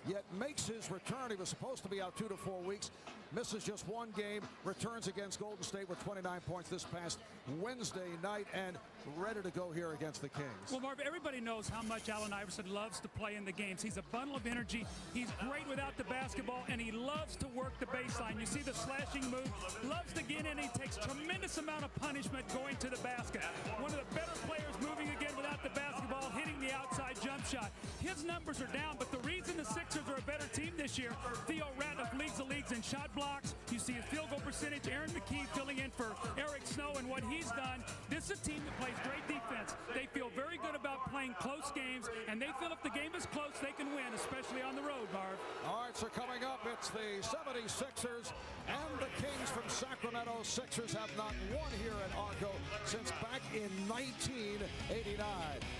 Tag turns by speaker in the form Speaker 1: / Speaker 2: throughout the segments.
Speaker 1: Yet makes his return. He was supposed to be out 2 to 4 weeks. Misses just one game. Returns against Golden State with 29 points this past Wednesday night and ready to go here against the Kings.
Speaker 2: Well, Marv, everybody knows how much Allen Iverson loves to play in the games. He's a bundle of energy. He's great without the basketball, and he loves to work the baseline. You see the slashing move. Loves to get in. He takes tremendous amount of punishment going to the basket. One of the better players moving again without the basketball, hitting the outside jump shot. His numbers are down, but the reason the Sixers are a better team this year, Theo Ratliff leads the leagues in shot blocks. You see his field goal percentage. Aaron McKee filling in for Eric Snow and what he's done. This is a team that plays great defense. They feel very good about playing close games, and they feel if the game is close, they can win, especially on the road, Marv.
Speaker 1: All right, so coming up, it's the 76ers and the Kings from Sacramento. Sixers have not won here at Arco since back in 1989.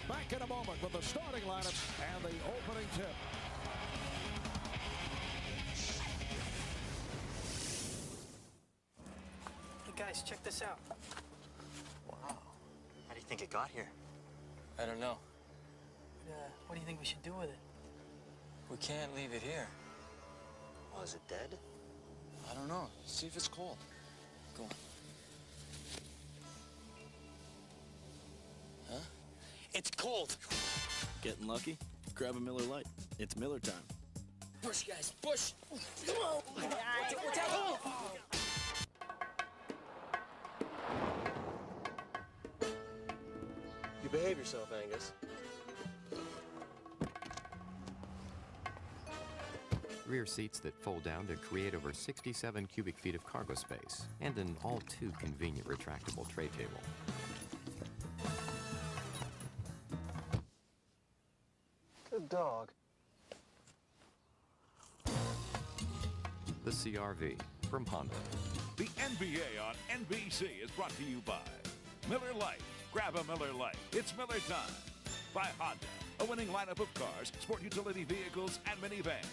Speaker 1: Back in a moment with the starting lineups and the opening tip.
Speaker 3: Hey guys, check this out.
Speaker 4: Wow. How do you think it got here?
Speaker 5: I don't know.
Speaker 3: What do you think we should do with it?
Speaker 5: We can't leave it here.
Speaker 4: Well, is it dead?
Speaker 5: I don't know. See if it's cold. Go on. Huh? It's cold!
Speaker 6: Getting lucky? Grab a Miller Lite. It's Miller time.
Speaker 5: Push, guys, push! Come on! Watch out!
Speaker 4: You behave yourself, Angus.
Speaker 7: Rear seats that fold down to create over 67 cubic feet of cargo space and an all-too-convenient retractable tray table.
Speaker 4: Good dog.
Speaker 7: The CR-V from Honda.
Speaker 8: The NBA on NBC is brought to you by Miller Lite. Grab a Miller Lite. It's Miller time. By Honda, a winning lineup of cars, sport utility vehicles, and minivans.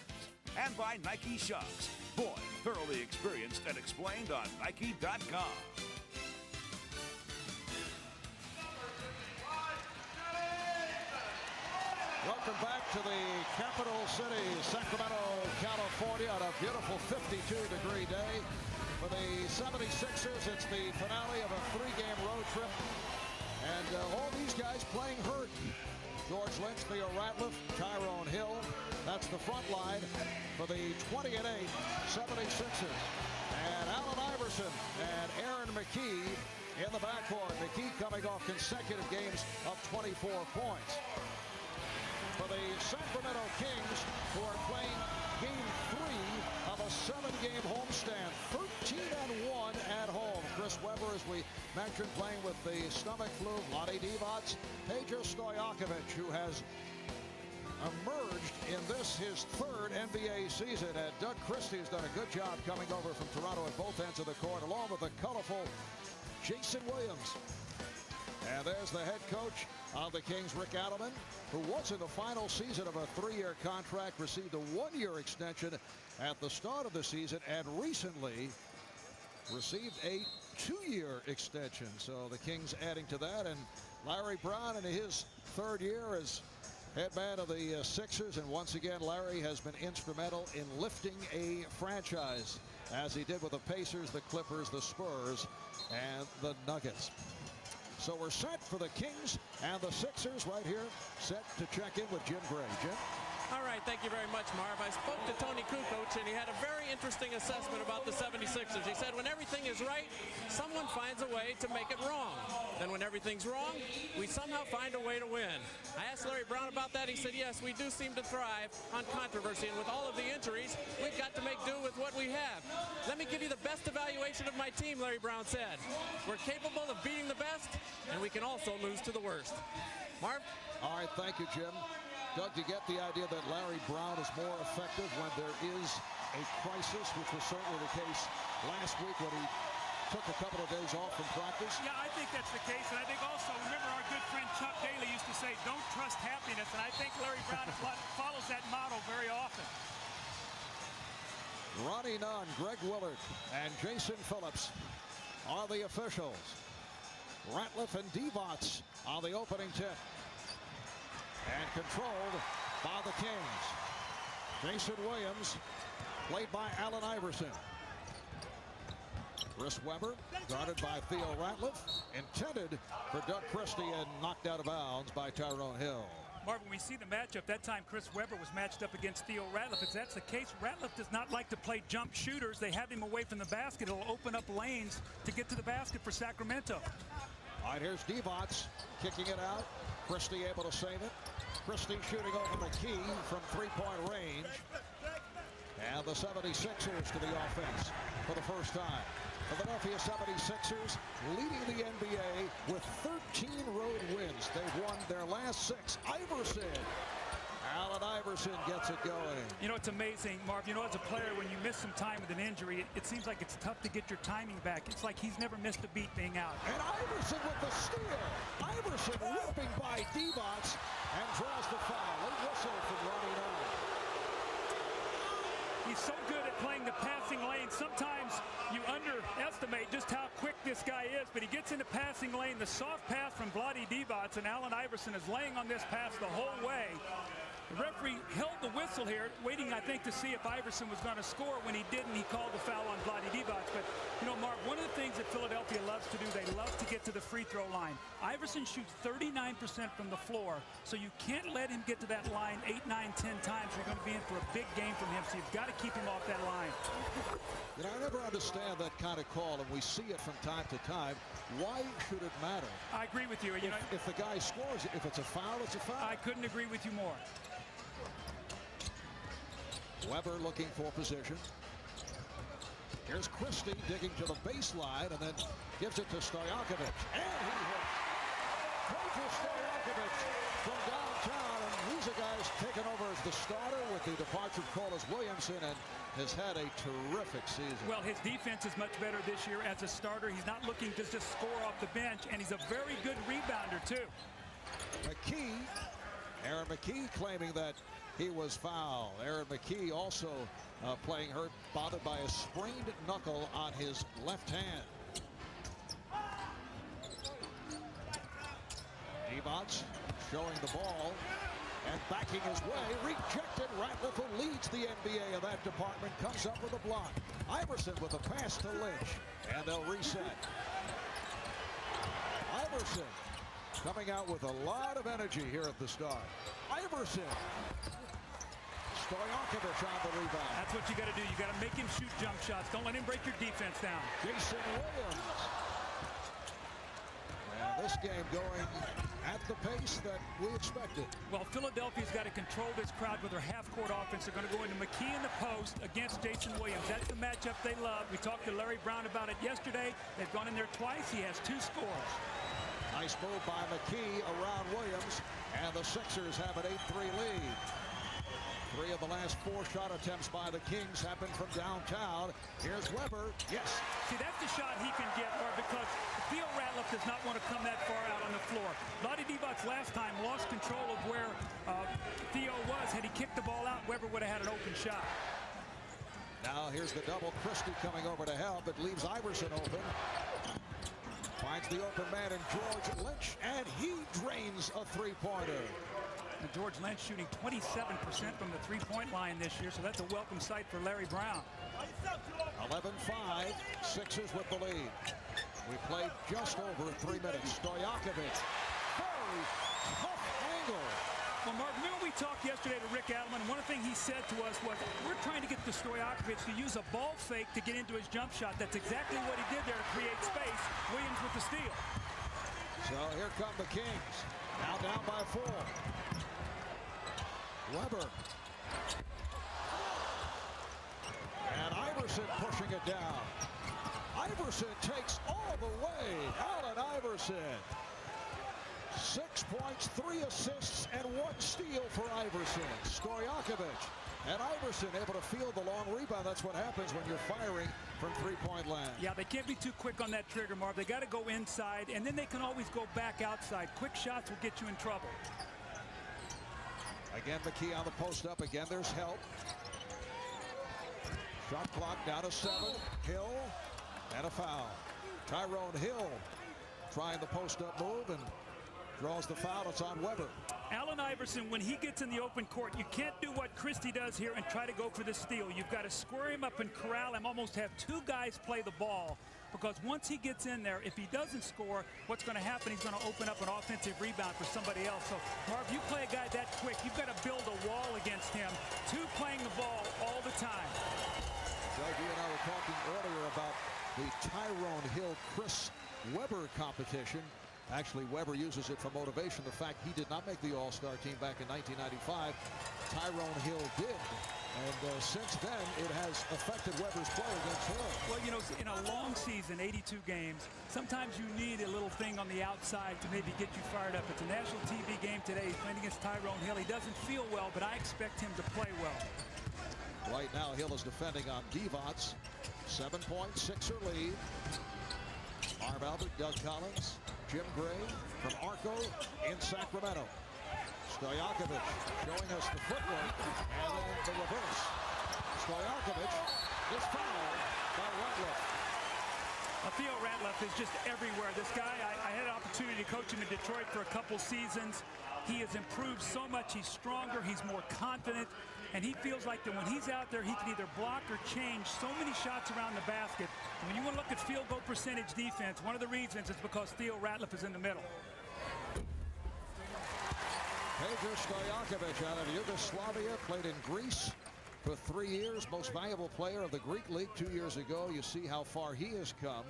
Speaker 8: And by Nike Shops. Born, thoroughly experienced and explained on Nike.com.
Speaker 1: Welcome back to the capital city, Sacramento, California, on a beautiful 52-degree day. For the 76ers, it's the finale of a 3-game road trip. And all these guys playing hurt. George Lynch, Theo Ratliff, Tyrone Hill. That's the front line for the 20-8 76ers. And Allen Iverson and Aaron McKee in the backcourt. McKee coming off consecutive games of 24 points. For the Sacramento Kings, who are playing game 3 of a 7-game homestand, 13-1 at home. Chris Webber, as we mentioned, playing with the stomach flu. Vlade Divac, Peja Stojakovic, who has emerged in this his 3rd NBA season. And Doug Christie has done a good job coming over from Toronto at both ends of the court, along with the colorful Jason Williams. And there's the head coach of the Kings, Rick Adelman, who was in the final season of a 3-year contract, received a 1-year extension at the start of the season, and recently received a 2-year extension. So the Kings adding to that, and Larry Brown in his 3rd year as head man of the Sixers, and once again Larry has been instrumental in lifting a franchise, as he did with the Pacers, the Clippers, the Spurs, and the Nuggets. So we're set for the Kings and the Sixers right here, set to check in with Jim Gray. Jim?
Speaker 9: All right, thank you very much, Marv. I spoke to Tony Kukoc, and he had a very interesting assessment about the 76ers. He said when everything is right, someone finds a way to make it wrong. Then when everything's wrong, we somehow find a way to win. I asked Larry Brown about that. He said, yes, we do seem to thrive on controversy, and with all of the injuries, we've got to make do with what we have. Let me give you the best evaluation of my team, Larry Brown said. We're capable of beating the best, and we can also lose to the worst. Marv?
Speaker 1: All right, thank you, Jim. Doug, do you get the idea that Larry Brown is more effective when there is a crisis, which was certainly the case last week when he took a couple of days off from practice?
Speaker 2: Yeah, I think that's the case. And I think also, remember our good friend Chuck Daly used to say, don't trust happiness. And I think Larry Brown follows that motto very often.
Speaker 1: Ronnie Nunn, Greg Willard, and Jason Phillips are the officials. Ratliff and Divac on the opening tip. And controlled by the Kings. Jason Williams, played by Allen Iverson. Chris Webber, guarded by Theo Ratliff, intended for Doug Christie and knocked out of bounds by Tyrone Hill.
Speaker 2: Marvin, we see the matchup. That time Chris Webber was matched up against Theo Ratliff. If that's the case, Ratliff does not like to play jump shooters. They have him away from the basket. It'll open up lanes to get to the basket for Sacramento.
Speaker 1: All right, here's Divac kicking it out. Christie able to save it. Christie shooting over McKee from three-point range. And the 76ers to the offense for the first time. Philadelphia 76ers leading the NBA with 13 road wins. They've won their last 6. Iverson. Allen Iverson gets it going.
Speaker 2: You know, it's amazing, Marv. You know, as a player, when you miss some time with an injury, it seems like it's tough to get your timing back. It's like he's never missed a beat being out.
Speaker 1: And Iverson with the steal. Iverson ripping by Divac and draws the foul. A whistle from Ronnie Nunn.
Speaker 2: He's so good at playing the passing lane. Sometimes you underestimate just how quick this guy is, but he gets in the passing lane. The soft pass from Vlade Divac, and Allen Iverson is laying on this pass the whole way. The referee held the whistle here, waiting, I think, to see if Iverson was going to score. When he didn't, he called the foul on Vlade Divac. But, you know, Mark, one of the things that Philadelphia loves to do, they love to get to the free throw line. Iverson shoots 39% from the floor, so you can't let him get to that line 8, 9, 10 times. You're going to be in for a big game from him, so you've got to keep him off that line.
Speaker 1: You know, I never understand that kind of call, and we see it from time to time. Why should it matter?
Speaker 2: I agree with you.
Speaker 1: If the guy scores, if it's a foul, it's a foul.
Speaker 2: I couldn't agree with you more.
Speaker 1: Webber looking for position. Here's Christie digging to the baseline and then gives it to Stojakovic. And he hit. Kojic Stojakovic from downtown, and he's a guy's taken over as the starter with the departure of Corliss Williamson and has had a terrific season.
Speaker 2: Well, his defense is much better this year as a starter. He's not looking to just score off the bench, and he's a very good rebounder, too.
Speaker 1: McKee, Aaron McKee claiming that he was fouled. Aaron McKee also playing hurt, bothered by a sprained knuckle on his left hand. Divac showing the ball and backing his way. Rejected. Ratliff, who leads the NBA in that department, comes up with a block. Iverson with a pass to Lynch, and they'll reset. Iverson coming out with a lot of energy here at the start. Iverson. Stojakovic on the rebound.
Speaker 2: That's what you got to do. You got to make him shoot jump shots. Don't let him break your defense down.
Speaker 1: Jason Williams. And this game going at the pace that we expected.
Speaker 2: Well, Philadelphia's got to control this crowd with their half-court offense. They're going to go into McKee in the post against Jason Williams. That's the matchup they love. We talked to Larry Brown about it yesterday. They've gone in there twice. He has 2 scores.
Speaker 1: Nice move by McKee around Williams, and the Sixers have an 8-3 lead. 3 of the last 4 shot attempts by the Kings have been from downtown. Here's Webber. Yes.
Speaker 2: See, that's the shot he can get, Mark, because Theo Ratliff does not want to come that far out on the floor. Vlade Divac last time lost control of where Theo was. Had he kicked the ball out, Webber would have had an open shot.
Speaker 1: Now here's the double. Christie coming over to help. It leaves Iverson open. Finds the open man in George Lynch, and he drains a three-pointer.
Speaker 2: And George Lynch shooting 27% from the three-point line this year, so that's a welcome sight for Larry Brown.
Speaker 1: 11-5, Sixers with the lead. We played just over 3 minutes. Stojakovic, very tough angle.
Speaker 2: Well, Mark, remember we talked yesterday to Rick Adelman. One thing he said to us was, we're trying to get to Stojakovic to use a ball fake to get into his jump shot. That's exactly what he did there to create space. Williams with the steal.
Speaker 1: So here come the Kings. Now down by 4. Webber. And Iverson pushing it down. Iverson takes all the way. Allen Iverson. 6 points, 3 assists, and 1 steal for Iverson. Stojakovic and Iverson able to field the long rebound. That's what happens when you're firing from three-point land.
Speaker 2: Yeah, they can't be too quick on that trigger, Marv. They got to go inside, and then they can always go back outside. Quick shots will get you in trouble.
Speaker 1: Again, McKee on the post up. Again, there's help. Shot clock down to 7. Hill and a foul. Tyrone Hill trying the post up move and draws the foul. It's on Webber.
Speaker 2: Allen Iverson, when he gets in the open court, you can't do what Christie does here and try to go for the steal. You've got to square him up and corral him, almost have two guys play the ball, because once he gets in there, if he doesn't score, what's going to happen, he's going to open up an offensive rebound for somebody else. So, Marv, you play a guy that quick, you've got to build a wall against him. Two playing the ball all the time.
Speaker 1: Doug, you and I were talking earlier about the Tyrone Hill-Chris Webber competition. Actually, Webber uses it for motivation. The fact he did not make the All-Star team back in 1995, Tyrone Hill did. And since then, it has affected Webber's play against Hill.
Speaker 2: Well, you know, in a long season, 82 games, sometimes you need a little thing on the outside to maybe get you fired up. It's a national TV game today. He's playing against Tyrone Hill. He doesn't feel well, but I expect him to play well.
Speaker 1: Right now, Hill is defending on Divac. 7-point Sixer lead. Marv Albert, Doug Collins, Jim Gray from Arco in Sacramento. Stojakovic showing us the footwork and then the reverse. Stojakovic is fouled by Ratliff.
Speaker 2: Theo Ratliff is just everywhere. This guy, I had an opportunity to coach him in Detroit for a couple seasons. He has improved so much. He's stronger. He's more confident. And he feels like that when he's out there, he can either block or change so many shots around the basket. And when you want to look at field goal percentage defense, one of the reasons is because Theo Ratliff is in the middle.
Speaker 1: Pejar Stojakovic out of Yugoslavia, played in Greece for 3 years, most valuable player of the Greek League 2 years ago. You see how far he has come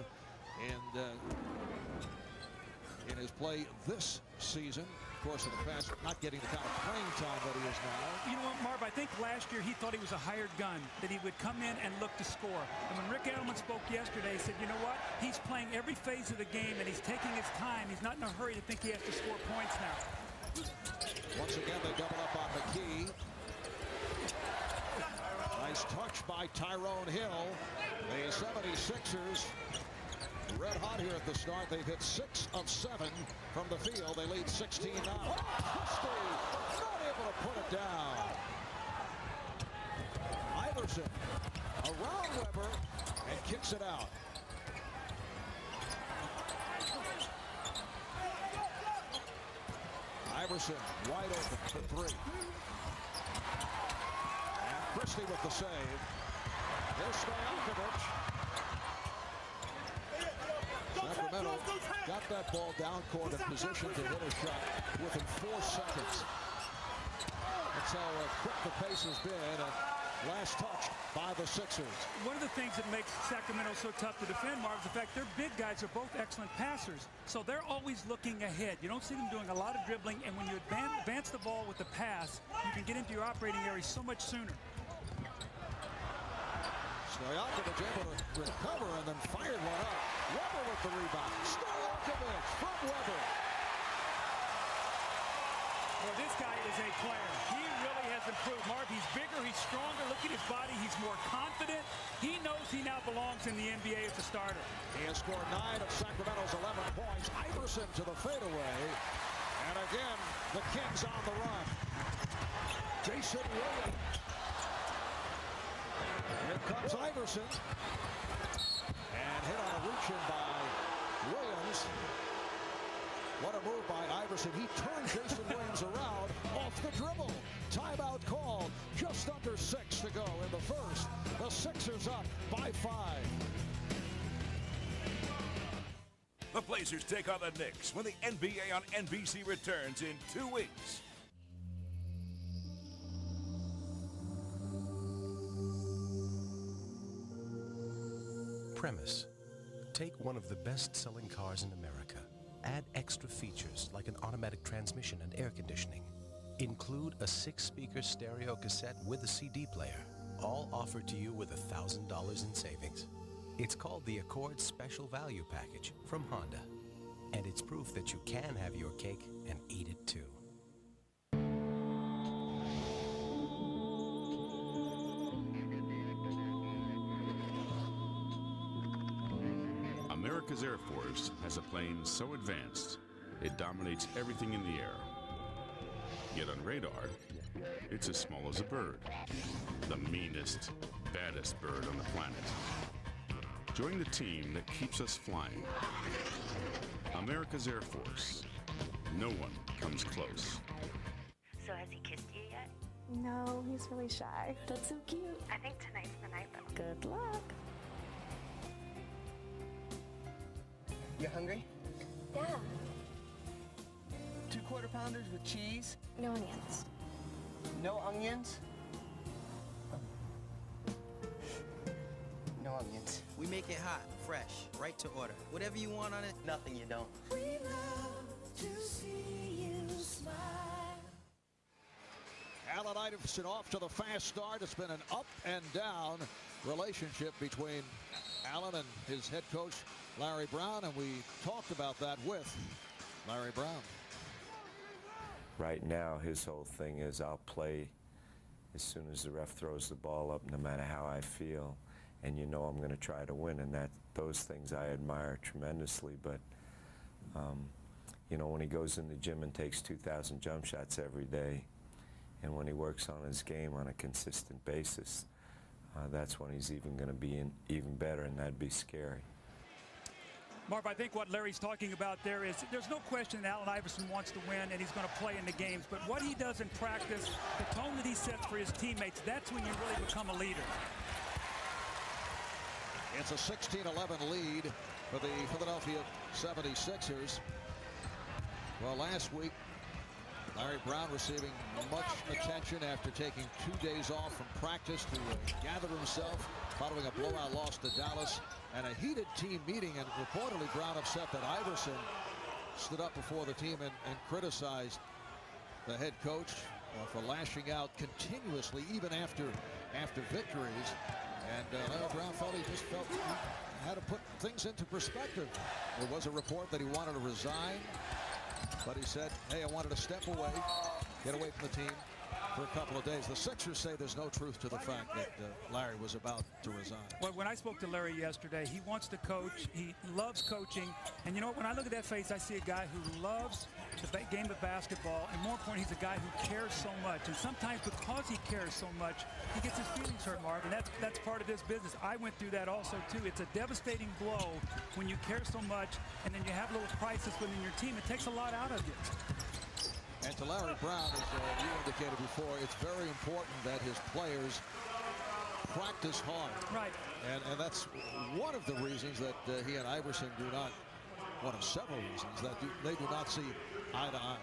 Speaker 1: in his play this season. Of course, in the past, not getting the kind of playing time that he is now.
Speaker 2: You know what, Marv, I think last year he thought he was a hired gun, that he would come in and look to score. And when Rick Edelman spoke yesterday, he said, you know what, he's playing every phase of the game and he's taking his time. He's not in a hurry to think he has to score points now.
Speaker 1: Once again, they double up on McKee. Nice touch by Tyrone Hill. The 76ers red hot here at the start. They've hit 6 of 7 from the field. They lead 16 now. Christie not able to put it down. Iverson around Webber and kicks it out. Iverson wide open for 3. And Christie with the save. Here's Stojakovic. Sacramento got that ball down court in position to hit a shot within 4 seconds. That's how quick the pace has been. Last touch by the Sixers.
Speaker 2: One of the things that makes Sacramento so tough to defend, Marv, is the fact their big guys are both excellent passers. So they're always looking ahead. You don't see them doing a lot of dribbling, and when you advance the ball with the pass, you can get into your operating area so much sooner.
Speaker 1: Stojakovic able to recover and then fired one up. Webber with the rebound. Stojakovic from Webber.
Speaker 2: Well, this guy is a player. He really has improved. Marv, he's bigger, he's stronger. Look at his body. He's more confident. He knows he now belongs in the NBA as a starter.
Speaker 1: He has scored 9 of Sacramento's 11 points. Iverson to the fadeaway. And again, the Kings on the run. Jason Williams. Here comes Iverson. And hit on a reach-in by Williams. What a move by Iverson. He turned Jason Williams around off the dribble. Timeout called. Just under 6 to go in the first. The Sixers up by 5.
Speaker 8: The Blazers take on the Knicks when the NBA on NBC returns in 2 weeks.
Speaker 10: Premise. Take one of the best-selling cars in America. Add extra features like an automatic transmission and air conditioning. Include a 6-speaker stereo cassette with a CD player. All offered to you with $1,000 in savings. It's called the Accord Special Value Package from Honda. And it's proof that you can have your cake and eat it too.
Speaker 11: America's Air Force has a plane so advanced, it dominates everything in the air. Yet on radar, it's as small as a bird. The meanest, baddest bird on the planet. Join the team that keeps us flying. America's Air Force. No one comes close.
Speaker 12: So has he kissed you yet?
Speaker 13: No, he's really shy. That's so cute.
Speaker 12: I think tonight's the night, though.
Speaker 13: Good luck.
Speaker 14: You hungry?
Speaker 13: Yeah.
Speaker 14: 2 quarter pounders with cheese?
Speaker 13: No onions.
Speaker 14: No onions? No onions.
Speaker 5: We make it hot, fresh, right to order. Whatever you want on it.
Speaker 14: Nothing you don't.
Speaker 15: We love to see you smile.
Speaker 1: Allen Iverson off to the fast start. It's been an up and down relationship between Allen and his head coach, Larry Brown, and we talked about that with Larry Brown.
Speaker 16: Right now, his whole thing is I'll play as soon as the ref throws the ball up, no matter how I feel. And you know I'm going to try to win, and those things I admire tremendously. But, you know, when he goes in the gym and takes 2,000 jump shots every day, and when he works on his game on a consistent basis, that's when he's even going to be even better, and that'd be scary.
Speaker 2: Marv, I think what Larry's talking about there is there's no question that Allen Iverson wants to win and he's going to play in the games. But what he does in practice, the tone that he sets for his teammates, that's when you really become a leader.
Speaker 1: It's a 16-11 lead for the Philadelphia 76ers. Well, last week, Larry Brown receiving much attention after taking 2 days off from practice to gather himself following a blowout loss to Dallas and a heated team meeting. And reportedly, Brown upset that Iverson stood up before the team and criticized the head coach for lashing out continuously, even after victories. And Larry Brown felt he had to put things into perspective. There was a report that he wanted to resign, but he said, hey, I wanted to step away, get away from the team for a couple of days. The Sixers say there's no truth to the fact that Larry was about to resign.
Speaker 2: Well, when I spoke to Larry yesterday, he wants to coach. He loves coaching. And you know what? When I look at that face, I see a guy who loves the game of basketball. And more important, he's a guy who cares so much. And sometimes because he cares so much, he gets his feelings hurt, Marv. And that's part of this business. I went through that also, too. It's a devastating blow when you care so much and then you have a little crisis within your team. It takes a lot out of you.
Speaker 1: And to Larry Brown, as you indicated before, it's very important that his players practice hard.
Speaker 2: Right.
Speaker 1: And that's one of the reasons that he and Iverson do not, one of several reasons that they do not see eye to eye.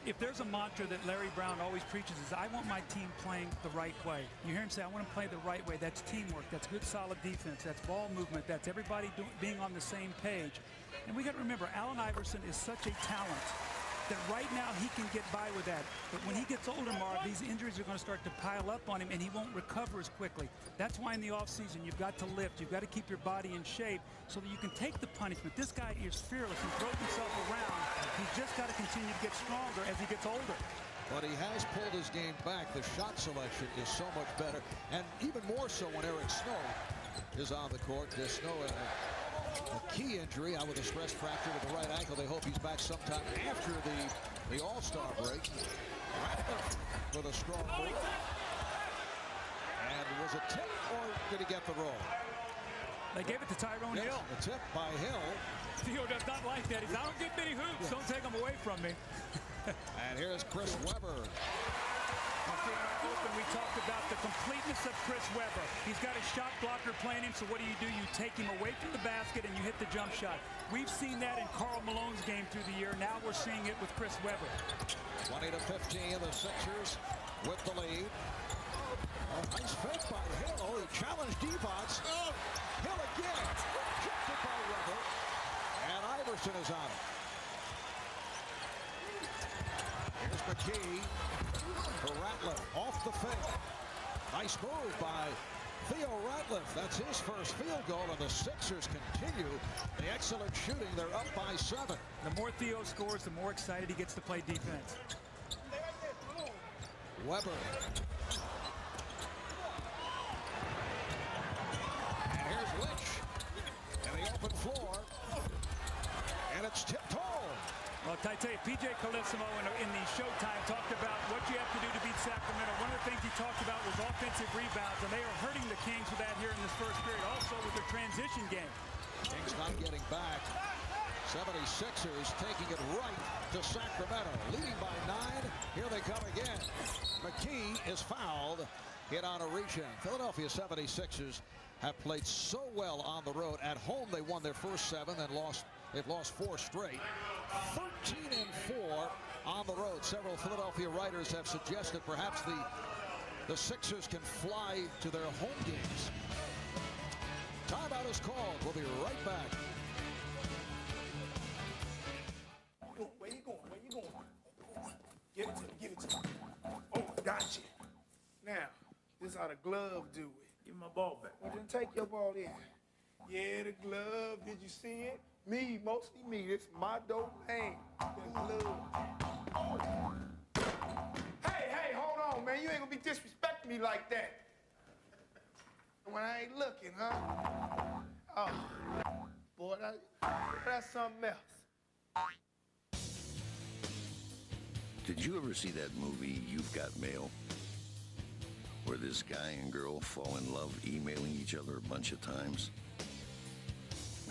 Speaker 2: If there's a mantra that Larry Brown always preaches is, I want my team playing the right way. You hear him say, I want to play the right way. That's teamwork. That's good, solid defense. That's ball movement. That's everybody being on the same page. And we got to remember, Allen Iverson is such a talent that right now he can get by with that. But when he gets older, Marv, these injuries are going to start to pile up on him, and he won't recover as quickly. That's why in the offseason you've got to lift. You've got to keep your body in shape so that you can take the punishment. This guy is fearless and throws himself around. He's just got to continue to get stronger as he gets older.
Speaker 1: But he has pulled his game back. The shot selection is so much better, and even more so when Eric Snow is on the court. Snow, a key injury out with a stress fracture to the right ankle. They hope he's back sometime after the All-Star break. Ratliff with a strong move. And was it tip or did he get the roll?
Speaker 2: They gave it to Tyrone Hill.
Speaker 1: A tip by Hill.
Speaker 2: Theo does not like that. He's, I don't get many hoops. Don't take them away from me.
Speaker 1: And here's Chris Webber.
Speaker 2: Open, we talked about the completeness of Chris Webber. He's got a shot blocker playing him, so what do? You take him away from the basket and you hit the jump shot. We've seen that in Karl Malone's game through the year. Now we're seeing it with Chris Webber.
Speaker 1: 20-15, the Sixers with the lead. Oh, nice fake by Hill. He challenged Divac. Oh, Hill again. Rejected by Webber. And Iverson is on it. Here's McKee for Ratliff off the fake. Nice move by Theo Ratliff. That's his first field goal, and the Sixers continue the excellent shooting. They're up by 7.
Speaker 2: The more Theo scores, the more excited he gets to play defense.
Speaker 1: Webber. And here's Lynch. And the open floor. And it's tipped home.
Speaker 2: Well, I tell you, P.J. Carlissimo in the Showtime talked about what you have to do to beat Sacramento. One of the things he talked about was offensive rebounds, and they are hurting the Kings with that here in this first period. Also with their transition game.
Speaker 1: Kings not getting back. 76ers taking it right to Sacramento, leading by 9. Here they come again. McKee is fouled, hit on a reach-in. Philadelphia 76ers have played so well on the road. At home, they won their first 7 and they've lost 4 straight. 13-4 on the road. Several Philadelphia writers have suggested perhaps the Sixers can fly to their home games. Timeout is called. We'll be right back.
Speaker 17: Where you going? Where you going? Give it to me. Give it to me. Oh, gotcha. Now, this is how the glove do it. Give me my ball back. Well, then take your ball in. Yeah, the glove. Did you see it? Me, mostly me. It's my domain. The glove. Hey, hold on, man. You ain't gonna be disrespecting me like that. When I ain't looking, huh? Oh, boy, that's something else.
Speaker 18: Did you ever see that movie, You've Got Mail? Where this guy and girl fall in love emailing each other a bunch of times?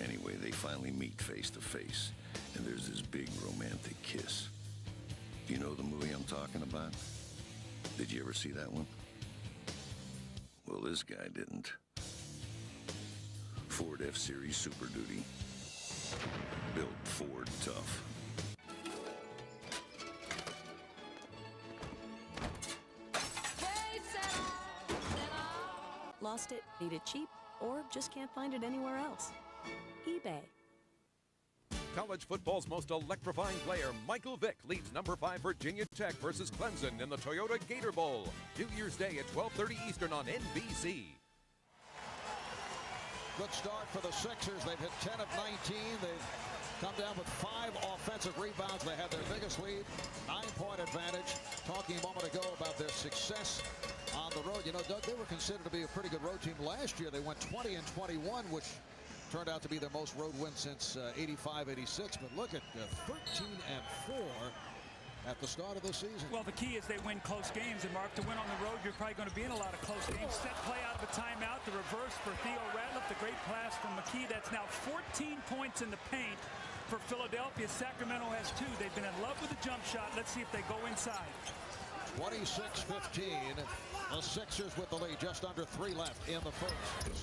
Speaker 18: Anyway, they finally meet face to face, and there's this big romantic kiss. Do you know the movie I'm talking about? Did you ever see that one? Well, this guy didn't. Ford F-Series Super Duty. Built Ford tough.
Speaker 19: Lost it, need it cheap, or just can't find it anywhere else? eBay.
Speaker 20: College football's most electrifying player, Michael Vick, leads number 5 Virginia Tech versus Clemson in the Toyota Gator Bowl. New Year's Day at 12:30 Eastern on NBC.
Speaker 1: Good start for the Sixers. They've hit 10 of 19. They've come down with 5 offensive rebounds. They had their biggest lead, 9-point advantage. Talking a moment ago about their success on the road. You know, Doug, they were considered to be a pretty good road team last year. They went 20-21, which turned out to be their most road win since 85-86. But look at 13-4 at the start of the season.
Speaker 2: Well, the key is they win close games. And, Mark, to win on the road, you're probably going to be in a lot of close games. Set play out of a timeout. The reverse for Theo Ratliff. The great pass from McKee. That's now 14 points in the paint for Philadelphia. Sacramento has 2. They've been in love with the jump shot. Let's see if they go inside.
Speaker 1: 26-15. The Sixers with the lead. Just under 3 left in the first.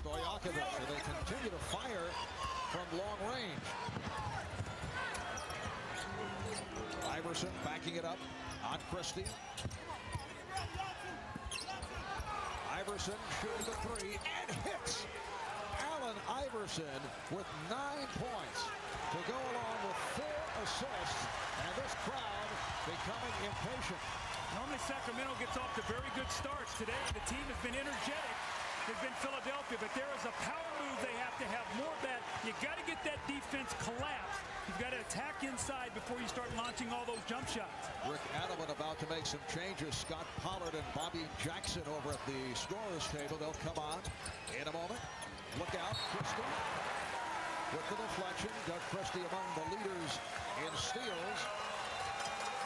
Speaker 1: Stojakovic, and they continue to fire from long range. Iverson backing it up on Christie. Iverson shooting the 3 and hits. Allen Iverson with 9 points to go along with 4 assists, and this crowd becoming impatient.
Speaker 2: Normally Sacramento gets off to very good starts. Today the team has been energetic. Has been Philadelphia, but there is a power move they have to have more of that. You got to get that defense collapsed. You've got to attack inside before you start launching all those jump shots.
Speaker 1: Rick Adelman about to make some changes. Scott Pollard and Bobby Jackson over at the scorer's table. They'll come on in a moment. Look out, Christie with the deflection. Doug Christie among the leaders in steals.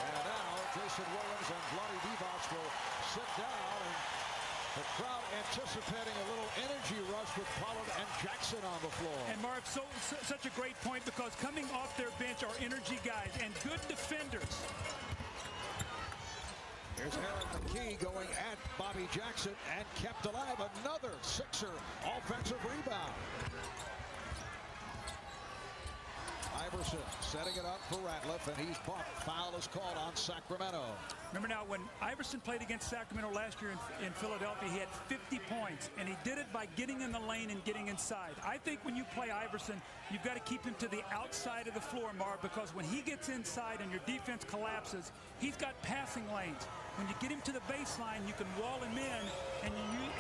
Speaker 1: And now Jason Williams and Vlade Divac will sit down, and the crowd anticipating a little energy rush with Pollard and Jackson on the floor.
Speaker 2: And Marv, such a great point, because coming off their bench are energy guys and good defenders.
Speaker 1: Here's Aaron McKee going at Bobby Jackson and kept alive. Another Sixer offensive rebound. Iverson setting it up for Ratliff, and he's bumped. Foul is called on Sacramento.
Speaker 2: Remember now, when Iverson played against Sacramento last year in Philadelphia, he had 50 points, and he did it by getting in the lane and getting inside. I think when you play Iverson, you've got to keep him to the outside of the floor, Marv, because when he gets inside and your defense collapses, he's got passing lanes. When you get him to the baseline, you can wall him in, and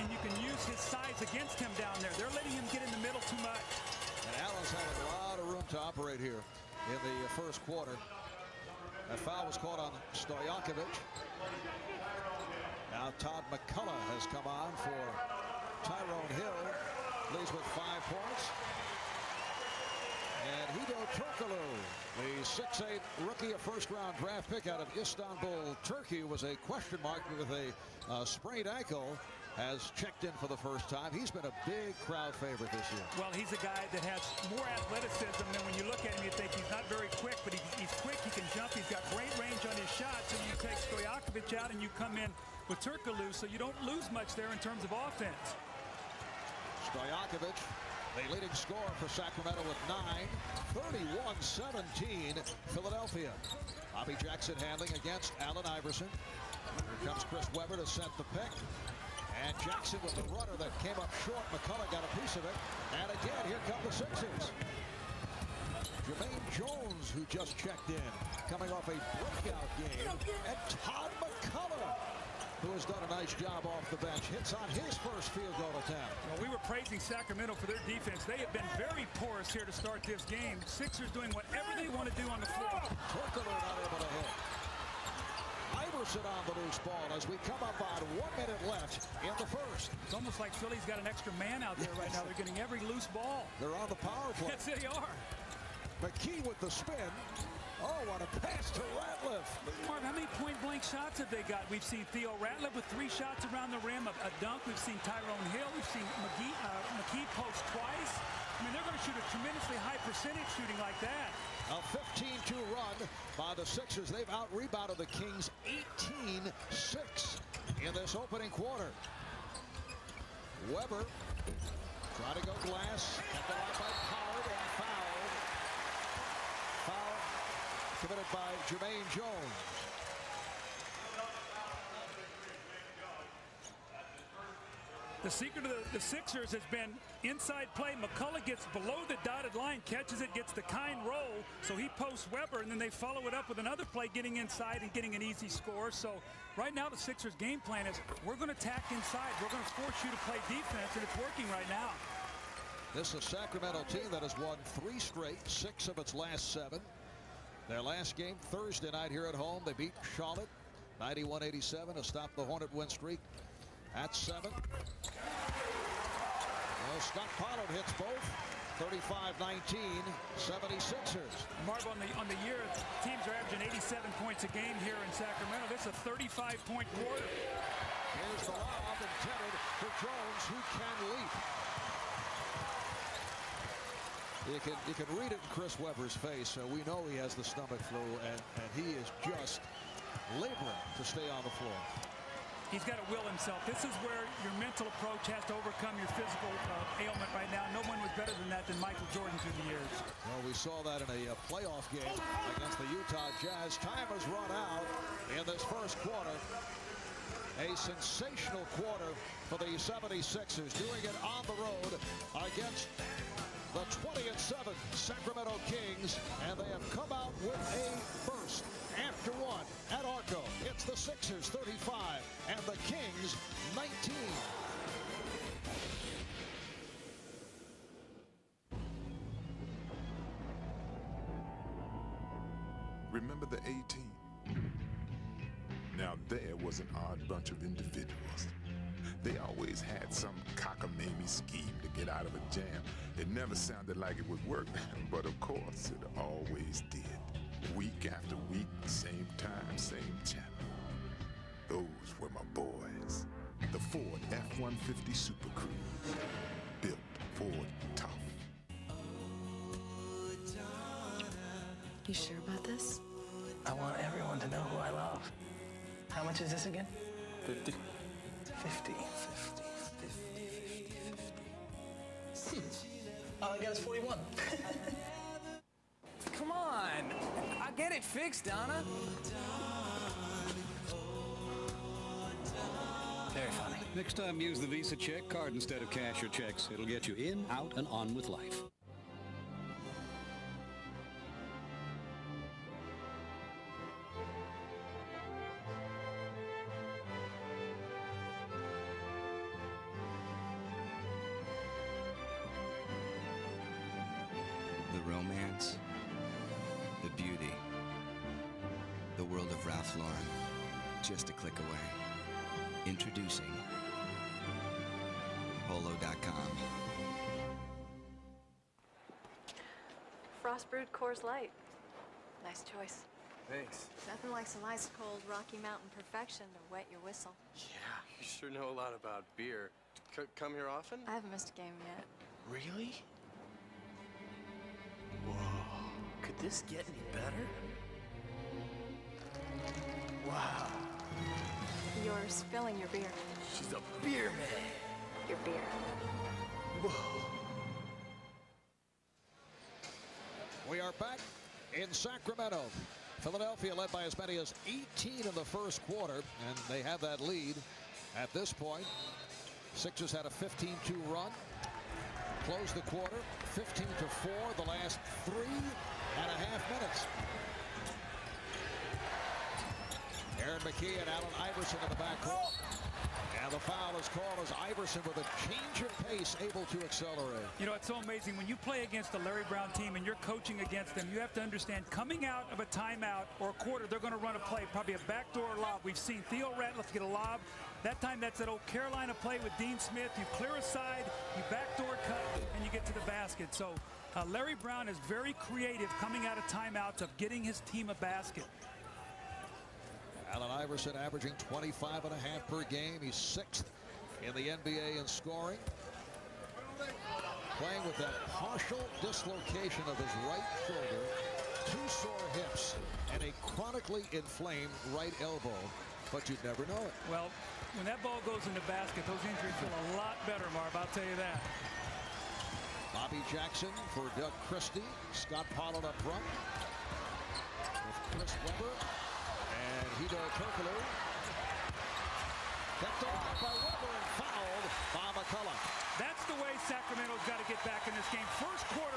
Speaker 2: you can use his size against him down there. They're letting him get in the middle too much.
Speaker 1: And Allen's had a lot of room to operate here in the first quarter. That foul was called on Stojakovic. Now Todd McCullough has come on for Tyrone Hill. Leads with 5 points. And Hedo Turkoglu, the 6'8" rookie, a first-round draft pick out of Istanbul, Turkey, was a question mark with a sprained ankle. has checked in for the first time. He's been a big crowd favorite this year.
Speaker 2: Well, he's a guy that has more athleticism than when you look at him, you think he's not very quick, but he's quick, he can jump, he's got great range on his shots, and you take Stojakovic out and you come in with Turkoglu, so you don't lose much there in terms of offense.
Speaker 1: Stojakovic, the leading scorer for Sacramento with 9, 31-17 Philadelphia. Bobby Jackson handling against Allen Iverson. Here comes Chris Webber to set the pick. And Jackson with the runner that came up short. McCullough got a piece of it. And again, here come the Sixers. Jermaine Jones, who just checked in, coming off a breakout game. And Todd McCullough, who has done a nice job off the bench, hits on his first field goal attempt.
Speaker 2: Well, we were praising Sacramento for their defense. They have been very porous here to start this game. Sixers doing whatever they want to do on the floor.
Speaker 1: Turkoglu not able to hit. Iverson on the loose ball as we come up on 1 minute left in the first.
Speaker 2: It's almost like Philly's got an extra man out there right now. They're getting every loose ball.
Speaker 1: They're on the power play.
Speaker 2: Yes, they are.
Speaker 1: McKee with the spin. Oh, what a pass to Ratliff.
Speaker 2: Marv, how many point-blank shots have they got? We've seen Theo Ratliff with 3 shots around the rim, a dunk. We've seen Tyrone Hill. We've seen McKee post twice. I mean, they're going to shoot a tremendously high percentage shooting like that.
Speaker 1: A 15-2 run by the Sixers. They've out-rebounded the Kings 18-6 in this opening quarter. Webber trying to go glass. Kept it out by Pollard and fouled. Foul committed by Jermaine Jones.
Speaker 2: The secret of the Sixers has been inside play. McCullough gets below the dotted line, catches it, gets the kind roll, so he posts Webber, and then they follow it up with another play, getting inside and getting an easy score. So right now the Sixers' game plan is we're going to tack inside. We're going to force you to play defense, and it's working right now.
Speaker 1: This is a Sacramento team that has won 3 straight, 6 of its last 7. Their last game Thursday night here at home, they beat Charlotte 91-87 to stop the Hornet win streak at 7. Well, Scott Pollard hits both. 35-19, 76ers.
Speaker 2: Marv, on the year, teams are averaging 87 points a game here in Sacramento. This is a 35-point quarter.
Speaker 1: Here's the lob intended for Jones, who can leap. You can read it in Chris Webber's face, so we know he has the stomach flu, and he is just laboring to stay on the floor.
Speaker 2: He's got to will himself. This is where your mental approach has to overcome your physical ailment right now. No one was better than that than Michael Jordan through the years.
Speaker 1: Well, we saw that in a playoff game against the Utah Jazz. Time has run out in this first quarter. A sensational quarter for the 76ers, doing it on the road against the 20-7 Sacramento Kings, and they have come out with a first. After 1 at Arco, it's the Sixers 35 and the Kings 19.
Speaker 21: Remember the A-Team? Now there was an odd bunch of individuals. They always had some cockamamie scheme to get out of a jam. It never sounded like it would work, but of course it always did. Week after week, same time, same channel. Those were my boys. The Ford F-150 Super Cruise. Built Ford tough.
Speaker 13: You sure about this?
Speaker 3: I want everyone to know who I love. How much is this again?
Speaker 21: 50.
Speaker 3: 50. All I got is 41.
Speaker 5: Come on. I get it fixed, Donna.
Speaker 3: Very funny.
Speaker 22: Next time, use the Visa check card instead of cash or checks. It'll get you in, out, and on with life.
Speaker 23: The romance, the beauty, the world of Ralph Lauren, just a click away. Introducing Polo.com.
Speaker 13: Frost brewed Coors Light. Nice choice.
Speaker 4: Thanks.
Speaker 6: Nothing like some ice cold Rocky Mountain perfection to wet your whistle.
Speaker 4: Yeah, you sure know a lot about beer. Come here often?
Speaker 6: I haven't missed a game yet.
Speaker 4: Really? Whoa. Could this get any better? Wow.
Speaker 6: You're spilling your beer.
Speaker 4: She's a beer man.
Speaker 6: Your beer.
Speaker 4: Whoa.
Speaker 1: We are back in Sacramento. Philadelphia led by as many as 18 in the first quarter, and they have that lead at this point. Sixers had a 15-2 run. Closed the quarter 15-4 the last 3.5 minutes. Aaron McKee and Allen Iverson in the backcourt. And the foul is called as Iverson with a change of pace able to accelerate.
Speaker 2: You know, it's so amazing when you play against the Larry Brown team and you're coaching against them. You have to understand, coming out of a timeout or a quarter, they're going to run a play, probably a backdoor lob. We've seen Theo Ratliff get a lob. That time, that's that old Carolina play with Dean Smith. You clear a side, you backdoor cut, and you get to the basket. So Larry Brown is very creative coming out of timeouts of getting his team a basket.
Speaker 1: Allen Iverson averaging 25.5 per game. He's 6th in the NBA in scoring. Playing with that partial dislocation of his right shoulder, 2 sore hips, and a chronically inflamed right elbow. But you'd never know it.
Speaker 2: Well, when that ball goes in the basket, those injuries feel a lot better, Marv, I'll tell you that.
Speaker 1: Bobby Jackson for Doug Christie. Scott Pollard up front with Chris Webber. And Hideo Turkoglu kept off by Webber and fouled by McCullough.
Speaker 2: That's the way Sacramento's got to get back in this game. First quarter,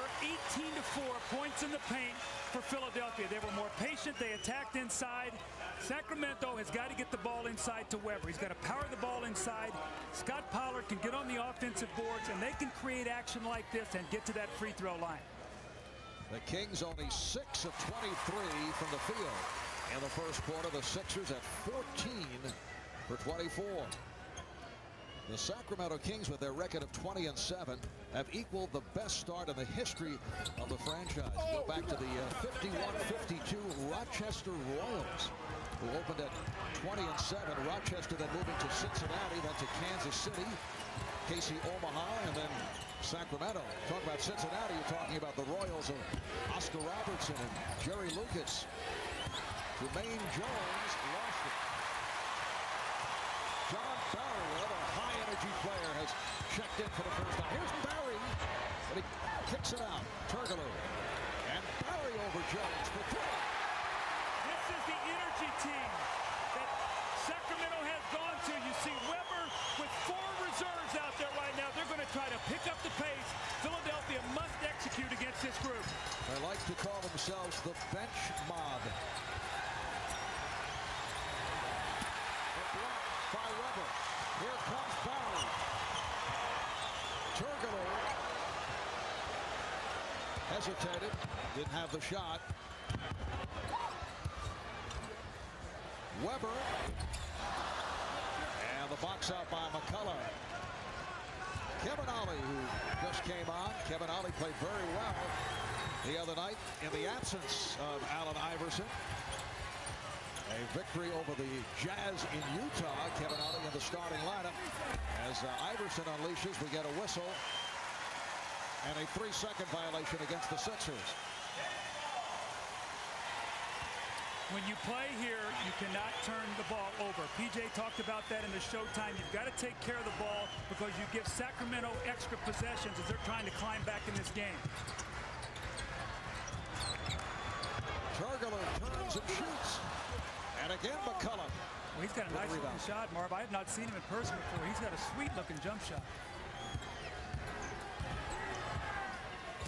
Speaker 2: 18-4 points in the paint for Philadelphia. They were more patient. They attacked inside. Sacramento has got to get the ball inside to Webber. He's got to power the ball inside. Scott Pollard can get on the offensive boards, and they can create action like this and get to that free throw line.
Speaker 1: The Kings only 6 of 23 from the field. In the first quarter, the Sixers at 14 for 24. The Sacramento Kings, with their record of 20-7, have equaled the best start in the history of the franchise. Go back to the 51-52 Rochester Royals, who opened at 20-7. Rochester then moving to Cincinnati, then to Kansas City, KC Omaha, and then Sacramento. Talk about Cincinnati, you're talking about the Royals of Oscar Robertson and Jerry Lucas. Jermaine Jones lost it. John Barry, another high-energy player, has checked in for the first time. Here's Barry, but he kicks it out. Turkoglu. And Barry over Jones for 3.
Speaker 2: This is the energy team that Sacramento has gone to. You see Webber with 4 reserves out there right now. They're going to try to pick up the pace. Philadelphia must execute against this group.
Speaker 1: They like to call themselves the bench mob. By Webber. Here comes Barry. Turkoglu hesitated, didn't have the shot. Webber. And the box out by McCullough. Kevin Ollie, who just came on. Kevin Ollie played very well the other night in the absence of Allen Iverson. A victory over the Jazz in Utah. Kevin Ollie in the starting lineup. As Iverson unleashes, we get a whistle and a 3-second violation against the Sixers.
Speaker 2: When you play here, you cannot turn the ball over. PJ talked about that in the Showtime. You've got to take care of the ball because you give Sacramento extra possessions as they're trying to climb back in this game.
Speaker 1: Turkoglu turns and shoots. And again, McCullough.
Speaker 2: Well, he's got a nice looking shot, Marv. I have not seen him in person before. He's got a sweet looking jump shot.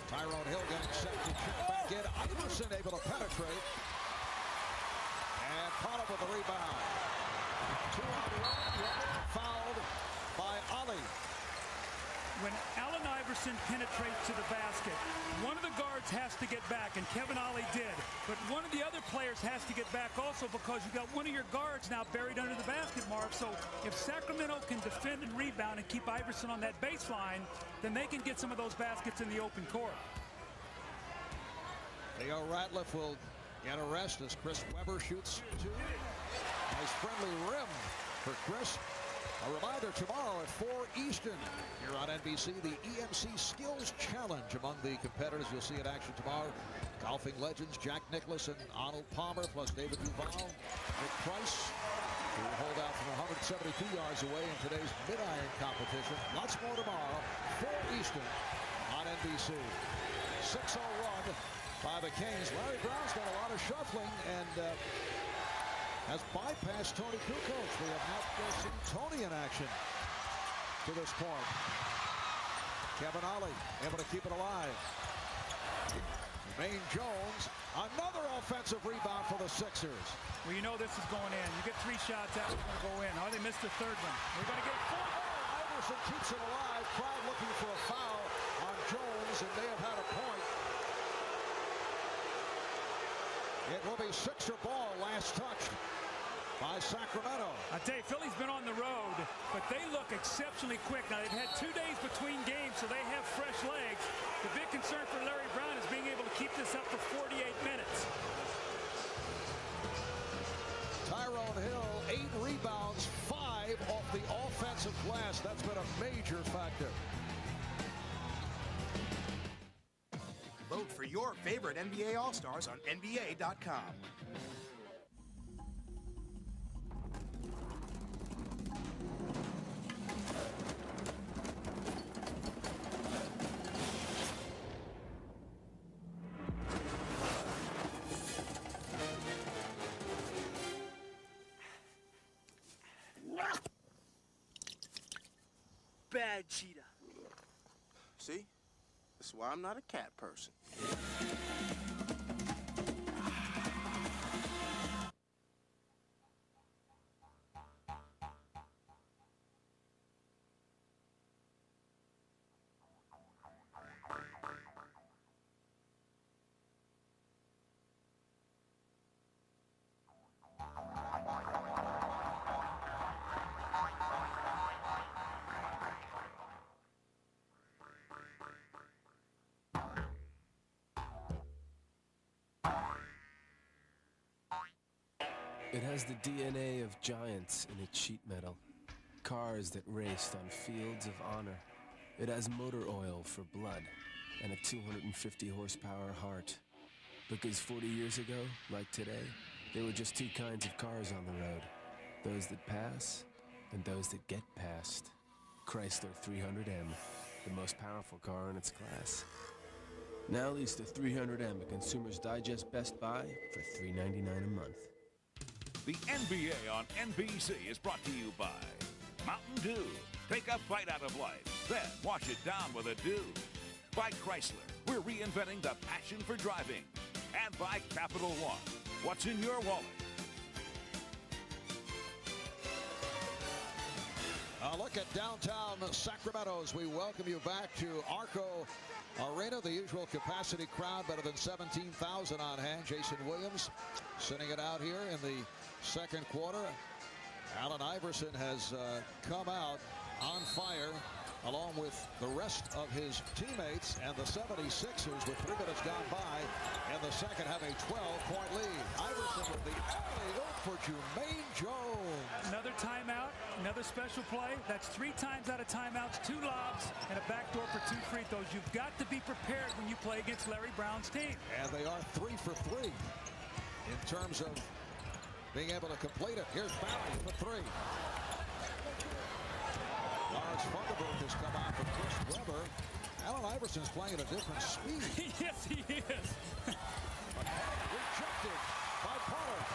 Speaker 1: Tyrone Hill getting set to check back in. Iverson able to penetrate. And Pollard with the rebound. 2-on-1. Fouled by Ollie.
Speaker 2: When Allen Iverson penetrates to the basket, one of the guards has to get back, and Kevin Ollie did. But one of the other players has to get back also because you got one of your guards now buried under the basket, Marv. So if Sacramento can defend and rebound and keep Iverson on that baseline, then they can get some of those baskets in the open court.
Speaker 1: Theo Ratliff will in a rest as Chris Webber shoots two. Nice friendly rim for Chris. A reminder, tomorrow at 4 Eastern here on NBC, the EMC Skills Challenge among the competitors. You'll see in action tomorrow. Golfing legends Jack Nicklaus and Arnold Palmer, plus David Duval, Nick Price, who will hold out from 172 yards away in today's mid-iron competition. Lots more tomorrow, 4 Eastern on NBC. 6-0 run by the Kings. Larry Brown's done a lot of shuffling and has bypassed Tony Kukoc. We have not seen Tony in action to this point. Kevin Ollie able to keep it alive. Jermaine Jones, another offensive rebound for the Sixers.
Speaker 2: Well, you know this is going in. You get 3 shots, that was going to go in. Oh, they missed the third one. We're going to get 4 more.
Speaker 1: Iverson keeps it alive. Crowd looking for a foul on Jones, and they have had a point. It will be Sixer ball, last touched by Sacramento.
Speaker 2: I tell you, Philly's been on the road, but they look exceptionally quick. Now, they've had 2 days between games, so they have fresh legs. The big concern for Larry Brown is being able to keep this up for 48 minutes.
Speaker 1: Tyrone Hill, 8 rebounds, 5 off the offensive glass. That's been a major factor.
Speaker 7: Vote for your favorite NBA All-Stars on NBA.com.
Speaker 5: Bad cheetah.
Speaker 8: See? That's why I'm not a cat person.
Speaker 3: It has the DNA of giants in its sheet metal. Cars that raced on fields of honor. It has motor oil for blood and a 250 horsepower heart. Because 40 years ago, like today, there were just 2 kinds of cars on the road. Those that pass and those that get passed. Chrysler 300M, the most powerful car in its class. Now lease the 300M at Consumers Digest Best Buy for $3.99 a month.
Speaker 9: The NBA on NBC is brought to you by Mountain Dew. Take a bite out of life, then wash it down with a dew. By Chrysler, we're reinventing the passion for driving. And by Capital One, what's in your wallet?
Speaker 1: A look at downtown Sacramento as we welcome you back to Arco Arena. The usual capacity crowd, better than 17,000 on hand. Jason Williams sending it out here in the second quarter. Allen Iverson has come out on fire along with the rest of his teammates, and the 76ers with 3 minutes gone by in the second have a 12-point lead. Iverson with the alley-oop for Jermaine Jones.
Speaker 2: Another timeout, another special play. That's 3 times out of timeouts, 2 lobs, and a backdoor for 2 free throws. You've got to be prepared when you play against Larry Brown's team.
Speaker 1: And they are 3 for 3 in terms of being able to complete it. Here's Barry for 3. Lawrence Funderburg has come out for Chris Webber. Allen Iverson's playing at a different speed.
Speaker 2: Yes, he is.
Speaker 1: Rejected by Pollard.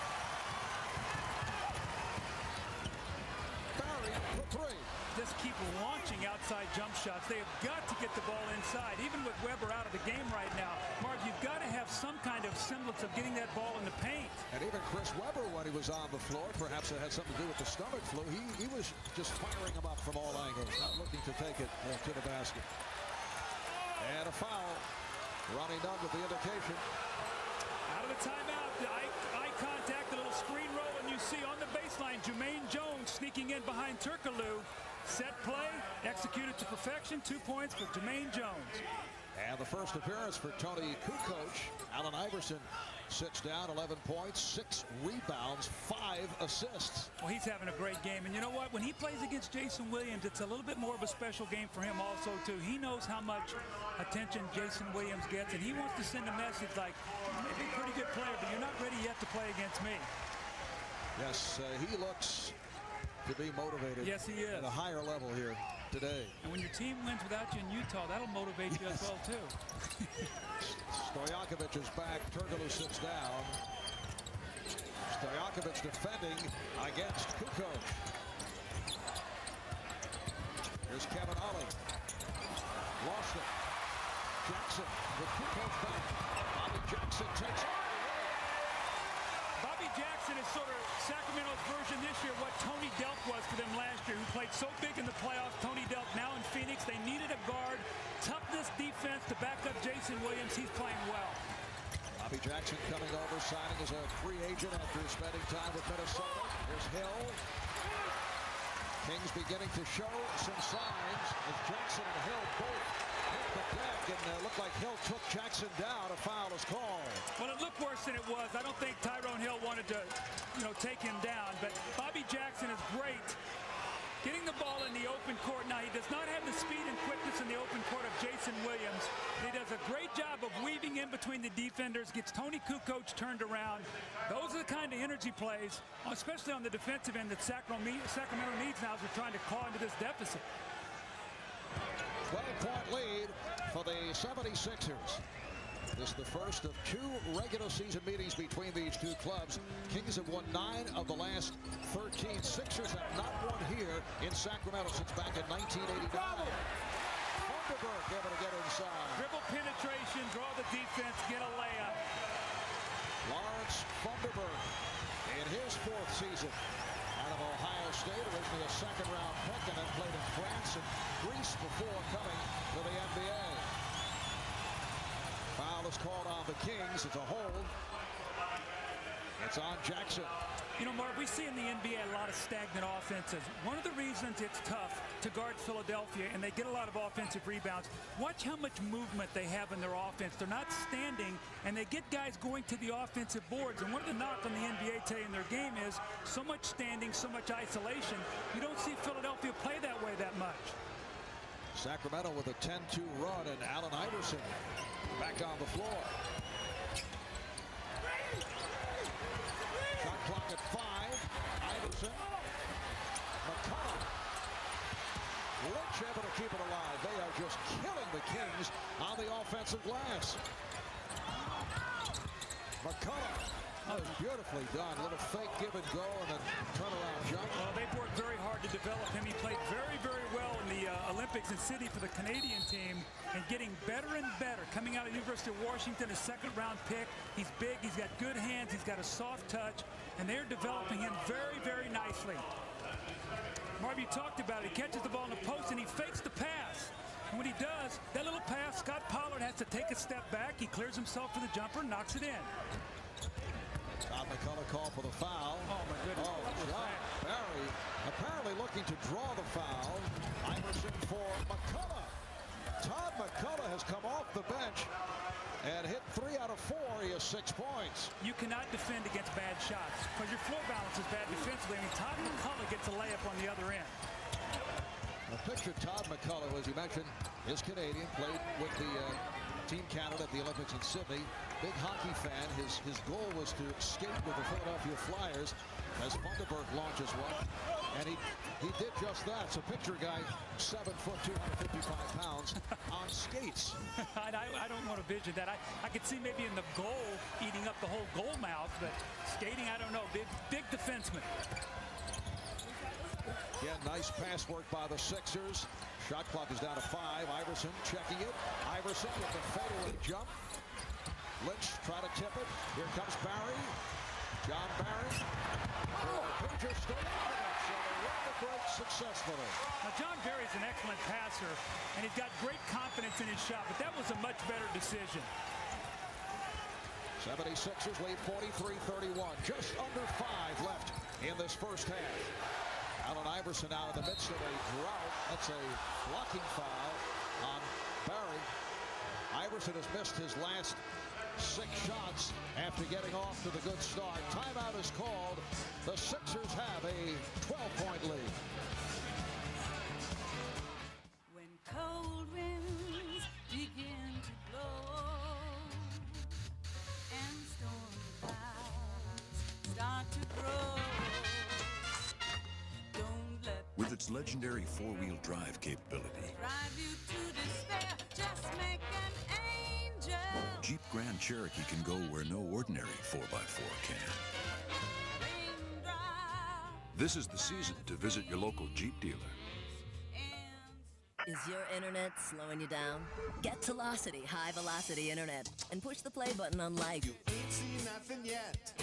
Speaker 1: Barry for 3.
Speaker 2: Just keep launching outside jump shots. They have got to get the ball inside. Even with Webber out of the game right now, Mark, you've got to have some kind of semblance of getting that ball in the paint.
Speaker 1: And even Chris Webber, when he was on the floor, perhaps it had something to do with the stomach flu, he was just firing him up from all angles, not looking to take it to the basket. And a foul. Ronnie Dunn with the indication.
Speaker 2: Out of the timeout, the eye contact, a little screen roll, and you see on the baseline, Jermaine Jones sneaking in behind Turkoglu. Set play, executed to perfection. 2 points for Jermaine Jones.
Speaker 1: And the first appearance for Tony Kukoc. Allen Iverson sits down, 11 points, 6 rebounds, 5 assists.
Speaker 2: Well, he's having a great game. And you know what? When he plays against Jason Williams, it's a little bit more of a special game for him also, too. He knows how much attention Jason Williams gets, and he wants to send a message like, you may be a pretty good player, but you're not ready yet to play against me.
Speaker 1: Yes, he looks to be motivated.
Speaker 2: Yes, he is.
Speaker 1: At a higher level here today.
Speaker 2: And when your team wins without you in Utah, that'll motivate you as well, too.
Speaker 1: Stojakovic is back. Turkoglu sits down. Stojakovic defending against Kukoc. Here's Kevin Ollie. Lost it. Jackson with Kukoc back. Bobby Jackson takes it.
Speaker 2: Bobby Jackson is sort of Sacramento's version this year of what Tony Delk was for them last year, who played so big in the playoffs. Tony Delk now in Phoenix. They needed a guard, toughness defense to back up Jason Williams. He's playing well.
Speaker 1: Bobby Jackson coming over, signing as a free agent after spending time with Minnesota. Here's Hill. Kings beginning to show some signs as Jackson and Hill both hit the deck, and looked like Hill took Jackson down. A foul is called.
Speaker 2: Well, it looked worse than it was. I don't think Tyrone Hill wanted to, take him down, but Bobby Jackson is great getting the ball in the open court. Now, he does not have the speed and quickness in the open court of Jason Williams. He does a great job of weaving in between the defenders, gets Tony Kukoc turned around. Those are the kind of energy plays, especially on the defensive end, that Sacramento needs now as we're trying to claw into this deficit.
Speaker 1: 12-point lead for the 76ers. This is the first of 2 regular season meetings between these two clubs. Kings have won 9 of the last 13. Sixers have not won here in Sacramento since back in 1989. Vanderberg able to get inside.
Speaker 2: Dribble penetration, draw the defense, get a layup.
Speaker 1: Lawrence Vanderberg in his 4th season out of Ohio State, originally a second-round pick, and then played in France and Greece before coming to the NBA. Foul is called on the Kings. It's a hold. It's on Jackson.
Speaker 2: You know, Mark, we see in the NBA a lot of stagnant offenses. One of the reasons it's tough to guard Philadelphia, and they get a lot of offensive rebounds, watch how much movement they have in their offense. They're not standing, and they get guys going to the offensive boards. And one of the knocks on the NBA today in their game is so much standing, so much isolation. You don't see Philadelphia play that way that much.
Speaker 1: Sacramento with a 10-2 run, and Allen Iverson back on the floor. Shot clock at 5. Iverson. McCullough. Lynch able to keep it alive. They are just killing the Kings on the offensive glass. McCullough. That was beautifully done. A little fake give and go and then turnaround jump.
Speaker 2: Well, they've worked very hard to develop him. He played very, very well in the Olympics in Sydney for the Canadian team and getting better and better. Coming out of the University of Washington, a second-round pick. He's big. He's got good hands. He's got a soft touch. And they're developing him very, very nicely. Marvin talked about it. He catches the ball in the post and he fakes the pass. And when he does, that little pass, Scott Pollard has to take a step back. He clears himself for the jumper, knocks it in.
Speaker 1: Todd McCullough call for the foul.
Speaker 2: Oh, my goodness.
Speaker 1: John Barry apparently looking to draw the foul. Iverson for McCullough. Todd McCullough has come off the bench and hit 3 out of 4. He has 6 points.
Speaker 2: You cannot defend against bad shots because your floor balance is bad defensively. I mean, Todd McCullough gets a layup on the other end.
Speaker 1: Now, picture Todd McCullough, as you mentioned, is Canadian, played with the Team Canada at the Olympics in Sydney. Big hockey fan. His goal was to skate with the Philadelphia Flyers as Vanderberg launches one. And he did just that. So picture a guy 7 foot, 255 pounds on skates.
Speaker 2: I don't want to vision that. I could see maybe in the goal eating up the whole goal mouth, but skating, I don't know. Big defenseman.
Speaker 1: Yeah, nice pass work by the Sixers. Shot clock is down to 5. Iverson checking it. Iverson with the fadeaway jump. Lynch try to tip it. Here comes Barry. John Barry. Pitcher Stojakovic. So they run the break successfully.
Speaker 2: Now, John Barry's an excellent passer, and he's got great confidence in his shot, but that was a much better decision.
Speaker 1: 76ers lead 43-31. Just under 5 left in this first half. Allen Iverson out in the midst of a drought. That's a blocking foul on Barry. Iverson has missed his last 6 shots after getting off to the good start. Timeout is called. The Sixers have a 12-point lead.
Speaker 15: When cold winds begin to blow and storm clouds start to grow, don't let
Speaker 10: with its legendary 4-wheel drive capability,
Speaker 15: drive you to despair. Just make an angel.
Speaker 10: Jeep Grand Cherokee can go where no ordinary 4x4 can. This is the season to visit your local Jeep dealer.
Speaker 11: Is your internet slowing you down? Get Velocity High Velocity Internet and push the play button on life.
Speaker 12: You ain't seen nothing yet.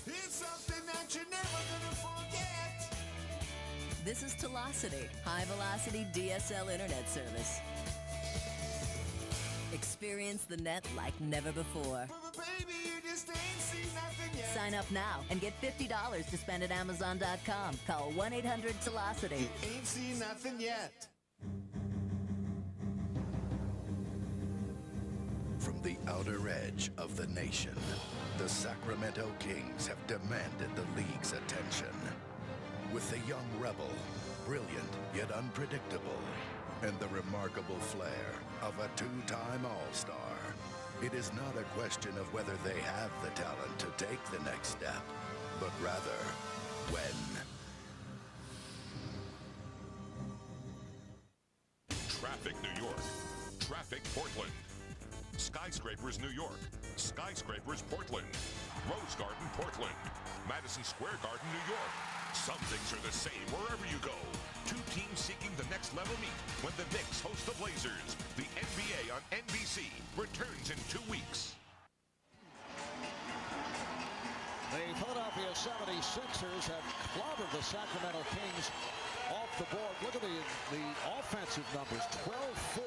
Speaker 12: It's something that you're never gonna forget.
Speaker 11: This is Velocity High Velocity DSL Internet Service. Experience the net like never before.
Speaker 12: Baby, you just ain't seen nothing yet.
Speaker 11: Sign up now and get $50 to spend at Amazon.com. Call 1-800-Velocity.
Speaker 12: You ain't seen nothing yet.
Speaker 24: From the outer edge of the nation, the Sacramento Kings have demanded the league's attention. With the young rebel, brilliant yet unpredictable, and the remarkable flair of a 2-time All-Star, it is not a question of whether they have the talent to take the next step, but rather, when.
Speaker 25: Traffic New York. Traffic Portland. Skyscrapers New York. Skyscrapers Portland. Rose Garden Portland. Madison Square Garden New York. Some things are the same wherever you go. 2 teams seeking the next level meet when the Knicks host the Blazers. The NBA on NBC returns in 2 weeks.
Speaker 1: The Philadelphia 76ers have clobbered the Sacramento Kings off the board. Look at the offensive numbers, 12-4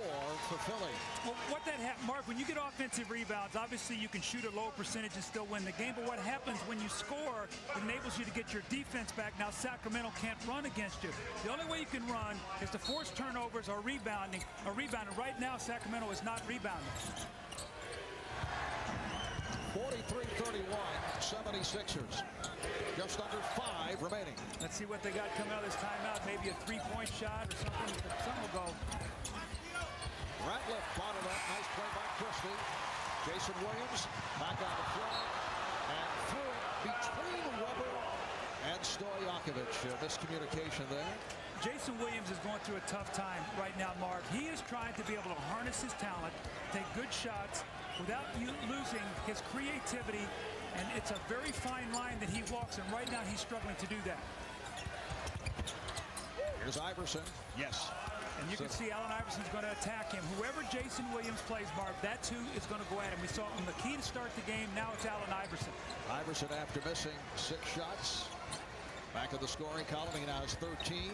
Speaker 1: for Philly.
Speaker 2: Well, what that happened, Mark, when you get offensive rebounds, obviously you can shoot a low percentage and still win the game. But what happens when you score, it enables you to get your defense back. Now Sacramento can't run against you. The only way you can run is to force turnovers or rebounding. Right now, Sacramento is not rebounding.
Speaker 1: 43-31, 76ers. Just under 5 remaining.
Speaker 2: Let's see what they got coming out of this timeout. Maybe a 3-point shot or something. Something will go.
Speaker 1: Ratliff bottled up. Nice play by Christie. Jason Williams back on the floor. And threw it between Weber and Stojakovic. Miscommunication there.
Speaker 2: Jason Williams is going through a tough time right now, Mark. He is trying to be able to harness his talent, take good shots without losing his creativity. And it's a very fine line that he walks, and right now he's struggling to do that.
Speaker 1: Here's Iverson. Yes.
Speaker 2: And you can see Allen Iverson's going to attack him. Whoever Jason Williams plays, Mark, that's who is going to go at him. We saw him the key to start the game. Now it's Allen Iverson.
Speaker 1: Iverson, after missing 6 shots, back in the scoring column. He now has 13.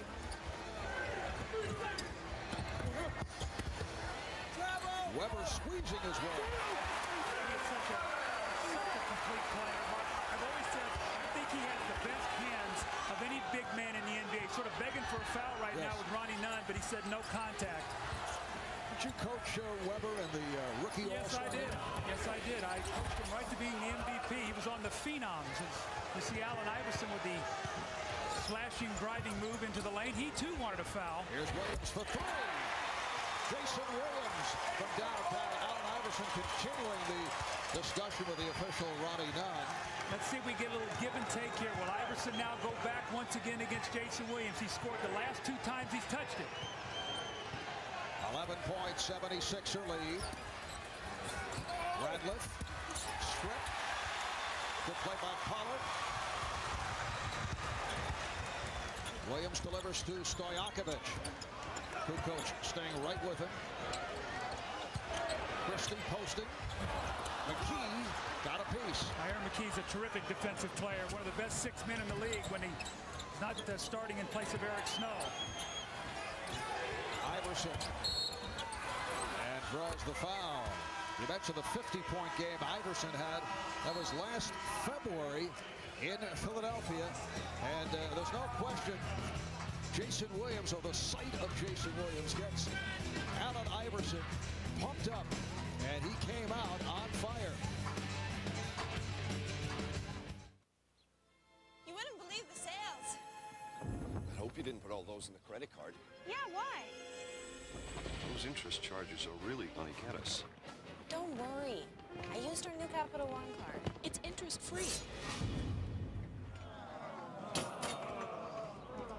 Speaker 1: Weber squeezing his way.
Speaker 2: He's such a complete player. I've always said I think he has the best hands of any big man in the NBA. Sort of begging for a foul right now with Ronnie Nunn, but he said no contact.
Speaker 1: Did you coach Weber in the rookie All-Star?
Speaker 2: Yes, I did. Yes, I did. I coached him right to being the MVP. He was on the Phenoms. You see Allen Iverson with the slashing, driving move into the lane. He, too, wanted a foul.
Speaker 1: Here's Williams for 3. Jason Williams from downtown. Allen Iverson continuing the discussion with the official, Ronnie Nunn.
Speaker 2: Let's see if we get a little give and take here. Will Iverson now go back once again against Jason Williams? He scored the last 2 times he's touched it.
Speaker 1: 11-point 76er lead. Radliff. Strip. Good play by Pollard. Williams delivers to Stojakovic. Good coach staying right with him. Christie posting. McKee got a piece.
Speaker 2: Aaron McKee's a terrific defensive player. One of the best 6 men in the league when he's not starting in place of Eric Snow.
Speaker 1: Iverson. And draws the foul. You mentioned the 50-point game Iverson had. That was last February in Philadelphia. And there's no question Jason Williams, or the sight of Jason Williams, gets Allen Iverson pumped up. and he came out on fire.
Speaker 14: You wouldn't believe the sales.
Speaker 16: I hope you didn't put all those in the credit card.
Speaker 14: Yeah, why?
Speaker 16: Those interest charges are really going to get us.
Speaker 14: Don't worry. I used our new Capital One card. It's interest-free.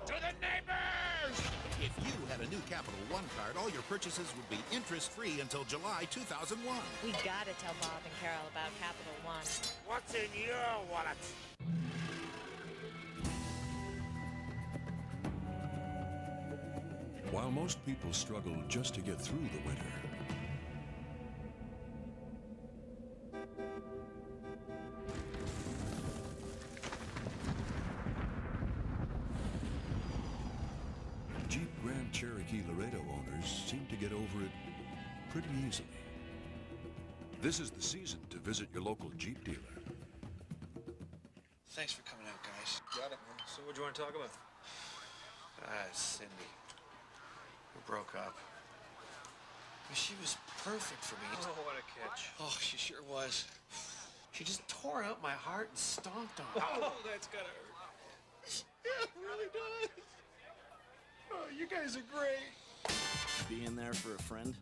Speaker 17: To the neighbors! If you had a new Capital One card, all your purchases would be interest-free until July 2001.
Speaker 14: We gotta tell Bob and Carol about Capital One.
Speaker 17: What's in your wallet?
Speaker 10: While most people struggle just to get through the winter, Jeep Grand Cherokee Laredo owners seem to get over it pretty easily. This is the season to visit your local Jeep dealer.
Speaker 18: Thanks for coming out, guys.
Speaker 19: Got it, man. So what do you want to talk about?
Speaker 18: Cindy. We broke up. She was perfect for me.
Speaker 19: Oh, what a catch.
Speaker 18: Oh, she sure was. She just tore out my heart and stomped on it.
Speaker 19: Oh, that's gotta hurt. Yeah, it really does. Oh, you guys are great.
Speaker 26: Being there for a friend?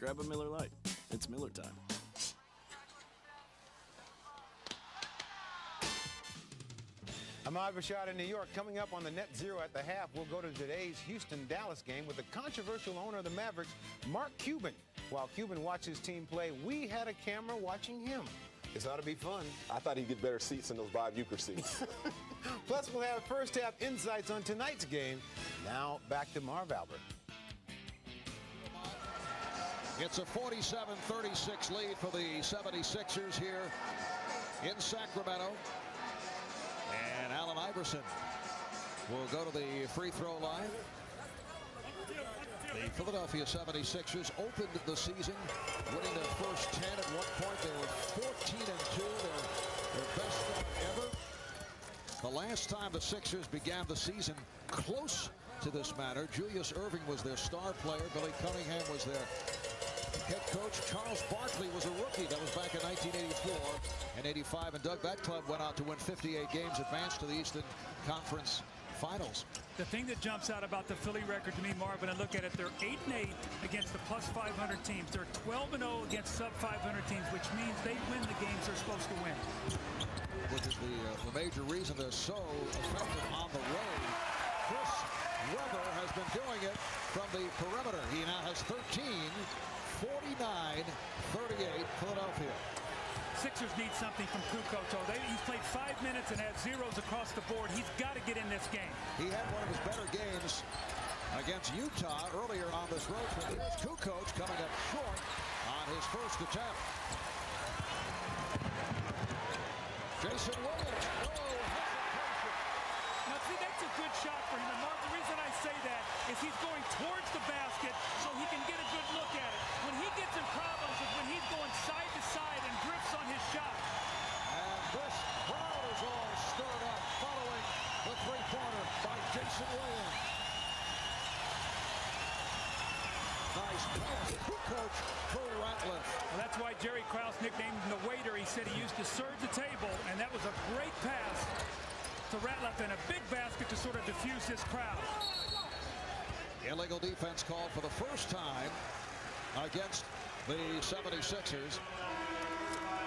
Speaker 26: Grab a Miller Lite. It's Miller time.
Speaker 27: I'm Ivor Shot in New York. Coming up on the Net Zero at the half, we'll go to today's Houston-Dallas game with the controversial owner of the Mavericks, Mark Cuban. While Cuban watched his team play, we had a camera watching him. This ought to be fun.
Speaker 8: I thought he'd get better seats than those Bob Uecker seats.
Speaker 27: Plus, we'll have first half insights on tonight's game. Now, back to Marv Albert.
Speaker 1: It's a 47-36 lead for the 76ers here in Sacramento. And Allen Iverson will go to the free throw line. The Philadelphia 76ers opened the season winning their first 10. At one point, they were 14-2, their best start ever. The last time the Sixers began the season close to this manner, Julius Erving was their star player. Billy Cunningham was their head coach. Charles Barkley was a rookie. That was back in 1984 and 85. And Doug, that club went out to win 58 games, advanced to the Eastern Conference Finals.
Speaker 2: The thing that jumps out about the Philly record to me, Marv, when I look at it, they're 8-8 against the plus 500 teams. They're 12-0 against sub 500 teams, which means they win the games they're supposed to win.
Speaker 1: Which is the major reason they're so effective on the road. Chris Webber has been doing it from the perimeter. He now has 13, 49-38 Philadelphia.
Speaker 2: Sixers need something from Kukoc. He's played 5 minutes and had zeros across the board. He's got to get in this game.
Speaker 1: He had one of his better games against Utah earlier on this road trip. Here's Kukoc coming up short on his first attempt. Jason Williams. Oh, hesitation.
Speaker 2: Now, see, that's a good shot for him. And, Mark, the reason I say that is he's going towards the basket so he can get a good look at it. When he gets in problems is when he's going side to side and drifts on his shot.
Speaker 1: And this crowd is all stirred up following the three-pointer by Jason Williams. Nice pass. Kukoc for Ratliff.
Speaker 2: Well, that's why Jerry Krause nicknamed him the waiter. He said he used to serve the table, and that was a great pass to Ratliff and a big basket to sort of diffuse this crowd.
Speaker 1: Illegal defense called for the first time against the 76ers.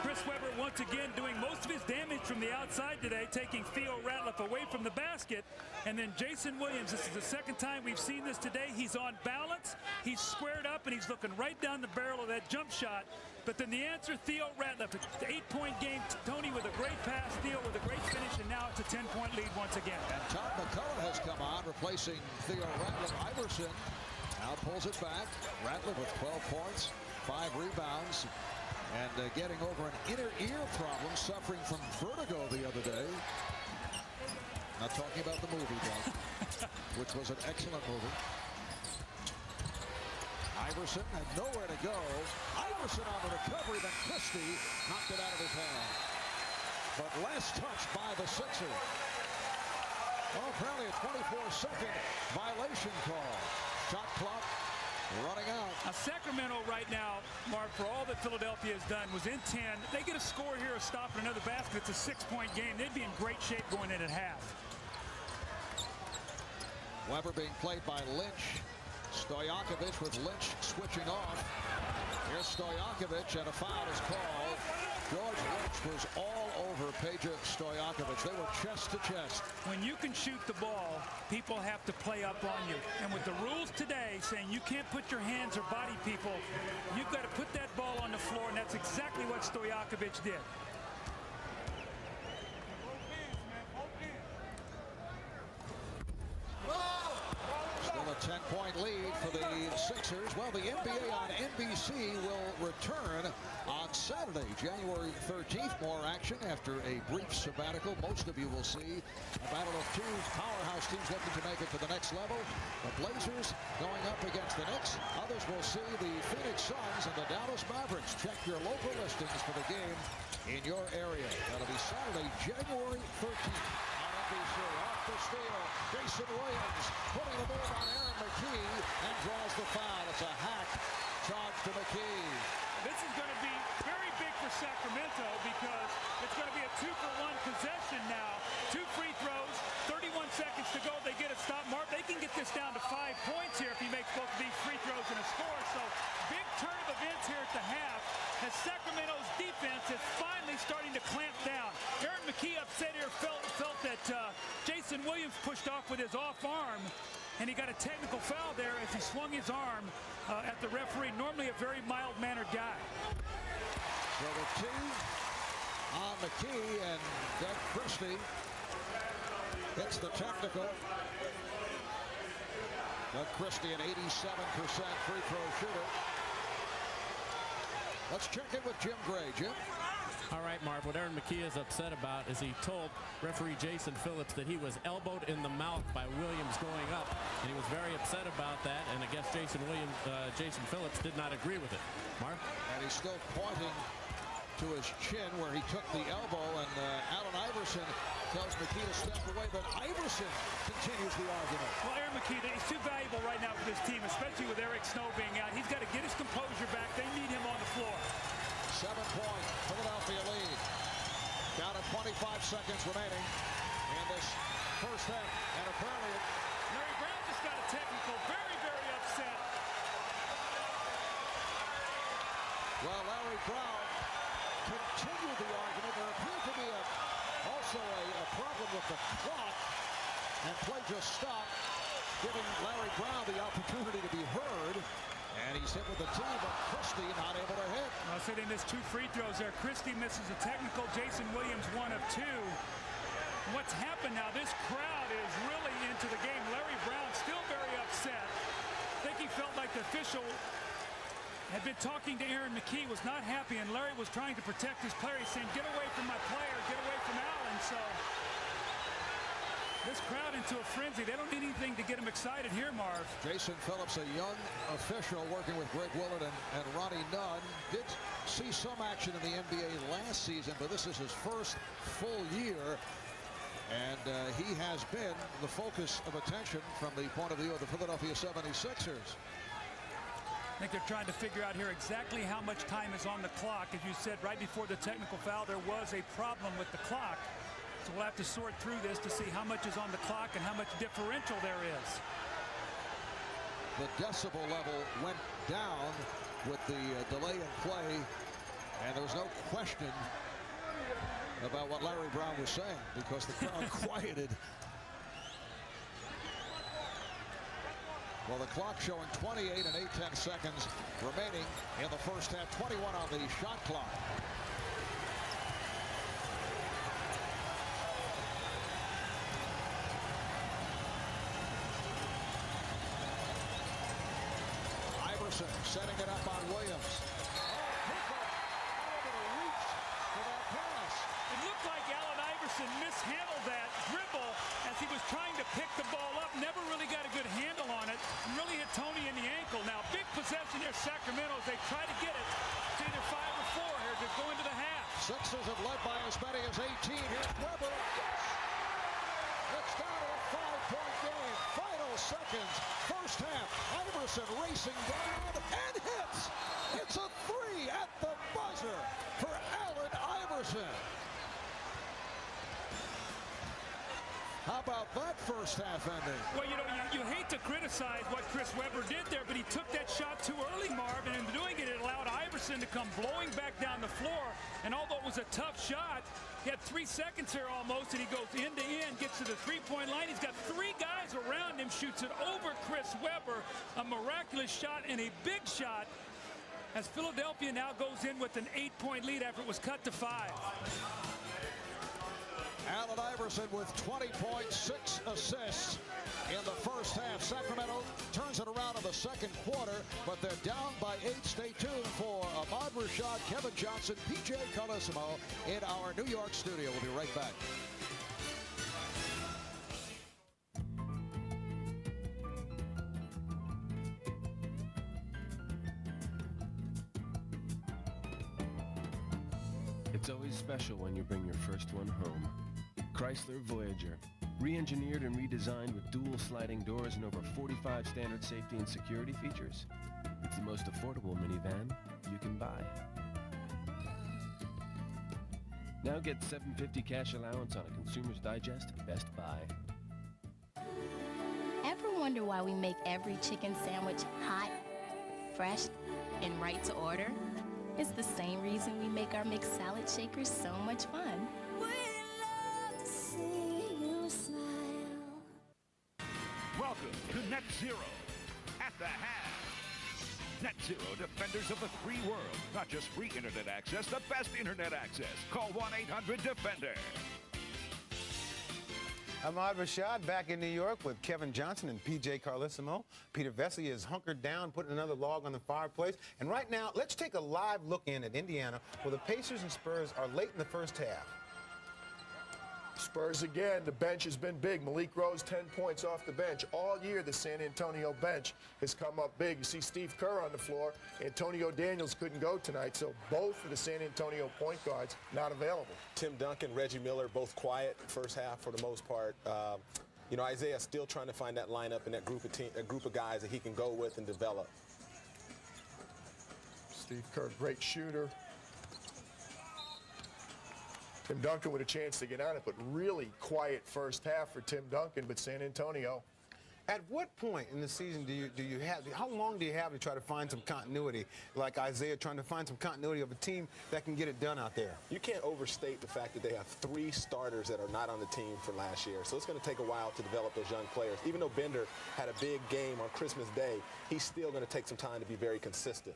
Speaker 2: Chris Webber once again doing most of his damage from the outside today, taking Theo Ratliff away from the basket. And then Jason Williams, this is the second time we've seen this today. He's on balance, he's squared up, and he's looking right down the barrel of that jump shot. But then the answer, Theo Ratliff, the 8-point game. Tony with a great pass, Theo with a great finish, and now it's a 10-point lead once again.
Speaker 1: And Tom McCullough has come on, replacing Theo Ratliff. Iverson now pulls it back. Ratliff with 12 points, 5 rebounds. And getting over an inner ear problem, suffering from vertigo the other day. Not talking about the movie, Doug, which was an excellent movie. Iverson had nowhere to go. Iverson on the recovery, then Christie knocked it out of his hand. But last touch by the Sixers. Well, apparently a 24-second violation call. Shot clock running out.
Speaker 2: Sacramento right now, Mark, for all that Philadelphia has done, was in 10. They get a score here, a stop, and another basket. It's a 6-point game. They'd be in great shape going in at half.
Speaker 1: Weber being played by Lynch. Stojakovic with Lynch switching off. Here's Stojakovic, and a foul is called. George Lynch was all over Peja Stojakovic. They were chest to chest.
Speaker 2: When you can shoot the ball, people have to play up on you. And with the rules today saying you can't put your hands or body people, you've got to put that ball on the floor, and that's exactly what Stojakovic did.
Speaker 1: Still a 10-point lead for the Sixers. Well, the NBA on NBC will return on Saturday, January 13th. More action after a brief sabbatical. Most of you will see a battle of two powerhouse teams looking to make it to the next level. The Blazers going up against the Knicks. Others will see the Phoenix Suns and the Dallas Mavericks. Check your local listings for the game in your area. That'll be Saturday, January 13th. Off the steal, Jason Williams putting the move on Aaron McKee and draws the foul. It's a hack charge to McKee.
Speaker 2: This is going to be very big for Sacramento because it's going to be a 2-for-1 possession now. 2 free throws, 31 seconds to go. They get a stop. Mark, they can get this down to 5 points here if he makes both of these free throws and a score. So big turn of events here at the half as Sacramento's defense is finally starting to clamp down. Aaron McKee upset here, felt that Jason Williams pushed off with his off arm, and he got a technical foul there as he swung his arm at the referee. Normally a very mild-mannered guy.
Speaker 1: So the two on McKee, and Doug Christie hits the technical. Doug Christie, an 87% free throw shooter. Let's check in with Jim Gray. Jim?
Speaker 4: All right, Marv, what Aaron McKee is upset about is he told referee Jason Phillips that he was elbowed in the mouth by Williams going up, and he was very upset about that, and I guess Jason Phillips did not agree with it. Marv?
Speaker 1: And he's still pointing to his chin where he took the elbow, and Allen Iverson tells McKee to step away, but Iverson continues the argument.
Speaker 2: Well, Aaron McKee, he's too valuable right now for this team, especially with Eric Snow being out. He's got to get his composure back. They need him on the floor.
Speaker 1: 7-point Philadelphia lead. Down to 25 seconds remaining in this first half. And apparently
Speaker 2: Larry Brown just got a technical. Very, very upset.
Speaker 1: Well, Larry Brown continued the argument. There appeared to be also a problem with the clock. And play just stopped, giving Larry Brown the opportunity to be heard. And he's hit with the tee, but Christie not able to hit.
Speaker 2: I said he missed 2 free throws there. Christie misses a technical. Jason Williams 1 of 2. What's happened now, this crowd is really into the game. Larry Brown still very upset. I think he felt like the official had been talking to Aaron McKee, was not happy, and Larry was trying to protect his player. He's saying, get away from my player, get away from Allen. So this crowd into a frenzy. They don't need anything to get him excited here, Marv.
Speaker 1: Jason Phillips, a young official working with Greg Willard and Ronnie Nunn, did see some action in the NBA last season, but this is his first full year. And he has been the focus of attention from the point of view of the Philadelphia 76ers.
Speaker 2: I think they're trying to figure out here exactly how much time is on the clock. As you said, right before the technical foul, there was a problem with the clock. So we'll have to sort through this to see how much is on the clock and how much differential there is.
Speaker 1: The decibel level went down with the delay in play, and there was no question about what Larry Brown was saying because the crowd quieted. Well, the clock showing 28 and 8/10 seconds remaining in the first half. 21 on the shot clock. Iverson setting it up on Williams.
Speaker 2: It looked like Allen Iverson mishandled that dribble as he was trying to pick the ball up. Never really got a good handle on it. And really hit Tony in the ankle. Now, big possession here, Sacramento, as they try to get it to either 5 or 4 here to go into the half.
Speaker 1: Sixers have led by as many as 18. Here's Weber. It's down to a 5 3-point game. Final seconds. First half. Iverson racing down and hits. It's a 3 at the buzzer for Allen Iverson. How about that first half ending?
Speaker 2: Well, you know, you hate to criticize what Chris Webber did there, but he took that shot too early, Marv, and in doing it, it allowed Iverson to come blowing back down the floor. And although it was a tough shot, he had 3 seconds here almost, and he goes end to end, gets to the three-point line. He's got 3 guys around him, shoots it over Chris Webber. A miraculous shot and a big shot as Philadelphia now goes in with an 8-point lead after it was cut to 5.
Speaker 1: Allen Iverson with 20 points, 6 assists in the first half. Sacramento turns it around in the second quarter, but they're down by 8. Stay tuned for Ahmad Rashad, Kevin Johnson, P.J. Carlissimo in our New York studio. We'll be right back.
Speaker 3: It's always special when you bring your first one home. Chrysler Voyager, re-engineered and redesigned with dual sliding doors and over 45 standard safety and security features. It's the most affordable minivan you can buy. Now get $750 cash allowance on a Consumer's Digest Best Buy.
Speaker 6: Ever wonder why we make every chicken sandwich hot, fresh, and right to order? It's the same reason we make our mixed salad shakers so much fun.
Speaker 9: Welcome to Net Zero. At the half. Net Zero, defenders of the free world. Not just free internet access, the best internet access. Call 1-800-DEFENDER.
Speaker 27: Ahmad Rashad back in New York with Kevin Johnson and P.J. Carlissimo. Peter Vesey is hunkered down, putting another log on the fireplace. And right now, let's take a live look in at Indiana, where the Pacers and Spurs are late in the first half.
Speaker 19: Spurs again, the bench has been big. Malik Rose, 10 points off the bench. All year, the San Antonio bench has come up big. You see Steve Kerr on the floor. Antonio Daniels couldn't go tonight, so both of the San Antonio point guards not available.
Speaker 7: Tim Duncan, Reggie Miller, both quiet first half for the most part. You know, Isaiah's still trying to find that lineup and that group of guys that he can go with and develop.
Speaker 19: Steve Kerr, great shooter. Tim Duncan with a chance to get on it, but really quiet first half for Tim Duncan, but San Antonio.
Speaker 27: At what point in the season do you have, how long do you have to try to find some continuity, like Isaiah trying to find some continuity of a team that can get it done out there?
Speaker 7: You can't overstate the fact that they have 3 starters that are not on the team from last year, so it's going to take a while to develop those young players. Even though Bender had a big game on Christmas Day, he's still going to take some time to be very consistent.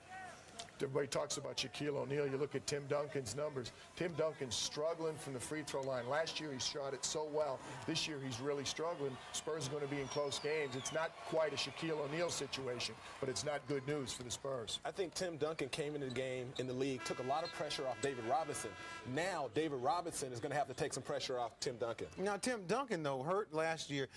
Speaker 19: Everybody talks about Shaquille O'Neal. You look at Tim Duncan's numbers. Tim Duncan's struggling from the free throw line. Last year, he shot it so well. This year, he's really struggling. Spurs are going to be in close games. It's not quite a Shaquille O'Neal situation, but it's not good news for the Spurs.
Speaker 7: I think Tim Duncan came into the game in the league, took a lot of pressure off David Robinson. Now, David Robinson is going to have to take some pressure off Tim Duncan.
Speaker 27: Now, Tim Duncan, though, hurt last year.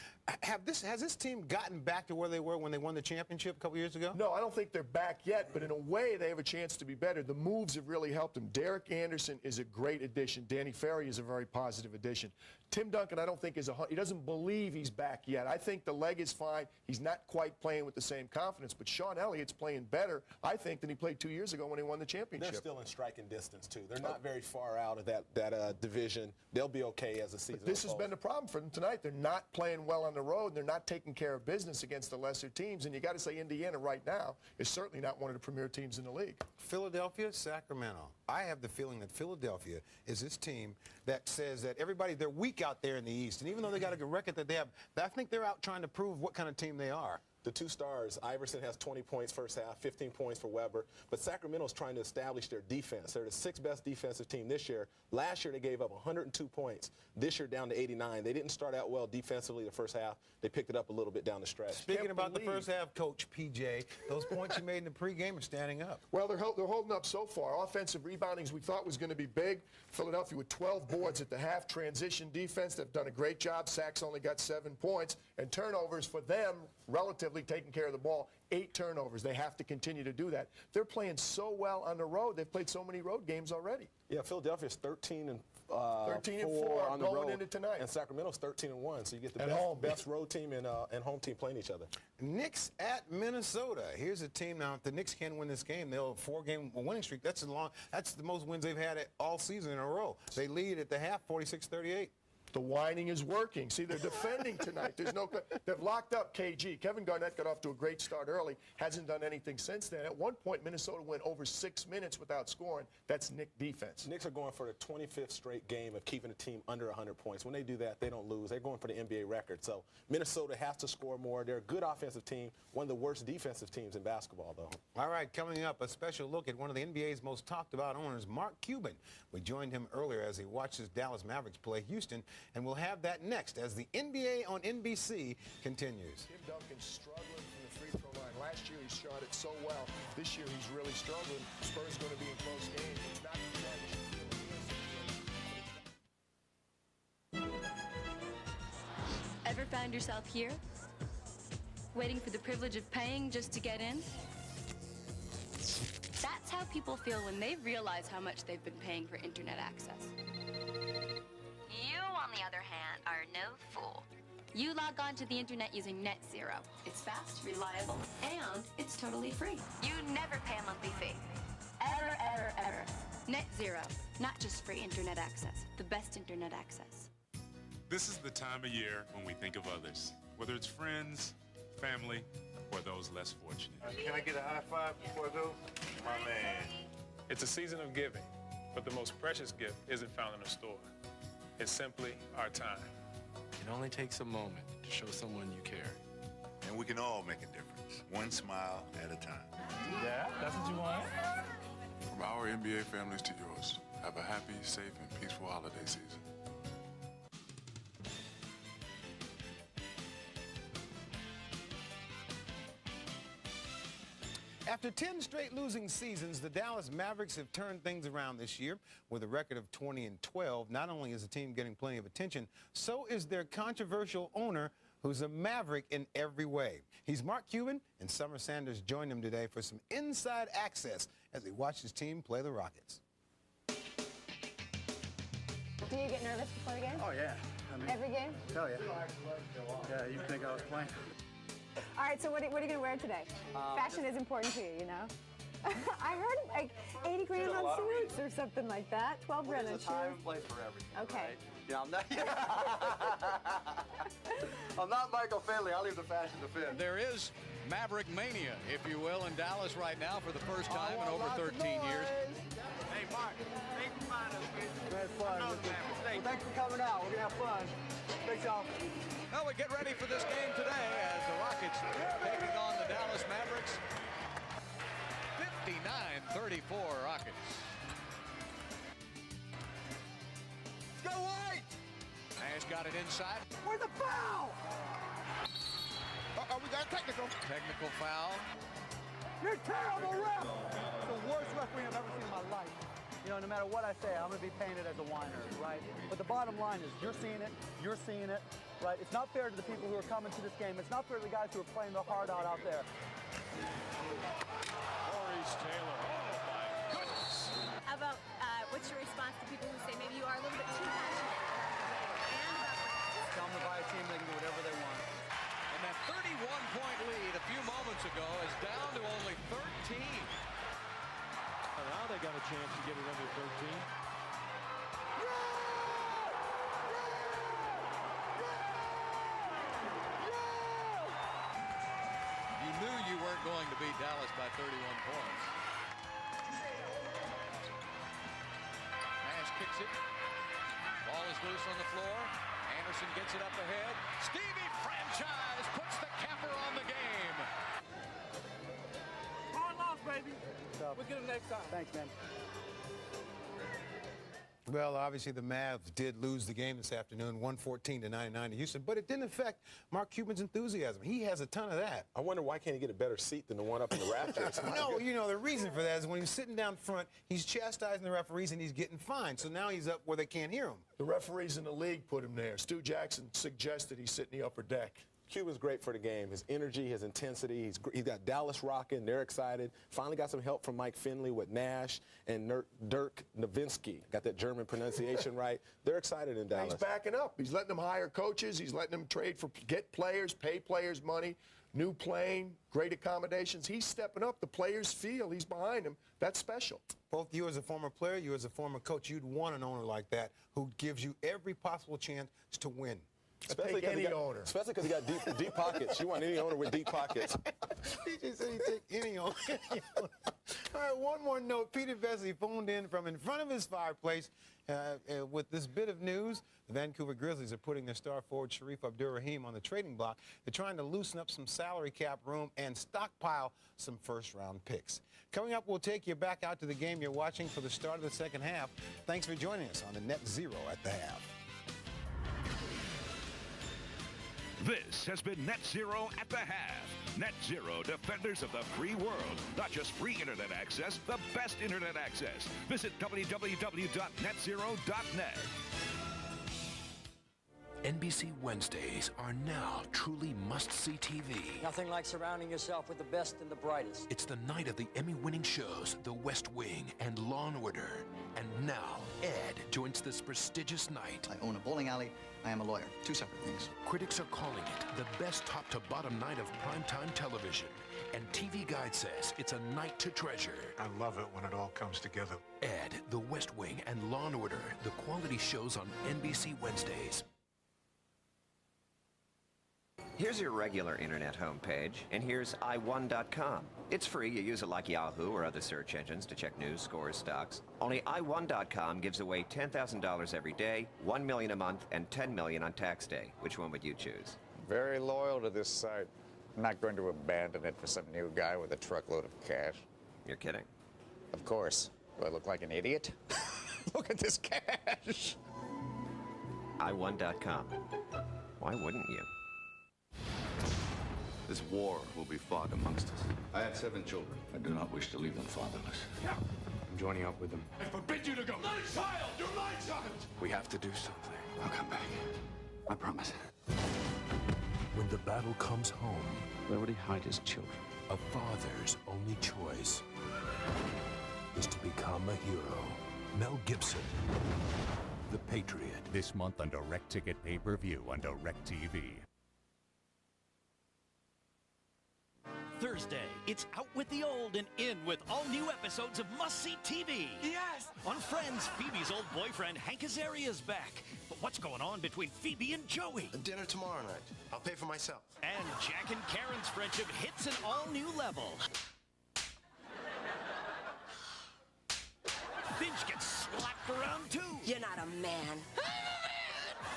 Speaker 27: Has this team gotten back to where they were when they won the championship a couple years ago?
Speaker 19: No, I don't think they're back yet, but in a way, they have a chance to be better. The moves have really helped him. Derek Anderson is a great addition. Danny Ferry is a very positive addition. Tim Duncan, I don't think he doesn't believe he's back yet. I think the leg is fine. He's not quite playing with the same confidence, but Sean Elliott's playing better, I think, than he played 2 years ago when he won the championship.
Speaker 7: They're still in striking distance, too. They're not very far out of that division. They'll be okay as the season
Speaker 19: This has been the problem for them tonight. They're not playing well on the road. They're not taking care of business against the lesser teams, and you got to say Indiana right now is certainly not one of the premier teams in the league.
Speaker 27: Philadelphia, Sacramento. I have the feeling that Philadelphia is this team that says that they're weak out there in the East. And even though they got a good record that they have, I think they're out trying to prove what kind of team they are.
Speaker 7: The 2 stars, Iverson has 20 points first half, 15 points for Weber. But Sacramento's trying to establish their defense. They're the 6th best defensive team this year. Last year, they gave up 102 points. This year, down to 89. They didn't start out well defensively the first half. They picked it up a little bit down the stretch.
Speaker 27: Speaking about the first half, Coach P.J., those points you made in the pregame are standing up.
Speaker 19: Well, they're holding up so far. Offensive reboundings we thought was going to be big. Philadelphia with 12 boards at the half. Transition defense, they've done a great job. Sacks only got 7 points. And turnovers for them, relatively taking care of the ball. 8 turnovers. They have to continue to do that. They're playing so well on the road. They've played so many road games already.
Speaker 7: Yeah, Philadelphia's 13 13-4
Speaker 19: on the road into tonight.
Speaker 7: And Sacramento's 13-1, so you get the best road team and home team playing each other.
Speaker 27: Knicks at Minnesota. Here's a team now. If the Knicks can win this game, they'll have a 4-game winning streak. That's the most wins they've had all season in a row. They lead at the half, 46-38.
Speaker 19: The whining is working. See, they're defending tonight. They've locked up KG. Kevin Garnett got off to a great start early. Hasn't done anything since then. At one point, Minnesota went over 6 minutes without scoring. That's Knick defense.
Speaker 7: Knicks are going for the 25th straight game of keeping a team under 100 points. When they do that, they don't lose. They're going for the NBA record. So Minnesota has to score more. They're a good offensive team, one of the worst defensive teams in basketball, though.
Speaker 27: All right, coming up, a special look at one of the NBA's most talked about owners, Mark Cuban. We joined him earlier as he watches Dallas Mavericks play Houston, and we'll have that next as the NBA on NBC continues.
Speaker 19: Tim Duncan struggling from the free throw line. Last year he shot it so well. This year he's really struggling. Spurs going to be in close games. It's not
Speaker 5: Ever found yourself here? Waiting for the privilege of paying just to get in? That's how people feel when they realize how much they've been paying for internet access. You, on the other hand, are no fool. You log on to the internet using NetZero. It's fast, reliable, and it's totally free. You never pay a monthly fee. Ever, ever, ever. NetZero. Not just free internet access, the best internet access.
Speaker 13: This is the time of year when we think of others, whether it's friends, family, or those less fortunate.
Speaker 15: Can I get a high five before I go? My man.
Speaker 20: It's a season of giving, but the most precious gift isn't found in a store. It's simply our time.
Speaker 21: It only takes a moment to show someone you care.
Speaker 22: And we can all make a difference, one smile at a time.
Speaker 20: Yeah, that's what you want?
Speaker 13: From our NBA families to yours, have a happy, safe, and peaceful holiday season.
Speaker 27: After 10 straight losing seasons, the Dallas Mavericks have turned things around this year with a record of 20-12. Not only is the team getting plenty of attention, so is their controversial owner, who's a Maverick in every way. He's Mark Cuban, and Summer Sanders joined him today for some inside access as he watched his team play the Rockets.
Speaker 23: Do you get nervous before the game?
Speaker 28: Oh, yeah.
Speaker 23: Every game?
Speaker 28: Hell yeah. Yeah, you think I was playing?
Speaker 23: All right, so what are you going to wear today? Fashion is important to you, you know? I heard like 80 grand on suits or something like that. 12 grand on shoes.
Speaker 28: There's a time and place for everything.
Speaker 23: Okay.
Speaker 28: Right? Yeah, I'm not Michael Finley. I'll leave the fashion to Finn.
Speaker 29: There is Maverick Mania, if you will, in Dallas right now for the first time in over 13 years.
Speaker 28: Hey, Mark, thanks for finding us, kid. We had fun. Well, thanks for coming out. We're going to have fun. Thanks, y'all.
Speaker 29: Well, we get ready for this game today as the Rockets taking on the Dallas Mavericks. 59-34 Rockets.
Speaker 28: Go White!
Speaker 29: Nash got it inside.
Speaker 28: Where's the foul? We got a technical.
Speaker 29: Technical foul.
Speaker 28: You're terrible, ref! The worst referee I've ever seen in my life. You know, no matter what I say, I'm going to be painted as a whiner, right? But the bottom line is you're seeing it, right? It's not fair to the people who are coming to this game. It's not fair to the guys who are playing their heart out there.
Speaker 29: Maurice Taylor. Oh, my goodness.
Speaker 14: How about, what's your response to people who say maybe you are a little bit too passionate and about
Speaker 28: Tell them to buy a team, they can do whatever they want.
Speaker 29: And that 31-point lead a few moments ago is down to only 13.
Speaker 1: Now they got a chance to get it under 13.
Speaker 29: You knew you weren't going to beat Dallas by 31 points. Nash kicks it. Ball is loose on the floor. Anderson gets it up ahead. Stevie Franchise puts the capper on the game.
Speaker 28: Hard loss, baby. We'll get him next time. Thanks, man.
Speaker 27: Well, obviously the Mavs did lose the game this afternoon, 114-99 to Houston, but it didn't affect Mark Cuban's enthusiasm. He has a ton of that.
Speaker 7: I wonder why can't he get a better seat than the one up in the rafters?
Speaker 27: No, you know, the reason for that is when he's sitting down front, he's chastising the referees and he's getting fined. So now he's up where they can't hear him.
Speaker 19: The referees in the league put him there. Stu Jackson suggested he sit in the upper deck.
Speaker 7: Cuban's great for the game. His energy, his intensity. He's got Dallas rocking. They're excited. Finally got some help from Mike Finley with Nash and Dirk Nowitzki. Got that German pronunciation right. They're excited in Dallas.
Speaker 19: He's backing up. He's letting them hire coaches. He's letting them trade for, get players, pay players money, new plane, great accommodations. He's stepping up. The players feel he's behind them. That's special.
Speaker 27: Both you as a former player, you as a former coach, you'd want an owner like that who gives you every possible chance to win.
Speaker 7: Especially because he got deep pockets. You want any owner with deep pockets.
Speaker 27: He just said he'd take any owner. All right, one more note. Peter Vesley phoned in from in front of his fireplace with this bit of news. The Vancouver Grizzlies are putting their star forward Sharif Abdur-Rahim on the trading block. They're trying to loosen up some salary cap room and stockpile some first-round picks. Coming up, we'll take you back out to the game you're watching for the start of the second half. Thanks for joining us on the Net Zero at the half.
Speaker 9: This has been Net Zero at the half. Net Zero, defenders of the free world. Not just free internet access, the best internet access. Visit www.netzero.net.
Speaker 10: NBC Wednesdays are now truly must-see TV.
Speaker 11: Nothing like surrounding yourself with the best and the brightest.
Speaker 10: It's the night of the Emmy-winning shows The West Wing and Law & Order. And now, Ed joins this prestigious night.
Speaker 12: I own a bowling alley. I am a lawyer. Two separate things.
Speaker 10: Critics are calling it the best top-to-bottom night of primetime television. And TV Guide says it's a night to treasure.
Speaker 16: I love it when it all comes together.
Speaker 10: Ed, The West Wing, and Law & Order, the quality shows on NBC Wednesdays.
Speaker 17: Here's your regular internet homepage, and here's i1.com. It's free. You use it like Yahoo or other search engines to check news, scores, stocks. Only i1.com gives away $10,000 every day, $1 million a month, and $10 million on tax day. Which one would you choose?
Speaker 18: Very loyal to this site. I'm not going to abandon it for some new guy with a truckload of cash.
Speaker 17: You're kidding.
Speaker 18: Of course. Do I look like an idiot? Look at this cash.
Speaker 17: i1.com. Why wouldn't you?
Speaker 24: This war will be fought amongst us. I have 7 children. I do not wish to leave them fatherless. I'm joining up with them.
Speaker 25: I forbid you to go! My child! You're my child!
Speaker 24: We have to do something. I'll come back. I promise.
Speaker 10: When the battle comes home,
Speaker 24: where would he hide his children?
Speaker 10: A father's only choice is to become a hero. Mel Gibson, The Patriot.
Speaker 26: This month on Direct Ticket Pay-Per-View on Direct TV.
Speaker 30: Thursday, it's out with the old and in with all new episodes of Must-See TV. Yes! On Friends, Phoebe's old boyfriend, Hank Azaria, is back. But what's going on between Phoebe and Joey?
Speaker 31: Dinner tomorrow night. I'll pay for myself.
Speaker 30: And Jack and Karen's friendship hits an all-new level. Finch gets slapped around, too.
Speaker 32: You're not a man.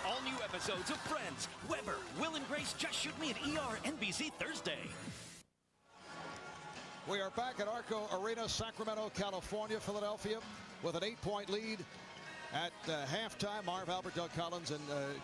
Speaker 30: All new episodes of Friends. Weber, Will and Grace Just Shoot Me at ER NBC Thursday.
Speaker 1: We are back at Arco Arena, Sacramento, California, Philadelphia, with an 8-point lead at halftime. Marv Albert, Doug Collins, and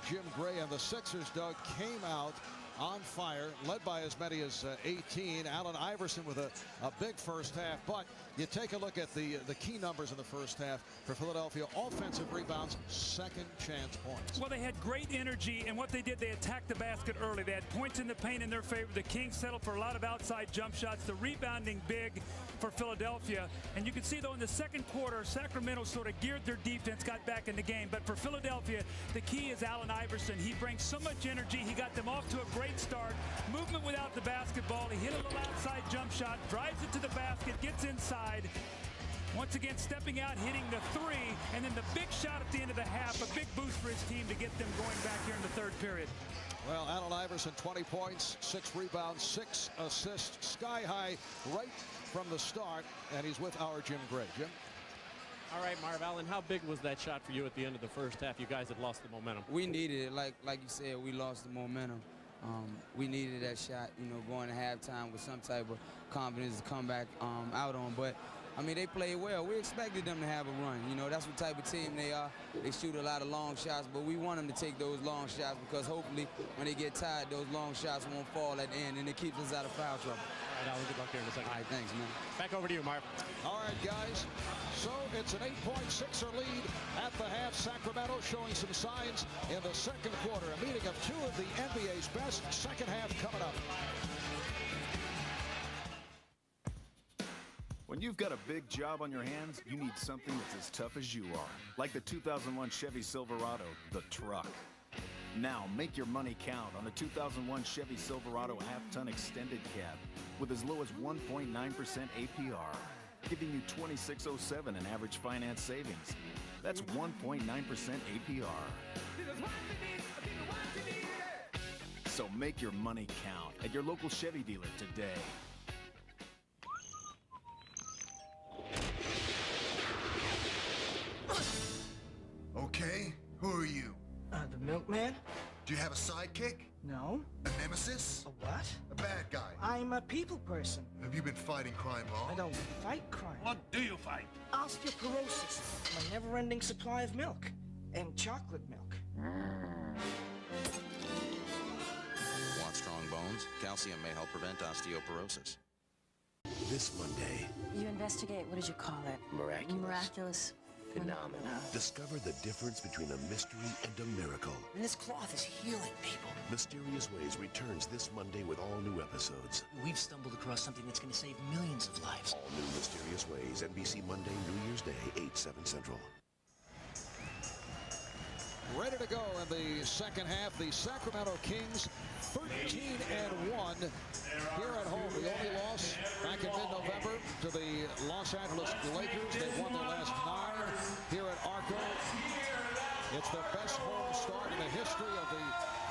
Speaker 1: Jim Gray. And the Sixers, Doug, came out on fire, led by as many as 18. Allen Iverson with a big first half. But you take a look at the key numbers in the first half for Philadelphia. Offensive rebounds, second chance points.
Speaker 2: Well, they had great energy, and what they did, they attacked the basket early. They had points in the paint in their favor. The Kings settled for a lot of outside jump shots. The rebounding big for Philadelphia. And you can see, though, in the second quarter, Sacramento sort of geared their defense, got back in the game. But for Philadelphia, the key is Allen Iverson. He brings so much energy. He got them off to a great start. Movement without the basketball. He hit a little outside jump shot, drives it to the basket, gets inside. Once again, stepping out, hitting the three, and then the big shot at the end of the half, a big boost for his team to get them going back here in the third period.
Speaker 1: Well, Allen Iverson, 20 points, 6 rebounds, 6 assists, sky high right from the start, and he's with our Jim Gray. Jim?
Speaker 4: All right, Marv Allen, how big was that shot for you at the end of the first half? You guys had lost the momentum.
Speaker 33: We needed it. Like you said, we lost the momentum. We needed that shot, going to halftime with some type of confidence to come back out on. But I mean, they played well. We expected them to have a run. You know, that's what type of team they are. They shoot a lot of long shots, but we want them to take those long shots because hopefully when they get tired, those long shots won't fall at the end, and it keeps us out of foul trouble.
Speaker 4: All right, Alan, good luck here in a second.
Speaker 33: All right, thanks, man.
Speaker 4: Back over to you, Marv.
Speaker 1: All right, guys. So it's an 8-point Sixer lead at the half. Sacramento showing some signs in the second quarter. A meeting of two of the NBA's best. Second half coming up.
Speaker 3: When you've got a big job on your hands, you need something that's as tough as you are. Like the 2001 Chevy Silverado, the truck. Now, make your money count on the 2001 Chevy Silverado half-ton extended cab with as low as 1.9% APR, giving you $26.07 in average finance savings. That's 1.9% APR. So make your money count at your local Chevy dealer today.
Speaker 5: Okay, who are you?
Speaker 6: The milkman?
Speaker 5: Do you have a sidekick?
Speaker 6: No.
Speaker 5: A nemesis?
Speaker 6: A what?
Speaker 5: A bad guy.
Speaker 6: I'm a people person.
Speaker 5: Have you been fighting crime long?
Speaker 6: I don't fight crime.
Speaker 5: What do you fight?
Speaker 6: Osteoporosis. A never-ending supply of milk. And chocolate milk.
Speaker 8: Want strong bones? Calcium may help prevent osteoporosis.
Speaker 10: This Monday,
Speaker 13: You investigate, what did you call it?
Speaker 10: Miraculous.
Speaker 13: Miraculous.
Speaker 10: Phenomena. Discover the difference between a mystery and a miracle.
Speaker 13: And this cloth is healing people.
Speaker 10: Mysterious Ways returns this Monday with all new episodes.
Speaker 13: We've stumbled across something that's going to save millions of lives.
Speaker 10: All new Mysterious Ways, NBC Monday, New Year's Day, 8, 7 Central.
Speaker 1: Ready to go in the second half. The Sacramento Kings 13-1 here at home. The only loss back in mid-November to the Los Angeles Lakers. They won their last 9 here at Arco. It's the best home start in the history of the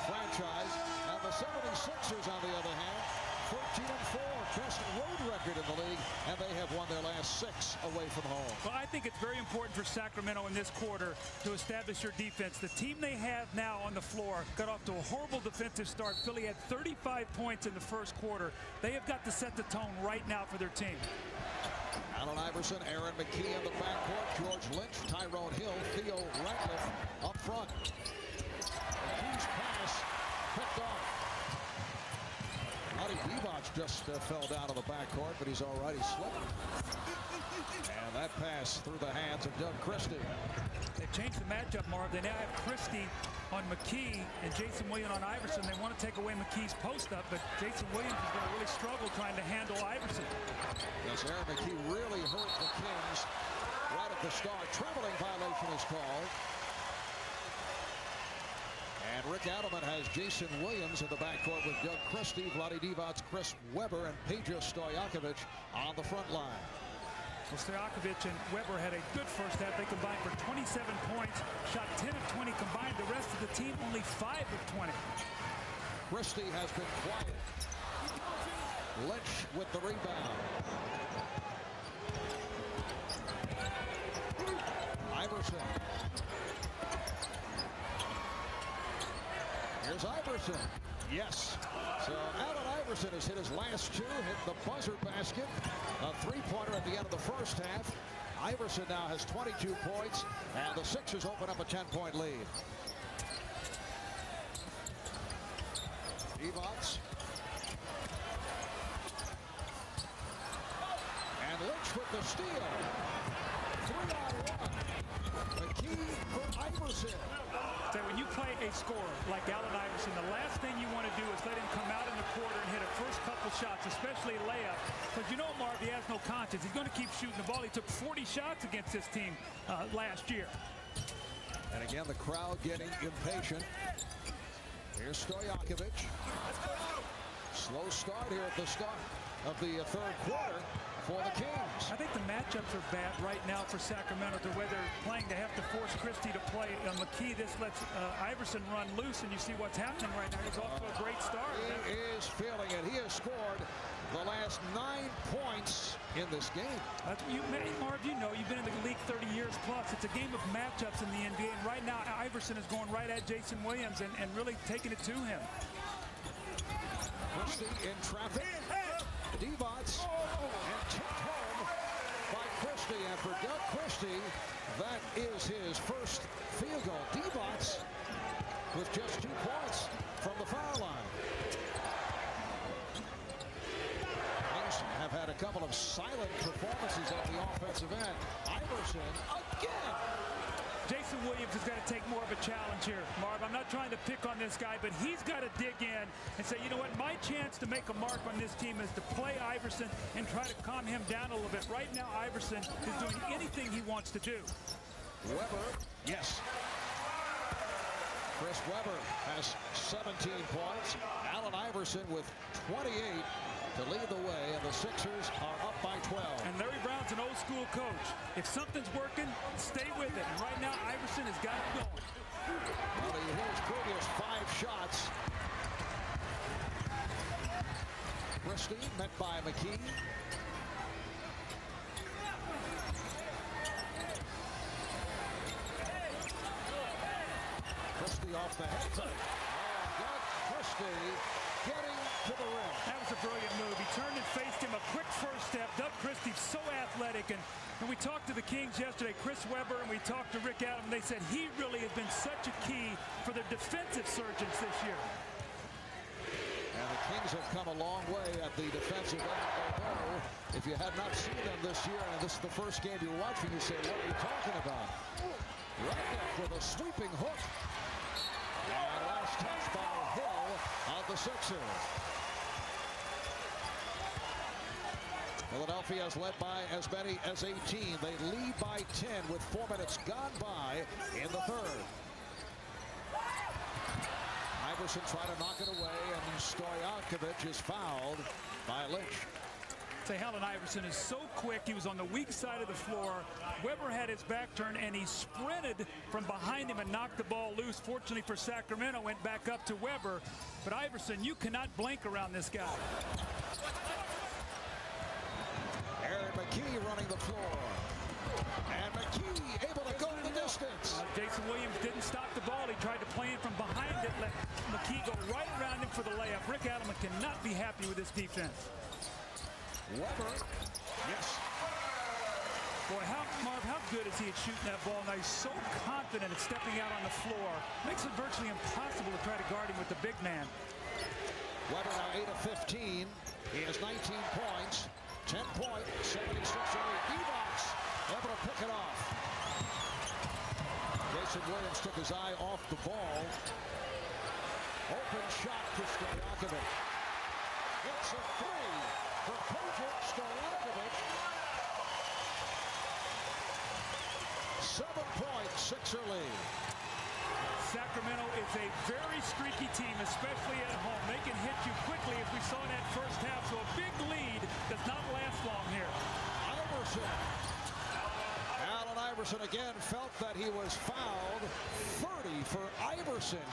Speaker 1: franchise. And the 76ers, on the other hand, 13-4, best road record in the league, and they have won their last 6 away from home.
Speaker 2: Well, I think it's very important for Sacramento in this quarter to establish your defense. The team they have now on the floor got off to a horrible defensive start. Philly had 35 points in the first quarter. They have got to set the tone right now for their team.
Speaker 1: Allen Iverson, Aaron McKee in the backcourt, George Lynch, Tyrone Hill, Theo Ratliff up front. McKee's pass picked off. Vlade Divac just fell down to the backcourt, but he's all right. He slipped. And that pass through the hands of Doug Christie.
Speaker 2: They've changed the matchup, Marv. They now have Christie on McKee and Jason Williams on Iverson. They want to take away McKee's post-up, but Jason Williams is going to really struggle trying to handle Iverson.
Speaker 1: Yes, Aaron McKee really hurt the Kings right at the start. Traveling violation is called. And Rick Adelman has Jason Williams in the backcourt with Doug Christie, Vlade Divac, Chris Webber, and Peja Stojakovic on the front line.
Speaker 2: Well, Stojakovic and Webber had a good first half. They combined for 27 points, shot 10 of 20 combined. The rest of the team only 5 of 20.
Speaker 1: Christie has been quiet. Lynch with the rebound. Iverson. Here's Iverson. Yes. So Allen Iverson has hit his last 2, hit the buzzer basket. A 3-pointer at the end of the first half. Iverson now has 22 points, and the Sixers open up a 10-point lead. Divac. And Lynch with the steal. 3-on-1. McKee for Iverson.
Speaker 2: So when you play a scorer like Allen Iverson, the last thing you want to do is let him come out in the quarter and hit a first couple shots, especially a layup. Because you know Marv, he has no conscience. He's going to keep shooting the ball. He took 40 shots against this team last year.
Speaker 1: And again, the crowd getting impatient. Here's Stojakovic. Slow start here at the start of the third quarter for the Kings.
Speaker 2: I think the matchups are bad right now for Sacramento to where they're playing. They have to force Christie to play McKee. This lets Iverson run loose, and you see what's happening right now. He's off to a great start.
Speaker 1: He is feeling it. He has scored the last 9 points in this game.
Speaker 2: Marv, you know, you've been in the league 30 years plus. It's a game of matchups in the NBA, and right now Iverson is going right at Jason Williams and really taking it to him.
Speaker 1: Christie in traffic. Divac and tipped home by And for Doug Christie, that is his first field goal. D-Bots with just 2 points from the foul line. Kings have had a couple of silent performances on the offensive end. Iverson again.
Speaker 2: Jason Williams has got to take more of a challenge here, Marv. I'm not trying to pick on this guy, but he's got to dig in and say, you know what, my chance to make a mark on this team is to play Iverson and try to calm him down a little bit. Right now, Iverson is doing anything he wants to do.
Speaker 1: Weber, yes. Chris Weber has 17 points. Allen Iverson with 28 to lead the way, and the Sixers are up by 12.
Speaker 2: And Larry Brown's an old-school coach. If something's working, stay with it. And right now, Iverson has got it going.
Speaker 1: Well, he hit his previous 5 shots. Christie met by McKee. Christie off the head. Doug Christie getting to the rim.
Speaker 2: That was a brilliant move. He turned and faced him. A quick first step. Doug Christie's so athletic. And we talked to the Kings yesterday, Chris Webber, and we talked to Rick Adams. They said he really has been such a key for their defensive surgence this year.
Speaker 1: And the Kings have come a long way at the defensive end. Although, if you had not seen them this year, and this is the first game you're watching, you say, what are you talking about? Reddick with a sweeping hook. And last touch by Hill of the Sixers. Philadelphia is led by as many as 18. They lead by 10 with 4 minutes gone by in the third. Iverson trying to knock it away, and Stojakovic is fouled by Lynch.
Speaker 2: Say, Allen Iverson is so quick. He was on the weak side of the floor. Weber had his back turned, and he sprinted from behind him and knocked the ball loose. Fortunately for Sacramento, went back up to Weber. But Iverson, you cannot blink around this guy.
Speaker 1: Aaron McKee running the floor. And McKee able to go the distance.
Speaker 2: Jason Williams didn't stop the ball. He tried to play it from behind it. Let McKee go right around him for the layup. Rick Adams cannot be happy with this defense.
Speaker 1: Weber, yes.
Speaker 2: Boy, Marv, how good is he at shooting that ball? Now he's so confident at stepping out on the floor. Makes it virtually impossible to try to guard him with the big man.
Speaker 1: Weber now 8 of 15. He has 19 points. 10-point, 76 lead. D-Bots able to pick it off. Jason Williams took his eye off the ball. Open shot to Stojakovic. It's a 3 for Peja Stojakovic. 7-point Sixer lead.
Speaker 2: Sacramento is a very streaky team, especially at home. They can hit you quickly, as we saw in that first half, so a big lead does not last long here.
Speaker 1: Iverson. Allen Iverson again felt that he was fouled. 30 for Iverson.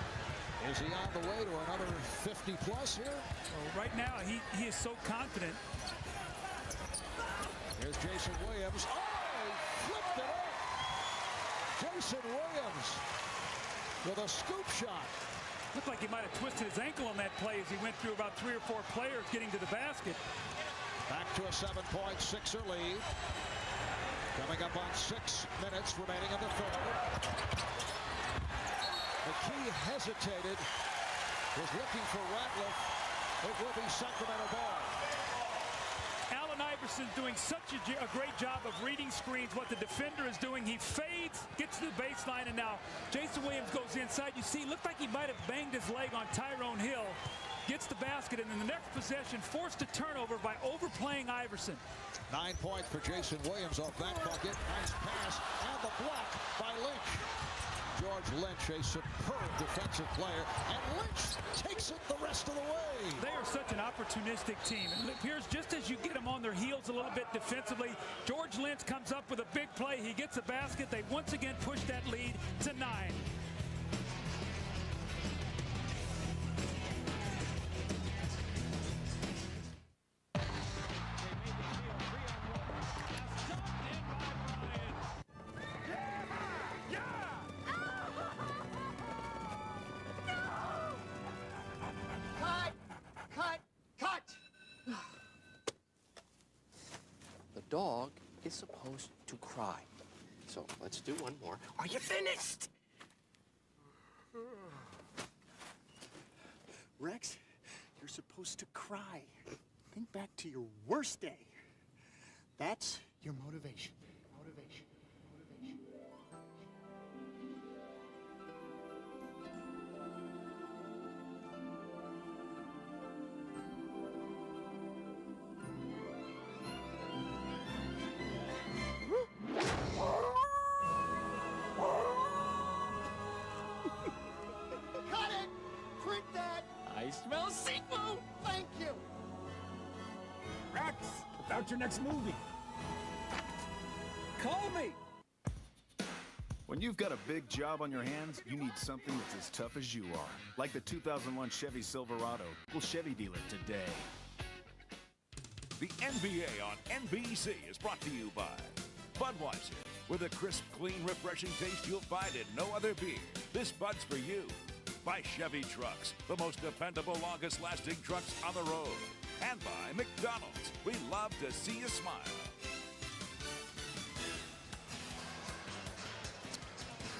Speaker 1: Is he on the way to another 50-plus here?
Speaker 2: Well, right now, he is so confident.
Speaker 1: Here's Jason Williams. Oh, he flipped it up. Jason Williams with a scoop shot.
Speaker 2: Looked like he might have twisted his ankle on that play as he went through about 3 or 4 players getting to the basket.
Speaker 1: Back to a 7-point Sixer lead. Coming up on 6 minutes remaining in the third. McKee hesitated, was looking for Ratliff. It will be Sacramento ball.
Speaker 2: Allen Iverson doing such a great job of reading screens, what the defender is doing. He fades, gets to the baseline, and now Jason Williams goes inside. You see, looked like he might have banged his leg on Tyrone Hill. Gets the basket, and in the next possession, forced a turnover by overplaying Iverson.
Speaker 1: 9 points for Jason Williams off that bucket. Nice pass, and the block by Lynch. George Lynch, a superb defensive player, and Lynch takes it the rest of the way.
Speaker 2: They are such an opportunistic team. And it appears just as you get them on their heels a little bit defensively, George Lynch comes up with a big play. He gets a basket. They once again push that lead to 9.
Speaker 7: Dog is supposed to cry. So let's do one more. Are you finished? Rex, you're supposed to cry. Think back to your worst day. That's your motivation. Motivation.
Speaker 9: Cut it! Print that!
Speaker 7: I smell seafood!
Speaker 9: Thank you!
Speaker 7: Rex, about your next movie. Call me!
Speaker 3: When you've got a big job on your hands, you need something that's as tough as you are. Like the 2001 Chevy Silverado. Well, Chevy dealer today.
Speaker 14: The NBA on NBC is brought to you by Budweiser. With a crisp, clean, refreshing taste you'll find in no other beer. This Bud's for you. By Chevy Trucks, the most dependable, longest-lasting trucks on the road. And by McDonald's. We love to see you smile.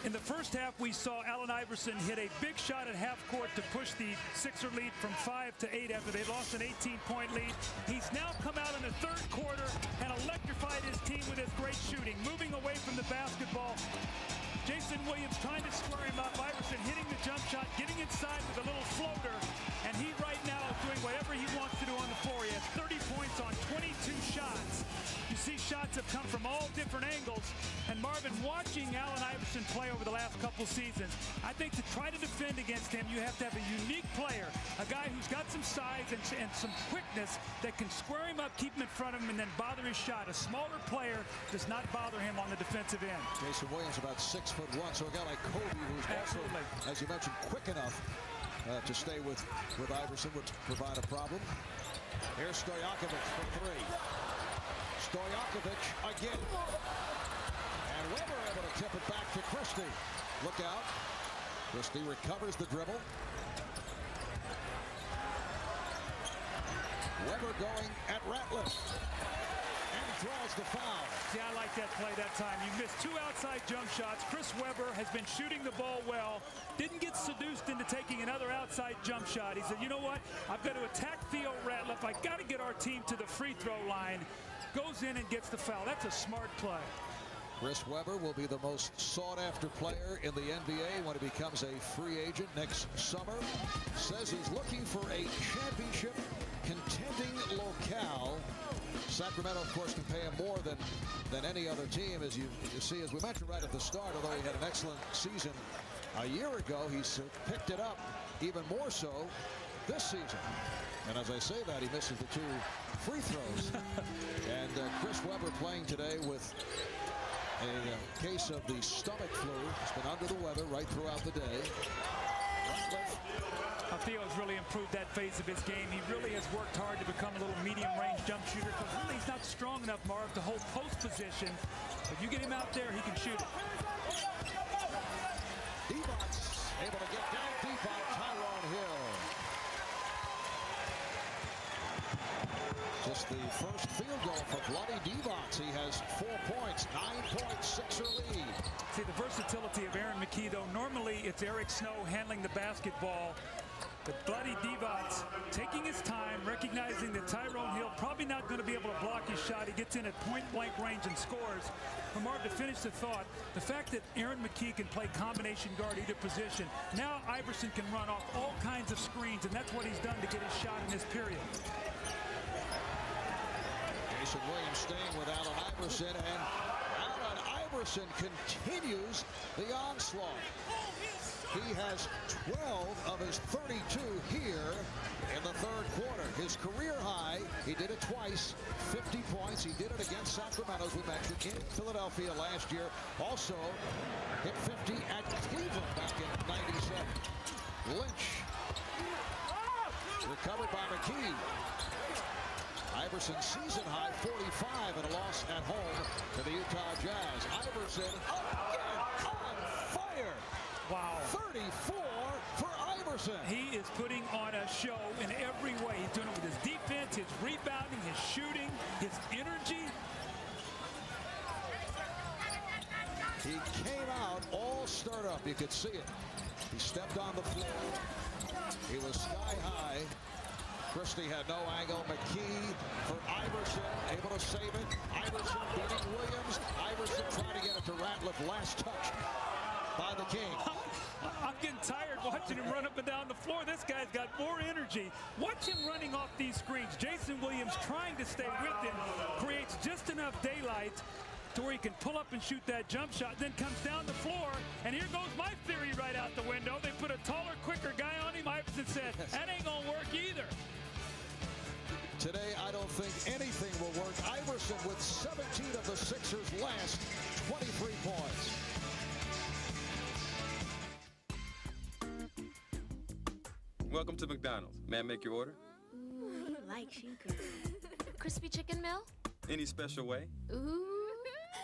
Speaker 2: In the first half, we saw Allen Iverson hit a big shot at half court to push the Sixer lead from 5 to 8 after they lost an 18-point lead. He's now come out in the third quarter and electrified his team with his great shooting, moving away from the basketball. Jason Williams trying to square him up. Iverson hitting the jump shot, getting inside with a little floater, and he right now is doing whatever he wants to do on the floor. He has 30 points on 22 shots. You see shots have come from all different angles. And Marvin, watching Allen Iverson play over the last couple seasons, I think to try to defend against him, you have to have a unique player, a guy who's got some size and some quickness that can square him up, keep him in front of him, and then bother his shot. A smaller player does not bother him on the defensive end.
Speaker 1: Jason Williams about 6'1", so a guy like Kobe, who's also, as you mentioned, quick enough to stay with Iverson would provide a problem. Here's Stojakovic for three. Stojakovic again. And Weber able to tip it back to Christie. Look out. Christie recovers the dribble. Weber going at Ratliff. And draws the foul.
Speaker 2: See, I like that play that time. You missed two outside jump shots. Chris Weber has been shooting the ball well. Didn't get seduced into taking another outside jump shot. He said, you know what? I've got to attack Theo Ratliff. I got to get our team to the free throw line. Goes in and gets the foul. That's a smart play.
Speaker 1: Chris Weber will be the most sought-after player in the NBA when he becomes a free agent next summer. Says he's looking for a championship contending locale. Sacramento, of course, can pay him more than any other team, as you see, as we mentioned right at the start, although he had an excellent season a year ago, he's picked it up even more so this season. And as I say that, he misses the two free throws. And Chris Weber playing today with a case of the stomach flu. He's been under the weather right throughout the day.
Speaker 2: Theo's really improved that phase of his game. He really has worked hard to become a little medium-range jump shooter, because really he's not strong enough, Marv, to hold post position. If you get him out there, he can shoot it.
Speaker 1: Divac able to get down deep on Tyrone Hill. Just the first field goal for Bloody Divac. He has 4 points, 9-point Sixer lead.
Speaker 2: See the versatility of Aaron McKie, though. Normally it's Eric Snow handling the basketball. But Bloody Divac taking his time, recognizing that Tyrone Hill probably not going to be able to block his shot. He gets in at point-blank range and scores. For Marv, to finish the thought, the fact that Aaron McKie can play combination guard either position, now Iverson can run off all kinds of screens, and that's what he's done to get his shot in this period.
Speaker 1: Jason Williams staying with Allen Iverson, and Allen Iverson continues the onslaught. He has 12 of his 32 here in the third quarter. His career high, he did it twice, 50 points. He did it against Sacramento, as we mentioned, in Philadelphia last year. Also hit 50 at Cleveland back in '97. Lynch recovered by McKie. Iverson season high 45 and a loss at home to the Utah Jazz. Iverson again on fire.
Speaker 2: Wow.
Speaker 1: 34 for Iverson.
Speaker 2: He is putting on a show in every way. He's doing it with his defense, his rebounding, his shooting, his energy.
Speaker 1: He came out all stirred up. You could see it. He stepped on the floor. He was sky high. Christie had no angle. McKee for Iverson, able to save it. Iverson beating Williams. Iverson trying to get it to Ratliff. Last touch by the King.
Speaker 2: I'm getting tired watching him run up and down the floor. This guy's got more energy. Watch him running off these screens. Jason Williams trying to stay with him. Creates just enough daylight to where he can pull up and shoot that jump shot, then comes down the floor, and here goes my theory right out the window. They put a taller, quicker guy on him. Iverson said, that ain't gonna work either.
Speaker 1: Today, I don't think anything will work. Iverson with 17 of the Sixers' last 23 points.
Speaker 11: Welcome to McDonald's. May I make your order?
Speaker 12: Ooh, he likes you, crispy chicken meal?
Speaker 11: Any special way?
Speaker 12: Ooh,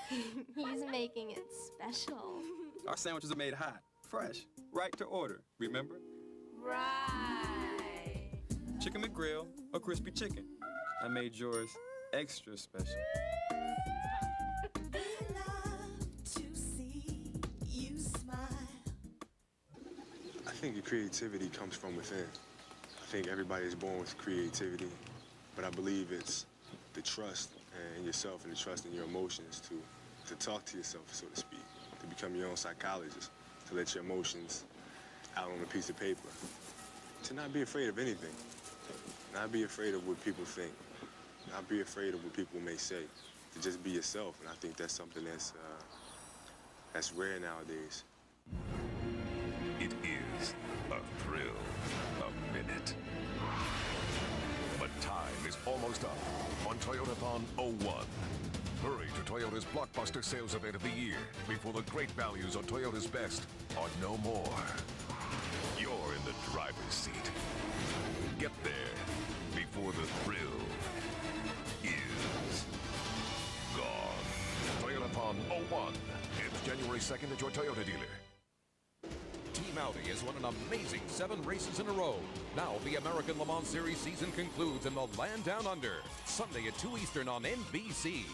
Speaker 12: he's making it special.
Speaker 11: Our sandwiches are made hot, fresh, right to order, remember?
Speaker 12: Right.
Speaker 11: Chicken McGrill or crispy chicken. I made yours extra special.
Speaker 15: I think your creativity comes from within. I think everybody is born with creativity, but I believe it's the trust in yourself and the trust in your emotions to talk to yourself, so to speak, to become your own psychologist, to let your emotions out on a piece of paper, to not be afraid of anything, not be afraid of what people think, not be afraid of what people may say, to just be yourself, and I think that's something that's rare nowadays.
Speaker 14: It is a thrill, a minute. But time is almost up on Toyotathon 01. Hurry to Toyota's blockbuster sales event of the year before the great values on Toyota's best are no more. You're in the driver's seat. Get there before the thrill is gone. Toyotathon 01 ends January 2nd at your Toyota dealer.
Speaker 16: Team Audi has won an amazing 7 races in a row. Now the American Le Mans Series season concludes in the Land Down Under, Sunday at 2 Eastern on NBC.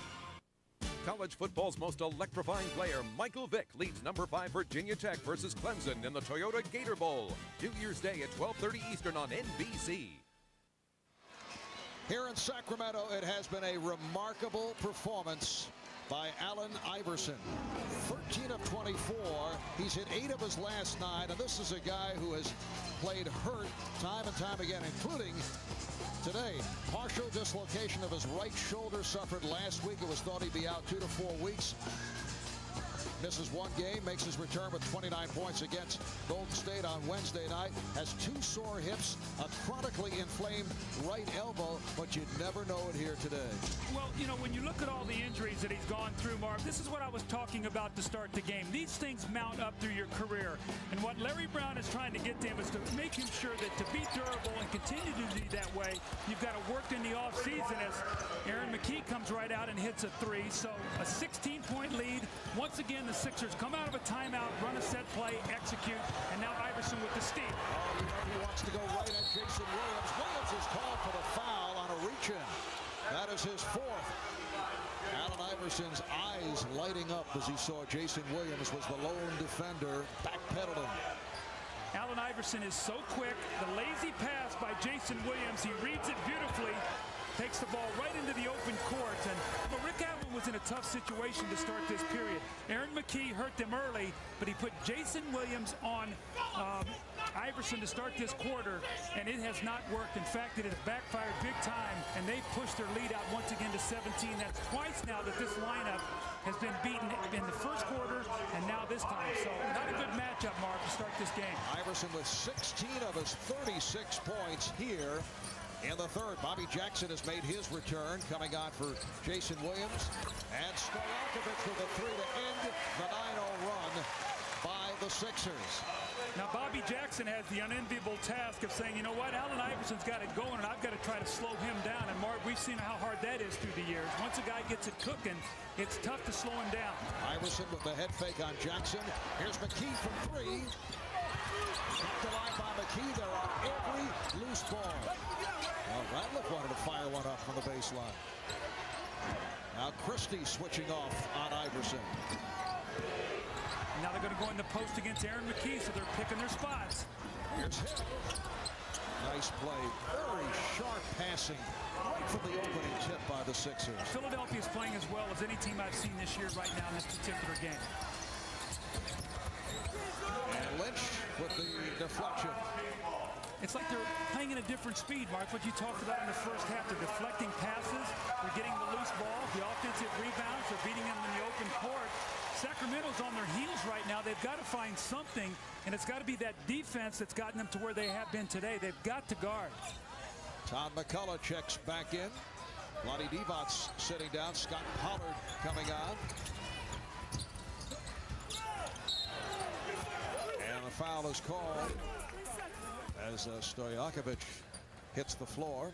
Speaker 16: College football's most electrifying player, Michael Vick, leads number 5 Virginia Tech versus Clemson in the Toyota Gator Bowl, New Year's Day at 12:30 Eastern on NBC.
Speaker 1: Here in Sacramento, it has been a remarkable performance by Allen Iverson. 13 of 24. He's hit 8 of his last 9, and this is a guy who has played hurt time and time again, including today. Partial dislocation of his right shoulder suffered last week. It was thought he'd be out 2 to 4 weeks. Misses 1 game, makes his return with 29 points against Golden State on Wednesday night. Has 2 sore hips, a chronically inflamed right elbow, but you'd never know it here today.
Speaker 2: Well, you know, when you look at all the injuries that he's gone through, Marv, this is what I was talking about to start the game. These things mount up through your career. And what Larry Brown is trying to get to him is to make him sure that to be durable and continue to be that way, you've got to work in the offseason as Aaron McKee comes right out and hits a 3. So a 16-point lead. Once again, the Sixers come out of a timeout, run a set play, execute, and now Iverson with the steal.
Speaker 1: Oh, you know he wants to go right at Jason Williams. Williams is called for the foul on a reach-in. That is his 4th. Allen Iverson's eyes lighting up as he saw Jason Williams was the lone defender backpedaling.
Speaker 2: Allen Iverson is so quick. The lazy pass by Jason Williams, he reads it beautifully. Takes the ball right into the open court, and Rick Allen was in a tough situation to start this period. Aaron McKee hurt them early, but he put Jason Williams on Iverson to start this quarter, and it has not worked. In fact, it has backfired big time, and they pushed their lead out once again to 17. That's twice now that this lineup has been beaten in the first quarter, and now this time. So not a good matchup, Mark, to start this game.
Speaker 1: Iverson with 16 of his 36 points here in the third. Bobby Jackson has made his return, coming on for Jason Williams. And Stojakovic with a 3 to end the 9-0 run by the Sixers.
Speaker 2: Now, Bobby Jackson has the unenviable task of saying, you know what, Allen Iverson's got it going, and I've got to try to slow him down. And, Mark, we've seen how hard that is through the years. Once a guy gets it cooking, it's tough to slow him down.
Speaker 1: Iverson with the head fake on Jackson. Here's McKee from 3. Kept the line by McKee. They're on every loose ball. Well, Ratliff wanted to fire one up from the baseline. Now Christie switching off on Iverson.
Speaker 2: Now they're going to go in the post against Aaron McKee, so they're picking their spots.
Speaker 1: Here's Hill. Nice play. Very sharp passing right from the opening tip by the Sixers.
Speaker 2: Philadelphia is playing as well as any team I've seen this year right now in this particular game.
Speaker 1: And Lynch with the deflection.
Speaker 2: It's like they're playing at a different speed, Mark. What you talked about in the first half, they're deflecting passes, they're getting the loose ball, the offensive rebounds, they're beating them in the open court. Sacramento's on their heels right now. They've got to find something, and it's got to be that defense that's gotten them to where they have been today. They've got to guard.
Speaker 1: Todd McCullough checks back in. Lonnie Divot's sitting down. Scott Pollard coming on. And the foul is called as Stojakovic hits the floor.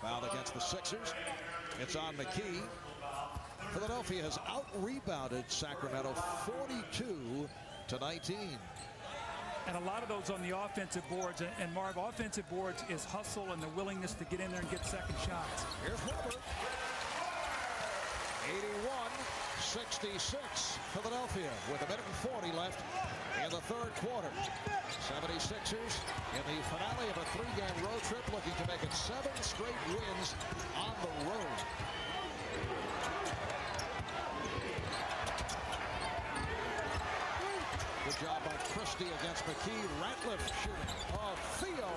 Speaker 1: Foul against the Sixers. It's on McKee. Philadelphia has out-rebounded Sacramento 42-19.
Speaker 2: And a lot of those on the offensive boards. And Marv, offensive boards is hustle and the willingness to get in there and get second shots.
Speaker 1: Here's Weber. 81-66 Philadelphia with a minute and 40 left in the third quarter. 76ers in the finale of a three-game road trip looking to make it 7 straight wins on the road. Good job by Christie against McKee. Ratliff shooting. Oh, Theo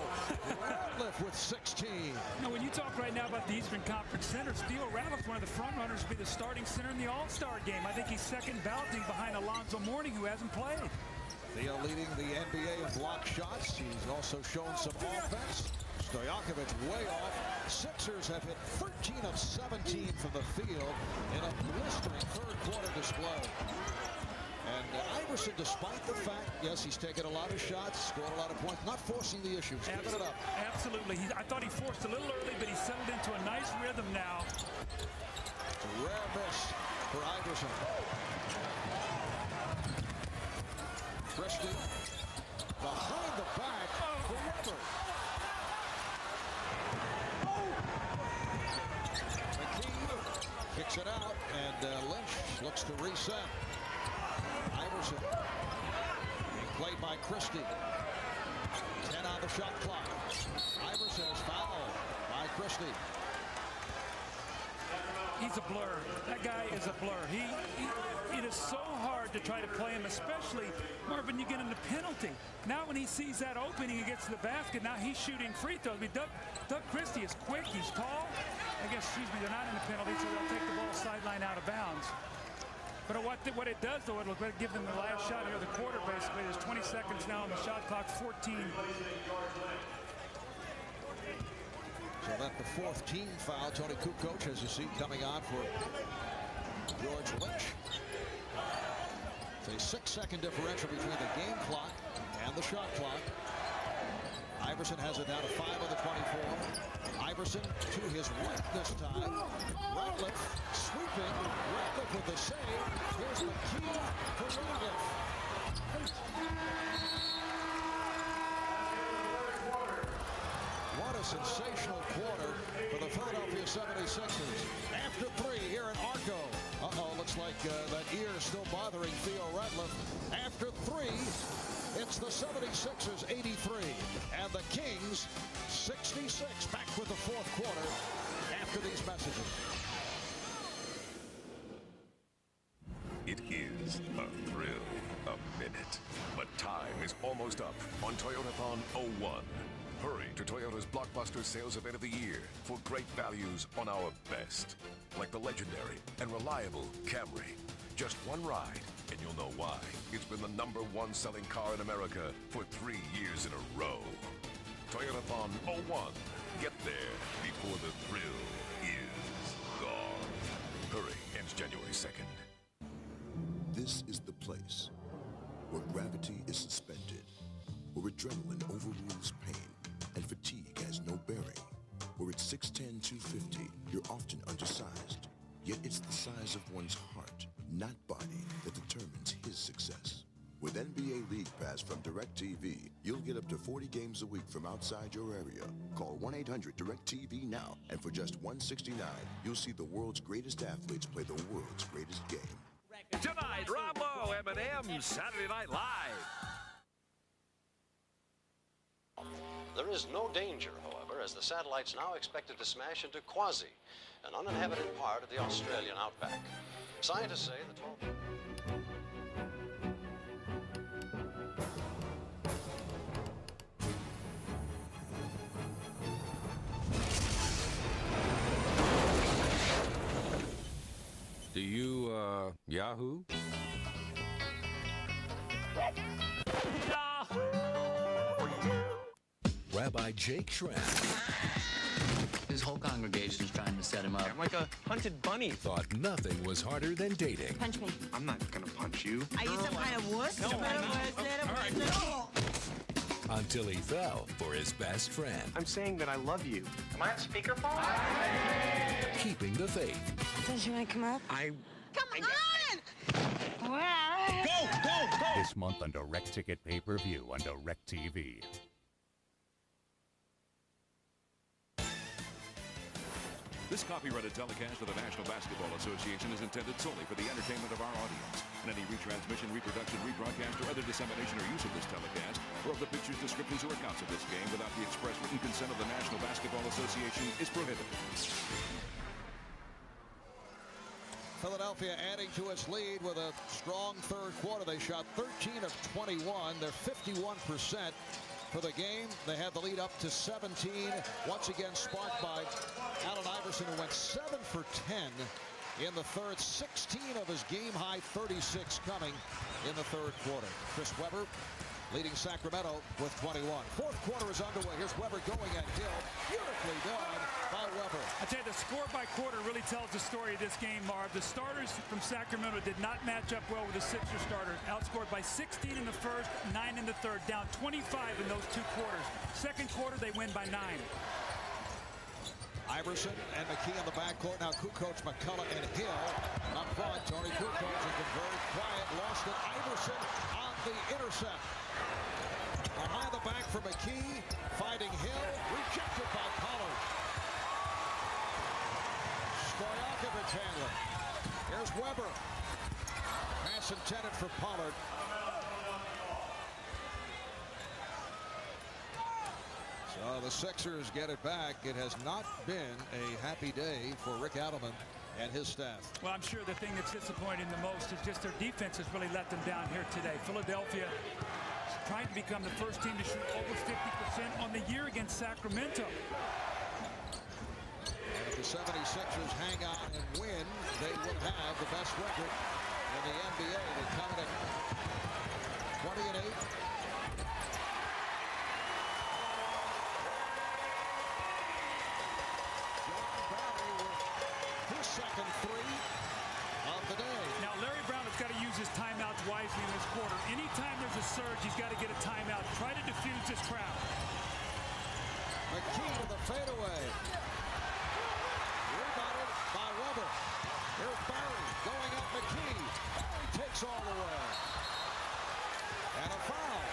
Speaker 1: Ratliff with 16.
Speaker 2: Now, when you talk right now about the Eastern Conference centers, Theo Ratliff, one of the front runners, to be the starting center in the All-Star game. I think he's second balloting behind Alonzo Mourning, who hasn't played.
Speaker 1: Theo leading the NBA in block shots. He's also shown some offense. Stojakovic way off. Sixers have hit 13 of 17 from the field in a blistering third quarter display. And Iverson, despite the fact, yes, he's taken a lot of shots, scored a lot of points, not forcing the issues, keeping it up.
Speaker 2: Absolutely. I thought he forced a little early, but he settled into a nice rhythm now.
Speaker 1: It's a rare miss for Iverson. Christie behind the back for Weber. McKee kicks it out, and Lynch looks to reset. Iverson being played by Christie. 10 on the shot clock. Iverson is fouled by Christie.
Speaker 2: He's a blur. That guy is a blur. It is so hard to try to play him, especially, Marvin, you get into penalty. Now when he sees that opening, he gets to the basket. Now he's shooting free throws. I mean, Doug Christie is quick. He's tall. I guess, excuse me, they're not in the penalty, so they'll take the ball sideline out of bounds. But what it does, though, it'll give them the last shot here of the quarter, basically. There's 20 seconds now on the shot clock, 14.
Speaker 1: So that's the fourth team foul. Tony Kukoc has a seat coming on for George Lynch. It's a 6-second differential between the game clock and the shot clock. Iverson has it down to 5 on the 24. Iverson to his right this time. Ratliff sweeping. Ratliff with the save. Here's the key for Ratliff. What a sensational quarter for the Philadelphia 76ers. After 3 here in Arco. Looks like that ear is still bothering Theo Ratliff. After 3, it's the 76ers 83 and the Kings 66. Back with the fourth quarter after these messages.
Speaker 17: It is a thrill, a minute. But time is almost up on Toyotathon 01. Hurry to Toyota's blockbuster sales event of the year for great values on our best. Like the legendary and reliable Camry. Just one ride, and you'll know why. It's been the #1 selling car in America for 3 years in a row. Toyotathon 01. Get there before the thrill is gone. Hurry, ends January 2nd.
Speaker 10: This is the place where gravity is suspended, where adrenaline overrules pain, and fatigue has no bearing. Where at 6'10", 250, you're often undersized, yet it's the size of one's heart, not body, that determines his success. With NBA League Pass from DirecTV, you'll get up to 40 games a week from outside your area. Call 1-800-DirecTV now, and for just $169, you'll see the world's greatest athletes play the world's greatest game.
Speaker 14: Tonight, Rob Lowe, M&M, Saturday Night Live.
Speaker 18: There is no danger, however, as the satellite's now expected to smash into Quasi, an uninhabited part of the Australian outback. Scientists say the 12...
Speaker 16: Do you, Yahoo?
Speaker 17: Rabbi Jake Schramm.
Speaker 19: His whole congregation's trying to set him up.
Speaker 20: I'm like a hunted bunny.
Speaker 17: Thought nothing was harder than dating.
Speaker 19: Punch me.
Speaker 20: I'm not gonna punch you.
Speaker 21: Are you some kind of wuss?
Speaker 20: No,
Speaker 21: No.
Speaker 17: Until he fell for his best friend.
Speaker 20: I'm saying that I love you.
Speaker 19: Am I on speakerphone?
Speaker 17: Keeping the faith.
Speaker 21: Don't you want to come up? Come on! Well.
Speaker 20: Go!
Speaker 22: This month on Direct Ticket Pay-Per-View on DirecTV.
Speaker 14: This copyrighted telecast of the National Basketball Association is intended solely for the entertainment of our audience. And any retransmission, reproduction, rebroadcast, or other dissemination or use of this telecast, or of the pictures, descriptions, or accounts of this game without the express written consent of the National Basketball Association is prohibited.
Speaker 1: Philadelphia adding to its lead with a strong third quarter. They shot 13 of 21. They're 51% for the game. They had the lead up to 17. Once again sparked by Allen Iverson, who went 7 for 10 in the third. 16 of his game-high 36 coming in the third quarter. Chris Webber leading Sacramento with 21. Fourth quarter is underway. Here's Webber going at Hill. Beautifully done by Webber.
Speaker 2: I tell you, the score by quarter really tells the story of this game, Marv. The starters from Sacramento did not match up well with the Sixers starters. Outscored by 16 in the first, 9 in the third. Down 25 in those two quarters. Second quarter, they win by 9.
Speaker 1: Iverson and McKee on the backcourt. Now Kukoc, McCullough, and Hill up front. Tony Kukoc has been very quiet. Lost it. Iverson on the intercept. Behind the back for McKee. Fighting Hill. Rejected by Pollard. Stojakovic handler. Here's Webber. Pass intended for Pollard. So the Sixers get it back. It has not been a happy day for Rick Adelman and his staff.
Speaker 2: Well, I'm sure the thing that's disappointing the most is just their defense has really let them down here today. Philadelphia is trying to become the first team to shoot over 50% on the year against Sacramento.
Speaker 1: And if the 76ers hang on and win, they will have the best record in the NBA. They're coming at 20-8. Second three of the day.
Speaker 2: Now Larry Brown has got to use his timeouts wisely in this quarter. Anytime there's a surge, he's got to get a timeout. Try to diffuse this crowd.
Speaker 1: McKee to the fadeaway. Rebounded by Webber. Here's Barry going at McKee. Barry takes all the way. And a foul.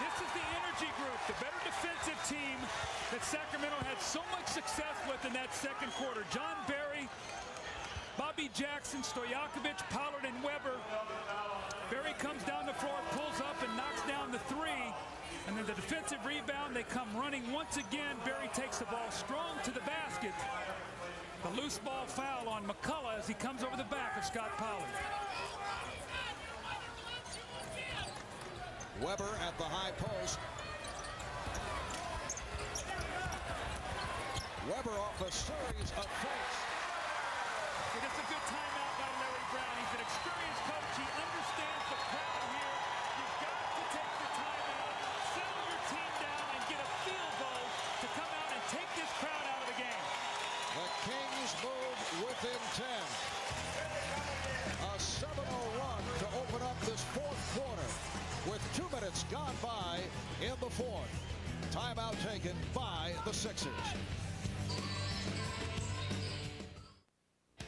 Speaker 2: This is the energy group, the better defensive team that Sacramento had so much success with in that second quarter. John Barry, Bobby Jackson, Stojakovic, Pollard, and Webber. Barry comes down the floor, pulls up, and knocks down the three. And then the defensive rebound, they come running once again. Barry takes the ball strong to the basket. The loose ball foul on McCullough as he comes over the back of Scott Pollard.
Speaker 1: Webber at the high post. Webber off a series of fakes.
Speaker 2: It's a good timeout by Larry Brown. He's an experienced coach. He understands the crowd here. You've got to take the timeout, settle your team down, and get a field goal to come out and take this crowd out of the game.
Speaker 1: The Kings move within 10. A 7-0 run to open up this fourth quarter with 2 minutes gone by in the fourth. Timeout taken by the Sixers.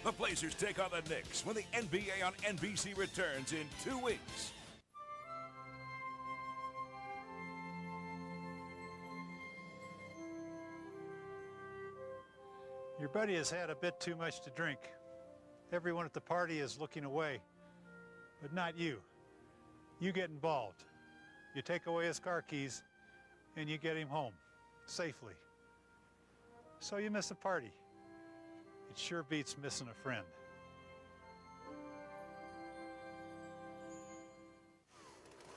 Speaker 14: The Blazers take on the Knicks when the NBA on NBC returns in 2 weeks.
Speaker 4: Your buddy has had a bit too much to drink. Everyone at the party is looking away, but not you. You get involved. You take away his car keys, and you get him home, safely. So you miss a party. It sure beats missing a friend.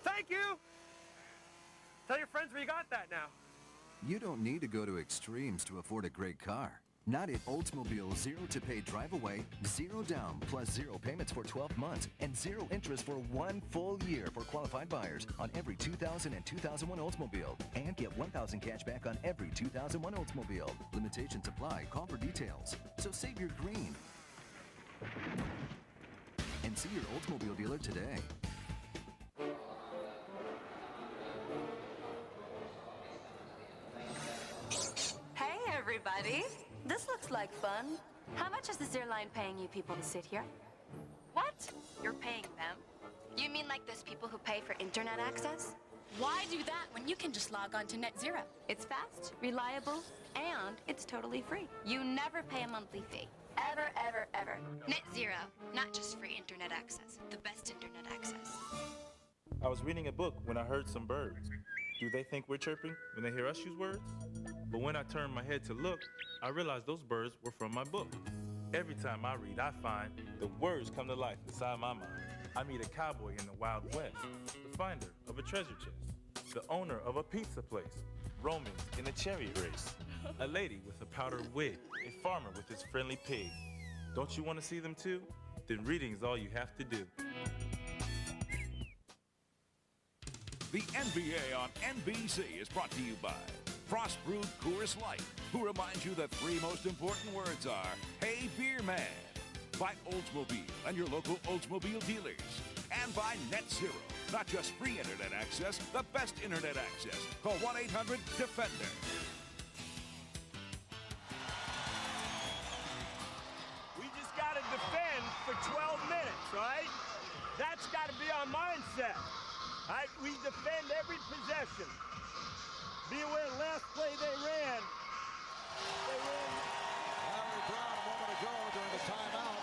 Speaker 5: Thank you! Tell your friends where you got that now.
Speaker 23: You don't need to go to extremes to afford a great car. Not at Oldsmobile. 0 to pay drive away, 0 down, plus 0 payments for 12 months, and 0 interest for 1 full year for qualified buyers on every 2000 and 2001 Oldsmobile. And get $1,000 cash back on every 2001 Oldsmobile. Limitations apply. Call for details. So save your green. And see your Oldsmobile dealer today.
Speaker 24: Hey, everybody. This looks like fun. How much is this airline paying you people to sit here? What? You're paying them? You mean like those people who pay for internet access? Why do that when you can just log on to Net Zero? It's fast, reliable, and it's totally free. You never pay a monthly fee. Ever, ever, ever. Net Zero. Not just free internet access. The best internet access.
Speaker 25: I was reading a book when I heard some birds. Do they think we're chirping when they hear us use words? But when I turned my head to look, I realized those birds were from my book. Every time I read, I find the words come to life inside my mind. I meet a cowboy in the Wild West, the finder of a treasure chest, the owner of a pizza place, Romans in a chariot race, a lady with a powdered wig, a farmer with his friendly pig. Don't you want to see them too? Then reading's all you have to do.
Speaker 14: The NBA on NBC is brought to you by Frost Brewed Coors Light, who reminds you the 3 most important words are, hey, beer man. By Oldsmobile and your local Oldsmobile dealers. And by Net Zero. Not just free internet access, the best internet access. Call 1-800-DEFENDER.
Speaker 5: We just got to defend for 12 minutes, right? That's got to be our mindset. Right? We defend every possession. Be aware, last play they ran.
Speaker 1: Larry Brown a moment ago during the timeout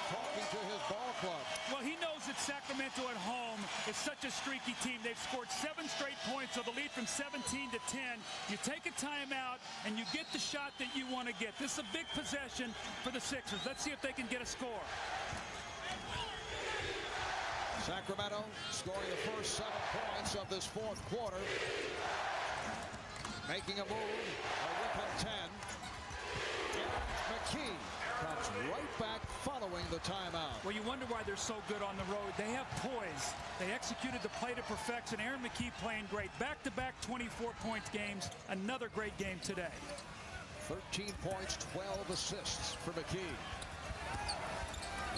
Speaker 1: talking to his ball club.
Speaker 2: Well, he knows that Sacramento at home is such a streaky team. They've scored 7 straight points, so the lead from 17 to 10. You take a timeout, and you get the shot that you want to get. This is a big possession for the Sixers. Let's see if they can get a score.
Speaker 1: Sacramento scoring the first 7 points of this 4th quarter. Making a move, a whip at 10. McKee comes right back following the timeout.
Speaker 2: Well, you wonder why they're so good on the road. They have poise. They executed the play to perfection. Aaron McKee playing great. Back-to-back 24-point games. Another great game today.
Speaker 1: 13 points, 12 assists for McKee.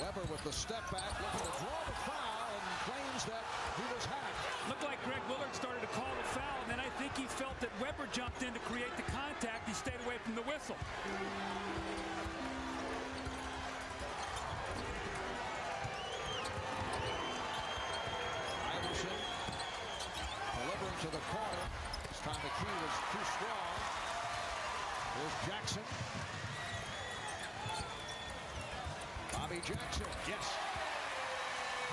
Speaker 1: Weber with the step back, looking to draw the foul, and claims that he was hacked.
Speaker 2: Looked like Greg Willard started to call the foul, and then I think he felt that Weber jumped in to create the contact. He stayed away from the whistle.
Speaker 1: Iverson delivering to the corner. This time McKee was too strong. Here's Jackson. Bobby Jackson, yes.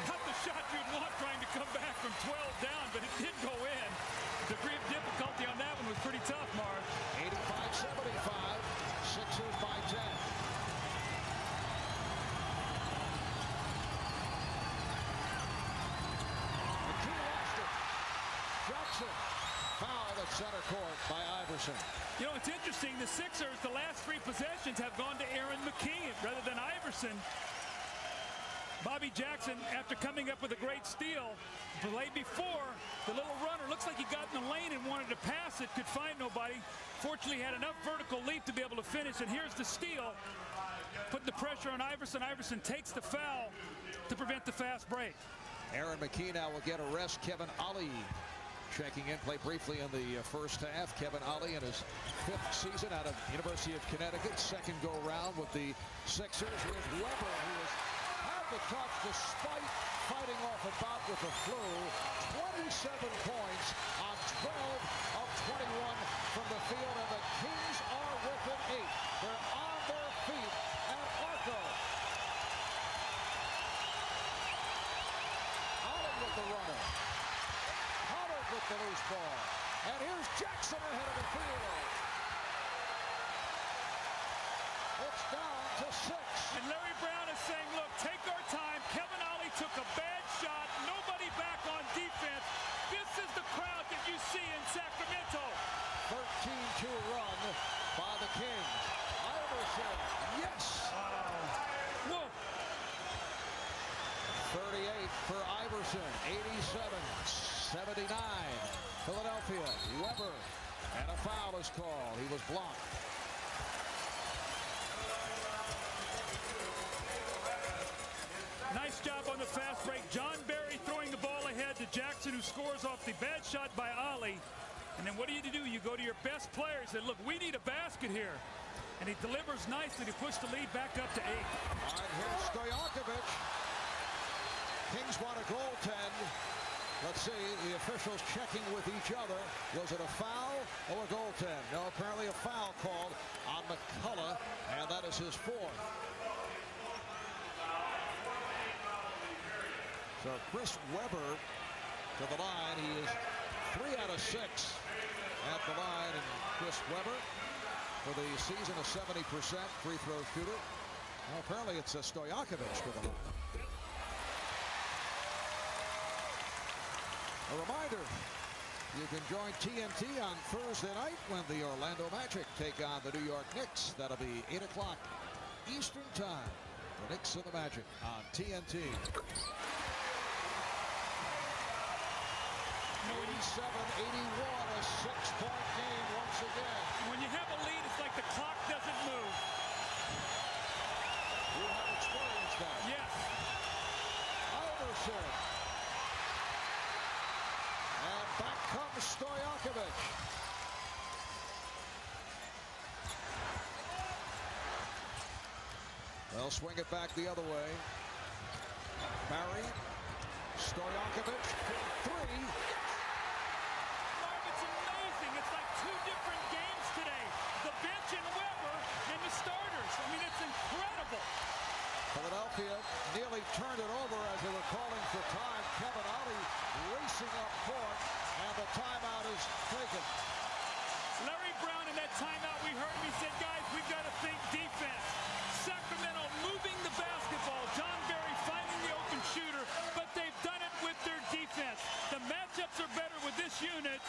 Speaker 2: Not the shot you'd want trying to come back from 12 down, but it did go in. The degree of difficulty on that one was pretty tough, Marv.
Speaker 1: 85-75, Sixers by 10. McKee lost it. Jackson fouled at center court by Iverson.
Speaker 2: You know, it's interesting. The Sixers, the last 3 possessions have gone to Aaron McKee rather than Iverson. Bobby Jackson, after coming up with a great steal, the play before, the little runner looks like he got in the lane and wanted to pass it, could find nobody. Fortunately, had enough vertical leap to be able to finish, and here's the steal. Putting the pressure on Iverson. Iverson takes the foul to prevent the fast break.
Speaker 1: Aaron McKee now will get a rest. Kevin Ollie checking in, played briefly in the first half. Kevin Ollie in his 5th season out of University of Connecticut. Second go-round with the Sixers. Here's Weber, who has had the touch despite fighting off a bout with the flu. 27 points on 12 of 21 from the field, and the Kings are within 8. They're on their feet at Arco. Ollie with the runner. Pollard with the loose ball. And here's Jackson ahead of the field. It's down to 6.
Speaker 2: And Larry Brown is saying, look, take our time. Kevin Ollie took a bad shot. Nobody back on defense. This is the crowd that you see in Sacramento.
Speaker 1: 13-2 run by the Kings. Iverson, yes!
Speaker 2: Whoa.
Speaker 1: 38 for Iverson, 87-79. Philadelphia, Weber, and a foul is called. He was blocked.
Speaker 2: Nice job on the fast break. John Barry throwing the ball ahead to Jackson, who scores off the bad shot by Ollie. And then what do? You go to your best players and look, we need a basket here. And he delivers nicely to push the lead back up to 8.
Speaker 1: All right, here's Stojakovic. Kings want a goaltend. Let's see, the officials checking with each other. Was it a foul or a goaltend? No, apparently a foul called on McCullough, and that is his 4th. So Chris Weber to the line. He is 3 out of 6 at the line, and Chris Weber for the season a 70% free throw shooter. Well, apparently it's Stojakovic to the line. A reminder, you can join TNT on Thursday night when the Orlando Magic take on the New York Knicks. That'll be 8 o'clock Eastern time. The Knicks and the Magic on TNT. 87-81, a 6-point game once again.
Speaker 2: When you have a lead, it's like the clock doesn't move.
Speaker 1: You have experienced that.
Speaker 2: Yes.
Speaker 1: Iverson. And back comes Stojakovic. They'll swing it back the other way. Barry. Stojakovic for 3.
Speaker 2: It's amazing. It's like 2 different games today. The bench and Weber and the starters. I mean, it's incredible.
Speaker 1: Philadelphia nearly turned it over as they were calling for time. Kevin Ollie racing up court, and the timeout is taken.
Speaker 2: Larry Brown in that timeout, we heard him. He said, guys, we've got to think defense. Sacramento moving the basketball. John Barry finding the open shooter, but they've done it with their defense. The matchups are better with this unit,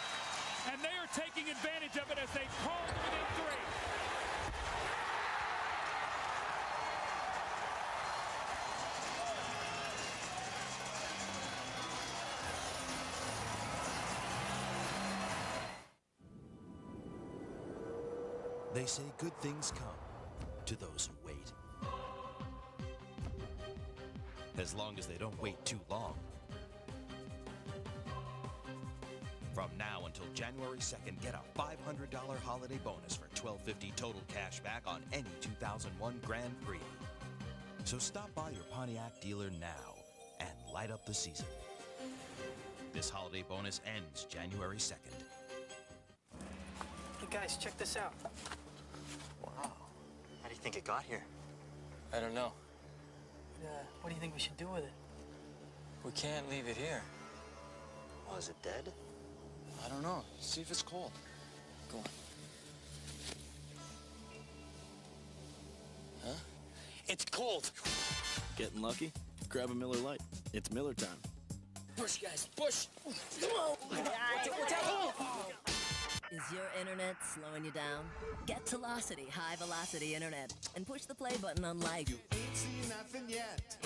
Speaker 2: and they are taking advantage of it as they crawl to within 3.
Speaker 6: They say good things come to those who wait. As long as they don't wait too long. From now until January 2nd, get a $500 holiday bonus for $1,250 total cash back on any 2001 Grand Prix. So stop by your Pontiac dealer now and light up the season. This holiday bonus ends January 2nd.
Speaker 21: Hey guys, check this out. Wow. How do you think it got here?
Speaker 7: I don't know.
Speaker 21: What do you think we should do with it?
Speaker 7: We can't leave it here.
Speaker 21: Oh, is it dead?
Speaker 7: I don't know. See if it's cold. Go on. Huh?
Speaker 21: It's cold.
Speaker 8: Getting lucky? Grab a Miller Lite. It's Miller time.
Speaker 21: Push, guys, push. Come on. What's happening?
Speaker 9: Is your internet slowing you down? Get Telocity High Velocity Internet and push the play button on life.
Speaker 13: You ain't seen nothing yet.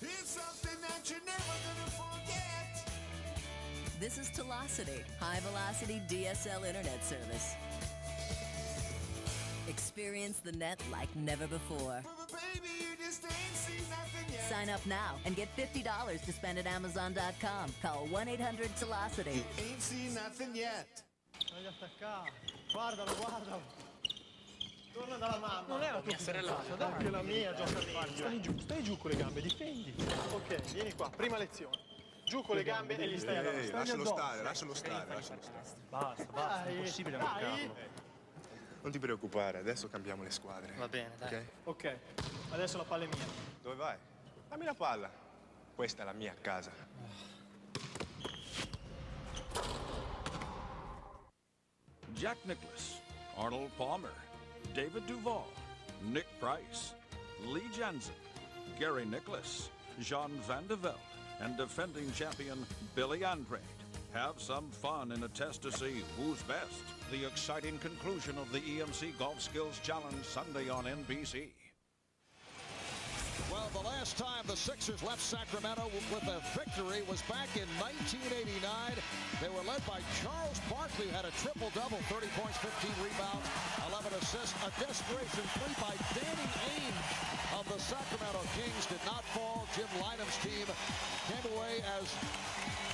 Speaker 13: It's something that you're never gonna forget.
Speaker 9: This is Telocity High Velocity DSL Internet Service. Experience the net like never before.
Speaker 13: Baby, you just ain't seen nothing yet.
Speaker 9: Sign up now and get $50 to spend at Amazon.com. Call 1-800-TELOCITY.
Speaker 13: You ain't seen nothing yet.
Speaker 3: Vai attaccare. Guardalo, guardalo. Torna dalla mamma. Non è la tua sorella, dai. Anche la mia gioca meglio. Stai giù con le gambe, difendi. Ok, vieni qua, prima lezione. Giù con le gambe e gli stai addosso.
Speaker 10: Lascialo stare, lascialo stare, lascialo stare.
Speaker 3: Basta, è impossibile bloccarlo.
Speaker 10: Non ti preoccupare, adesso cambiamo le squadre.
Speaker 3: Va bene, dai. Ok, adesso la palla è mia.
Speaker 10: Dove vai? Dammi la palla. Questa è la mia casa.
Speaker 11: Jack Nicklaus, Arnold Palmer, David Duval, Nick Price, Lee Jansen, Gary Nicklaus, Jean Van de Velde, and defending champion Billy Andrade. Have some fun in a test to see who's best. The exciting conclusion of the EMC Golf Skills Challenge Sunday on NBC.
Speaker 1: Well, the last time the Sixers left Sacramento with a victory was back in 1989. They were led by Charles Barkley, who had a triple-double, 30 points, 15 rebounds, 11 assists. A desperation three by Danny Ainge of the Sacramento Kings did not fall. Jim Lynam's team came away as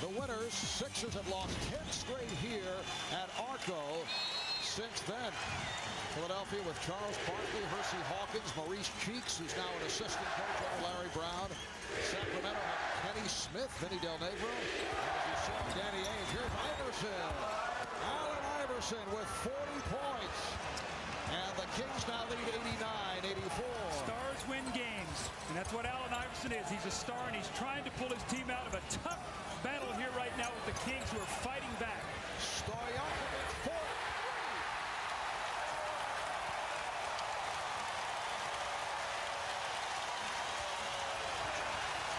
Speaker 1: the winners. Sixers have lost 10 straight here at Arco since then. Philadelphia with Charles Barkley, Hersey Hawkins, Maurice Cheeks, who's now an assistant coach under Larry Brown. Sacramento have Kenny Smith, Vinny Del Negro, and as you saw, Danny Ainge. Here's Iverson. Allen Iverson with 40 points. And the Kings now lead 89-84.
Speaker 2: Stars win games, and that's what Allen Iverson is. He's a star, and he's trying to pull his team out of a tough battle here right now with the Kings, who are fighting back.
Speaker 1: Stojakovic, 4.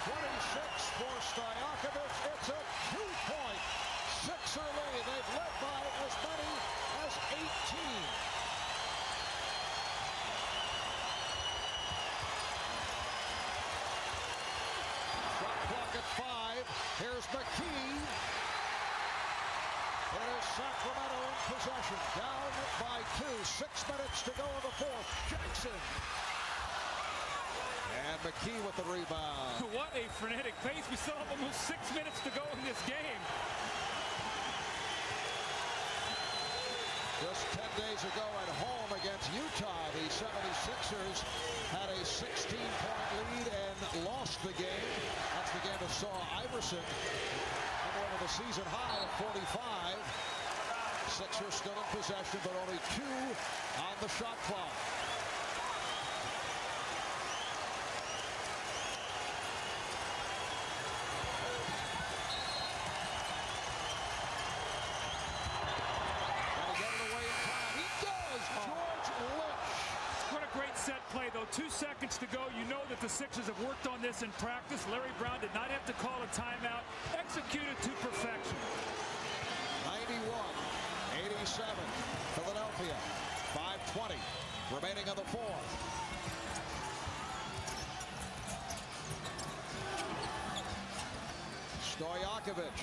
Speaker 1: 26 for Stojakovic. It's a 2-point Sixer lead. They've led by as many as 18. Shot clock at 5. Here's McKee. It is Sacramento in possession. Down by 2. 6 minutes to go in the fourth. Jackson. And McKee with the rebound.
Speaker 2: What a frenetic pace. We still have almost 6 minutes to go in this game.
Speaker 1: Just 10 days ago at home against Utah, the 76ers had a 16-point lead and lost the game. That's the game that saw Iverson come over the season high at 45. Sixers still in possession, but only 2 on the shot clock.
Speaker 2: Play though, 2 seconds to go. You know that the Sixers have worked on this in practice. Larry Brown did not have to call a timeout. Executed to perfection.
Speaker 1: 91-87. Philadelphia. 5:20 remaining on the fourth. Stojakovic,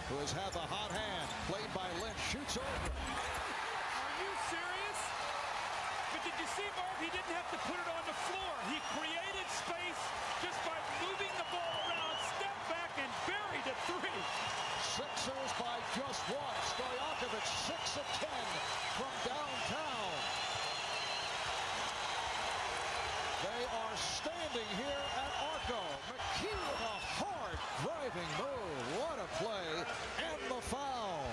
Speaker 1: who has had the hot hand, played by Lynch, shoots over.
Speaker 2: Are you serious? But did you see, Marv? He didn't have to put it on the floor. He created space just by moving the ball around, stepped back, and buried a 3.
Speaker 1: Sixers by just 1. Stojakovic 6 of 10 from downtown. They are standing here at Arco. McKee with a hard driving move. What a play. And the foul.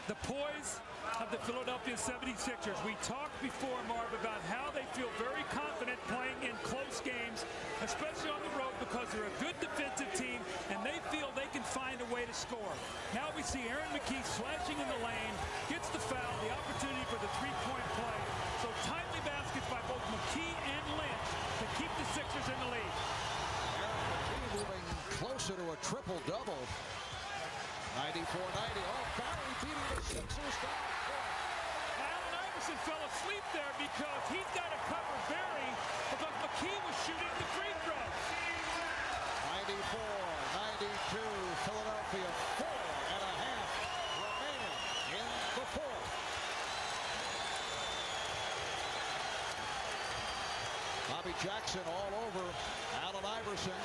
Speaker 2: The poise of the Philadelphia 76ers. We talked before, Marv, about how they feel very confident playing in close games, especially on the road, because they're a good defensive team, and they feel they can find a way to score. Now we see Aaron McKee slashing in the lane, gets the foul, the opportunity for the 3-point play. So timely baskets by both McKee and Lynch to keep the Sixers in the lead.
Speaker 1: Aaron McKee moving closer to a triple-double. 94-90. Oh, Barry beating the Sixers down.
Speaker 2: Allen Iverson fell asleep there because he's got to cover Barry because McKee was shooting the free throw.
Speaker 1: 94-92. Philadelphia, 4.5 remaining in the fourth. Bobby Jackson all over Allen Iverson.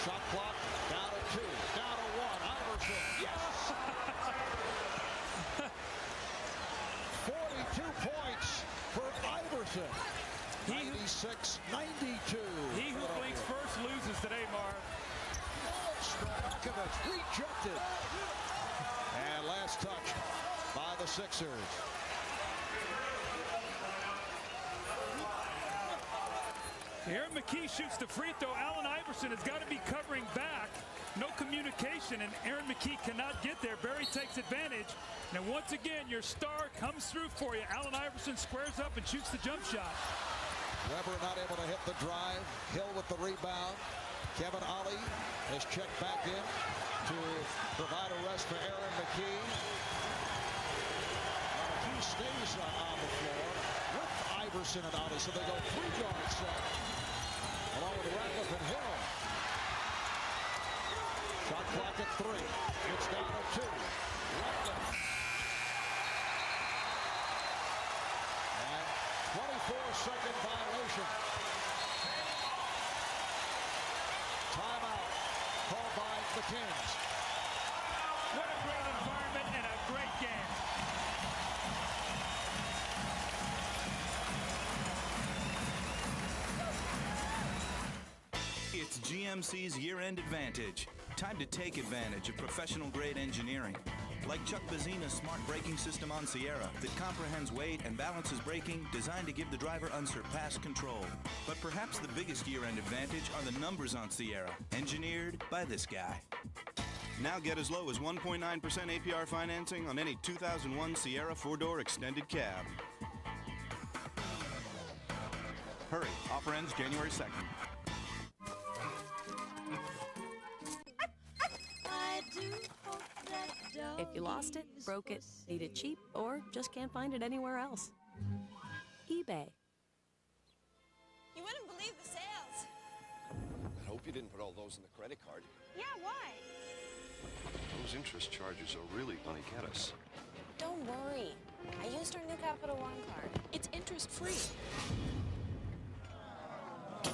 Speaker 1: Shot clock down to 2, down to 1. Iverson, yes! 42 points for Iverson. 96-92.
Speaker 2: He who blinks first loses today, Marv.
Speaker 1: Stojakovic rejected. And last touch by the Sixers.
Speaker 2: Aaron McKee shoots the free throw. Allen Iverson has got to be covering back. No communication, and Aaron McKee cannot get there. Barry takes advantage. And once again, your star comes through for you. Allen Iverson squares up and shoots the jump shot.
Speaker 1: Weber not able to hit the drive. Hill with the rebound. Kevin Ollie has checked back in to provide a rest for Aaron McKee. McKee stays on the floor with Iverson and Ollie, so they go 3-guard set, along with Ratliff and Hill. Shot clock at 3. It's down to 2. Ratliff. And 24-second violation. Timeout called by the Kings.
Speaker 2: What a great environment and a great game.
Speaker 12: It's GMC's year-end advantage. Time to take advantage of professional-grade engineering. Like Chuck Bazzina's smart braking system on Sierra that comprehends weight and balances braking, designed to give the driver unsurpassed control. But perhaps the biggest year-end advantage are the numbers on Sierra, engineered by this guy. Now get as low as 1.9% APR financing on any 2001 Sierra 4-door extended cab. Hurry, offer ends January 2nd.
Speaker 15: If you lost it, broke it, need it cheap, or just can't find it anywhere else, eBay.
Speaker 21: You wouldn't believe the sales.
Speaker 16: I hope you didn't put all those in the credit card.
Speaker 21: Yeah, why?
Speaker 16: Those interest charges are really gonna get us.
Speaker 21: Don't worry. I used our new Capital One card. It's interest-free.
Speaker 18: To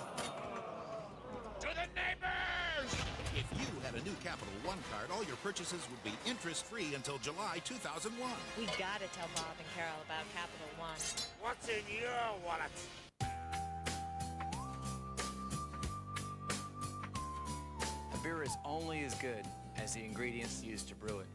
Speaker 18: the neighbors! If you had a new Capital One card, all your purchases would be interest-free until July 2001.
Speaker 21: We gotta tell Bob and Carol about Capital One.
Speaker 18: What's in your wallet?
Speaker 7: A beer is only as good as the ingredients used to brew it.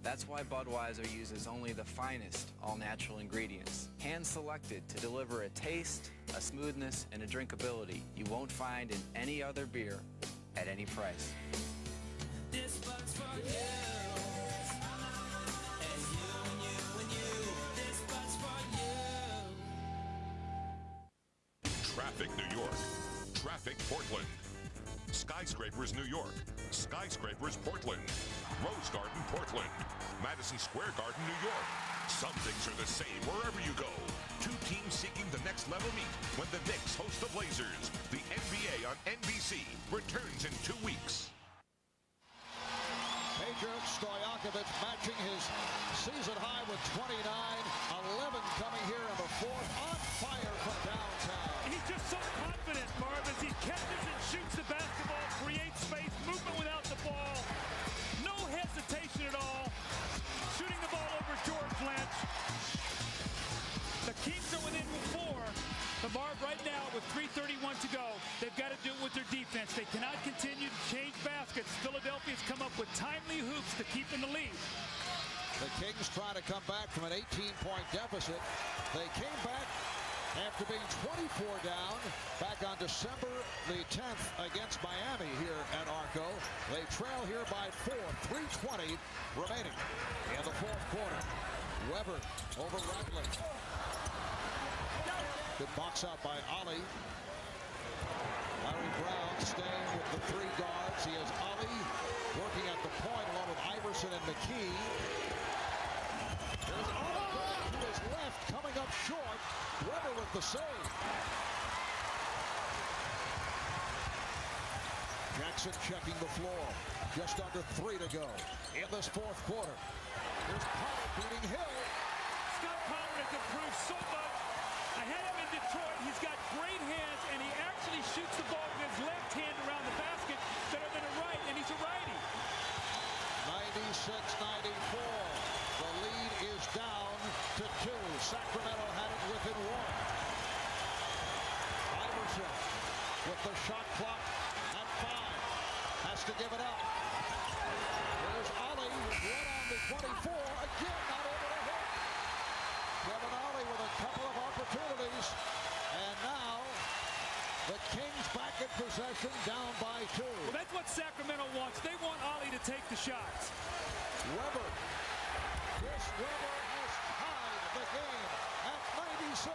Speaker 7: That's why Budweiser uses only the finest all-natural ingredients, hand-selected to deliver a taste, a smoothness, and a drinkability you won't find in any other beer at any price.
Speaker 19: This Bud's for you. And you and you and you. This Bud's for you.
Speaker 17: Traffic New York. Traffic Portland. Skyscrapers New York. Skyscrapers Portland. Rose Garden Portland. Madison Square Garden New York. Some things are the same wherever you go. Two teams seeking the next level meet when the Knicks host the Blazers. The NBA on NBC returns in 2 weeks.
Speaker 1: Major Stojakovic matching his season high with 29. 11 coming here in the fourth. On fire from downtown.
Speaker 2: He's just so confident, Marv, as he catches and shoots the basketball, creates space, movement without the ball. No hesitation at all. Shooting the ball over George Lynch. The Kings are within 4. The Marv right now with 3:31 to go. They've got to do it with their defense. They cannot continue to change baskets. Philadelphia's come up with timely hoops to keep in the lead.
Speaker 1: The Kings trying to come back from an 18-point deficit. They came back after being 24 down back on December the 10th against Miami here at Arco. They trail here by 4, 3:20 remaining in the fourth quarter. Weber over Ratliff. Good box out by Ollie. Larry Brown staying with the 3 guards. He has Ollie working at the point along with Iverson and McKee. There's Ollie to his left, coming up short. Weber with the save. Jackson checking the floor. Just under 3 to go in this fourth quarter. Here's Pollard beating Hill.
Speaker 2: Scott Pollard has improved so much. I had him in Detroit. He's got great hands, and
Speaker 1: the shot clock at 5. Has to give it up. Here's Ollie with one on the 24. Again, not able to hit. Kevin Ollie with a couple of opportunities. And now the Kings back in possession, down by 2.
Speaker 2: Well, that's what Sacramento wants. They want Ollie to take the shots.
Speaker 1: Weber. Chris Weber has tied the game at 96.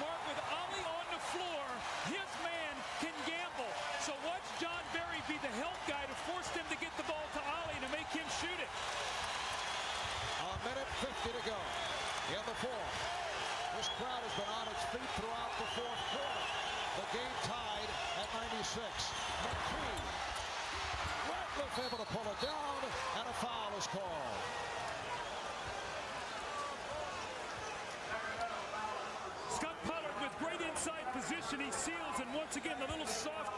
Speaker 2: Mark, with Ollie on the floor, his man can gamble. So watch John Barry be the help guy to force them to get the ball to Ollie to make him shoot it.
Speaker 1: A minute 50 to go in the fourth. This crowd has been on its feet throughout the fourth quarter. The game tied at 96. McKee. Ratliff able to pull it down, and a foul is called.
Speaker 2: Scott Pollard with great inside position. He seals, and once again, the little soft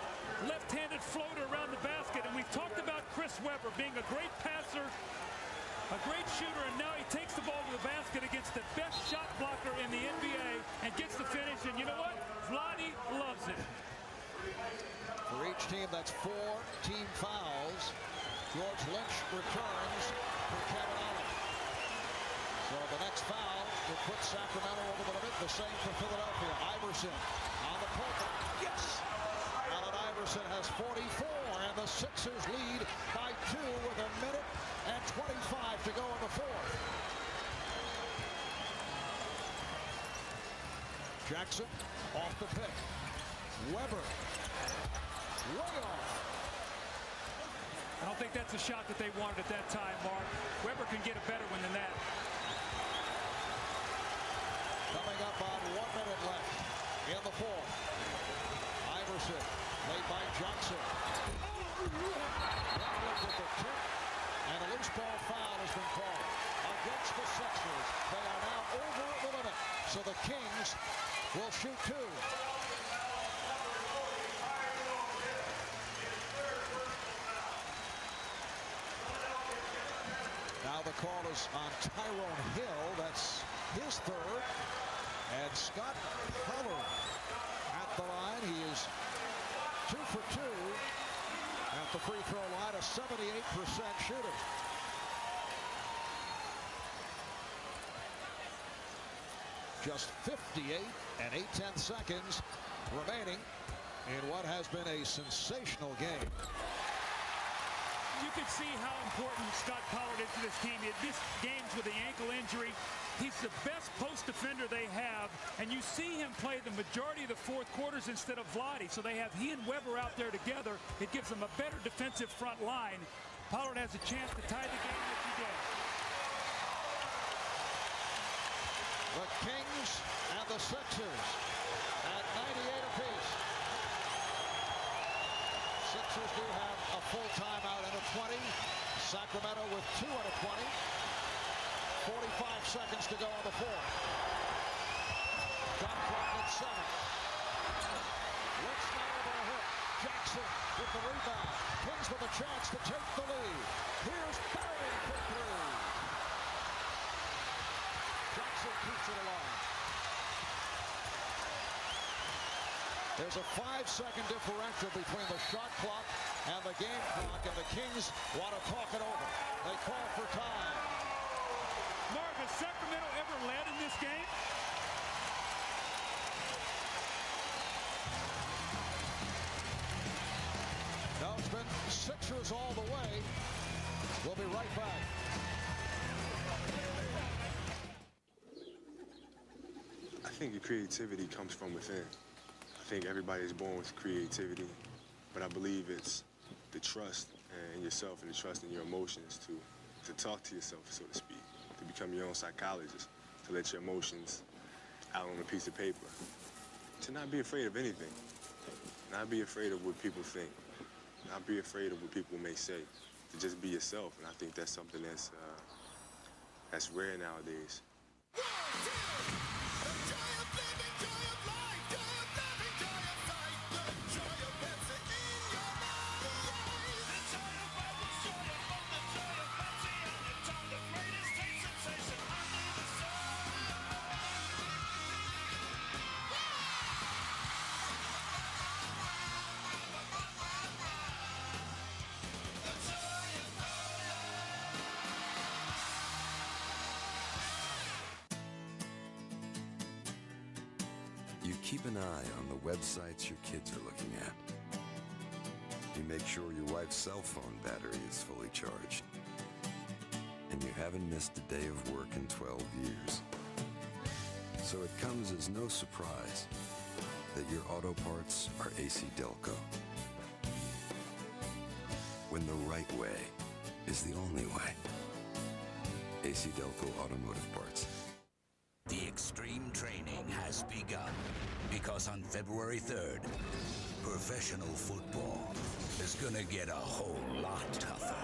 Speaker 2: left-handed floater around the basket. And we've talked about Chris Weber being a great passer, a great shooter, and now he takes the ball to the basket against the best shot blocker in the NBA and gets the finish. And you know what? Vlade loves it.
Speaker 1: For each team, that's 4 team fouls. George Lynch returns for Kevin Ollie. So the next foul will put Sacramento over the limit. The same for Philadelphia. Iverson on the pullback. Yes! Allen Iverson has 44, and the Sixers lead by 2 with a minute and 25 to go in the fourth. Jackson off the pick. Weber. Way off.
Speaker 2: I don't think that's a shot that they wanted at that time, Mark. Weber can get a better one than that.
Speaker 1: Coming up on 1 minute left in the fourth. Iverson, made by Johnson. Ratliff with the tip, and a loose ball foul has been called against the Sixers. They are now over the limit, so the Kings will shoot 2. Now the call is on Tyrone Hill. That's his third. And Scott Pollard at the line. He is 2 for 2 at the free throw line, a 78% shooter. Just 58 and 8/10 seconds remaining in what has been a sensational game.
Speaker 2: You can see how important Scott Pollard is to this team. He had missed games with the ankle injury. He's the best post defender they have, and you see him play the majority of the fourth quarters instead of Vlade. So they have he and Weber out there together. It gives them a better defensive front line. Pollard has a chance to tie the game if he does.
Speaker 1: The Kings and the Sixers at 98 apiece. Sixers do have a full timeout and a 20. Sacramento with 2 and a 20. 45 seconds to go on the fourth. Shot clock at 7. Lynch not able to hit. Jackson with the rebound. Kings with a chance to take the lead. Here's Barry for 3. Jackson keeps it alive. There's a 5-second differential between the shot clock and the game clock, and the Kings want to talk it over. They call for time.
Speaker 2: Mark, has Sacramento ever led in this game?
Speaker 1: No, it's been Sixers all the way. We'll be right back.
Speaker 10: I think your creativity comes from within. I think everybody is born with creativity, but I believe it's the trust in yourself and the trust in your emotions to talk to yourself, so to speak, to become your own psychologist, to let your emotions out on a piece of paper, to not be afraid of anything, not be afraid of what people think, not be afraid of what people may say, to just be yourself. And I think that's something that's rare nowadays.
Speaker 4: keep an eye on the websites your kids are looking at. You make sure your wife's cell phone battery is fully charged. And you haven't missed a day of work in 12 years. So it comes as no surprise that your auto parts are AC Delco. When the right way is the only way. AC Delco Automotive Parts.
Speaker 20: The extreme training has begun because on February 3rd, professional football is gonna get a whole lot tougher.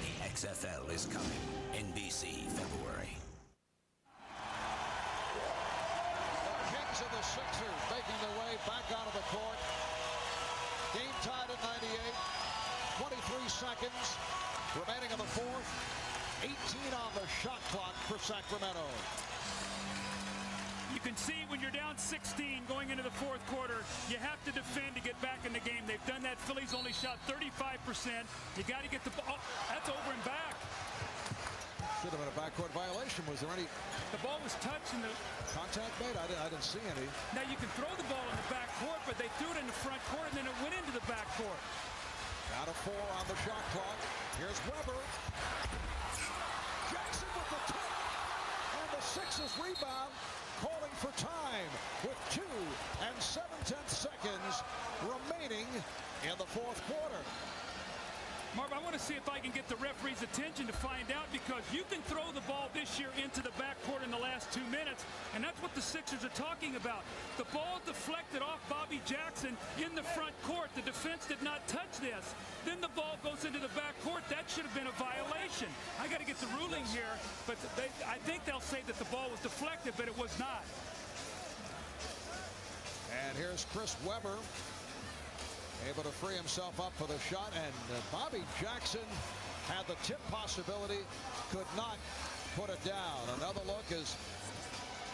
Speaker 20: The XFL is coming. NBC, February.
Speaker 1: The Kings and the Sixers making their way back out of the court. Game tied at 98. 23 seconds remaining in the fourth. 18 on the shot clock for Sacramento.
Speaker 2: You can see when you're down 16 going into the fourth quarter, you have to defend to get back in the game. They've done that. Philly's only shot 35%. You got to get the ball. Oh, that's over and back.
Speaker 1: Should have been a backcourt violation. Was there any?
Speaker 2: The ball was touched in the
Speaker 1: contact made. I didn't see any.
Speaker 2: Now you can throw the ball in the backcourt, but they threw it in the front court and then it went into the backcourt.
Speaker 1: Out of 4 on the shot clock. Here's Weber. Jackson with the tip. And the Sixers rebound, calling for time with 2 7/10 seconds remaining in the fourth quarter.
Speaker 2: Marv, I want to see if I can get the referee's attention to find out, because you can throw the ball this year into the backcourt in the last 2 minutes, and that's what the Sixers are talking about. The ball deflected off Bobby Jackson in the front court. The defense did not touch this. Then the ball goes into the backcourt. That should have been a violation. I got to get the ruling here, but I think they'll say that the ball was deflected, but it was not.
Speaker 1: And here's Chris Weber, able to free himself up for the shot, and Bobby Jackson had the tip possibility, could not put it down. Another look is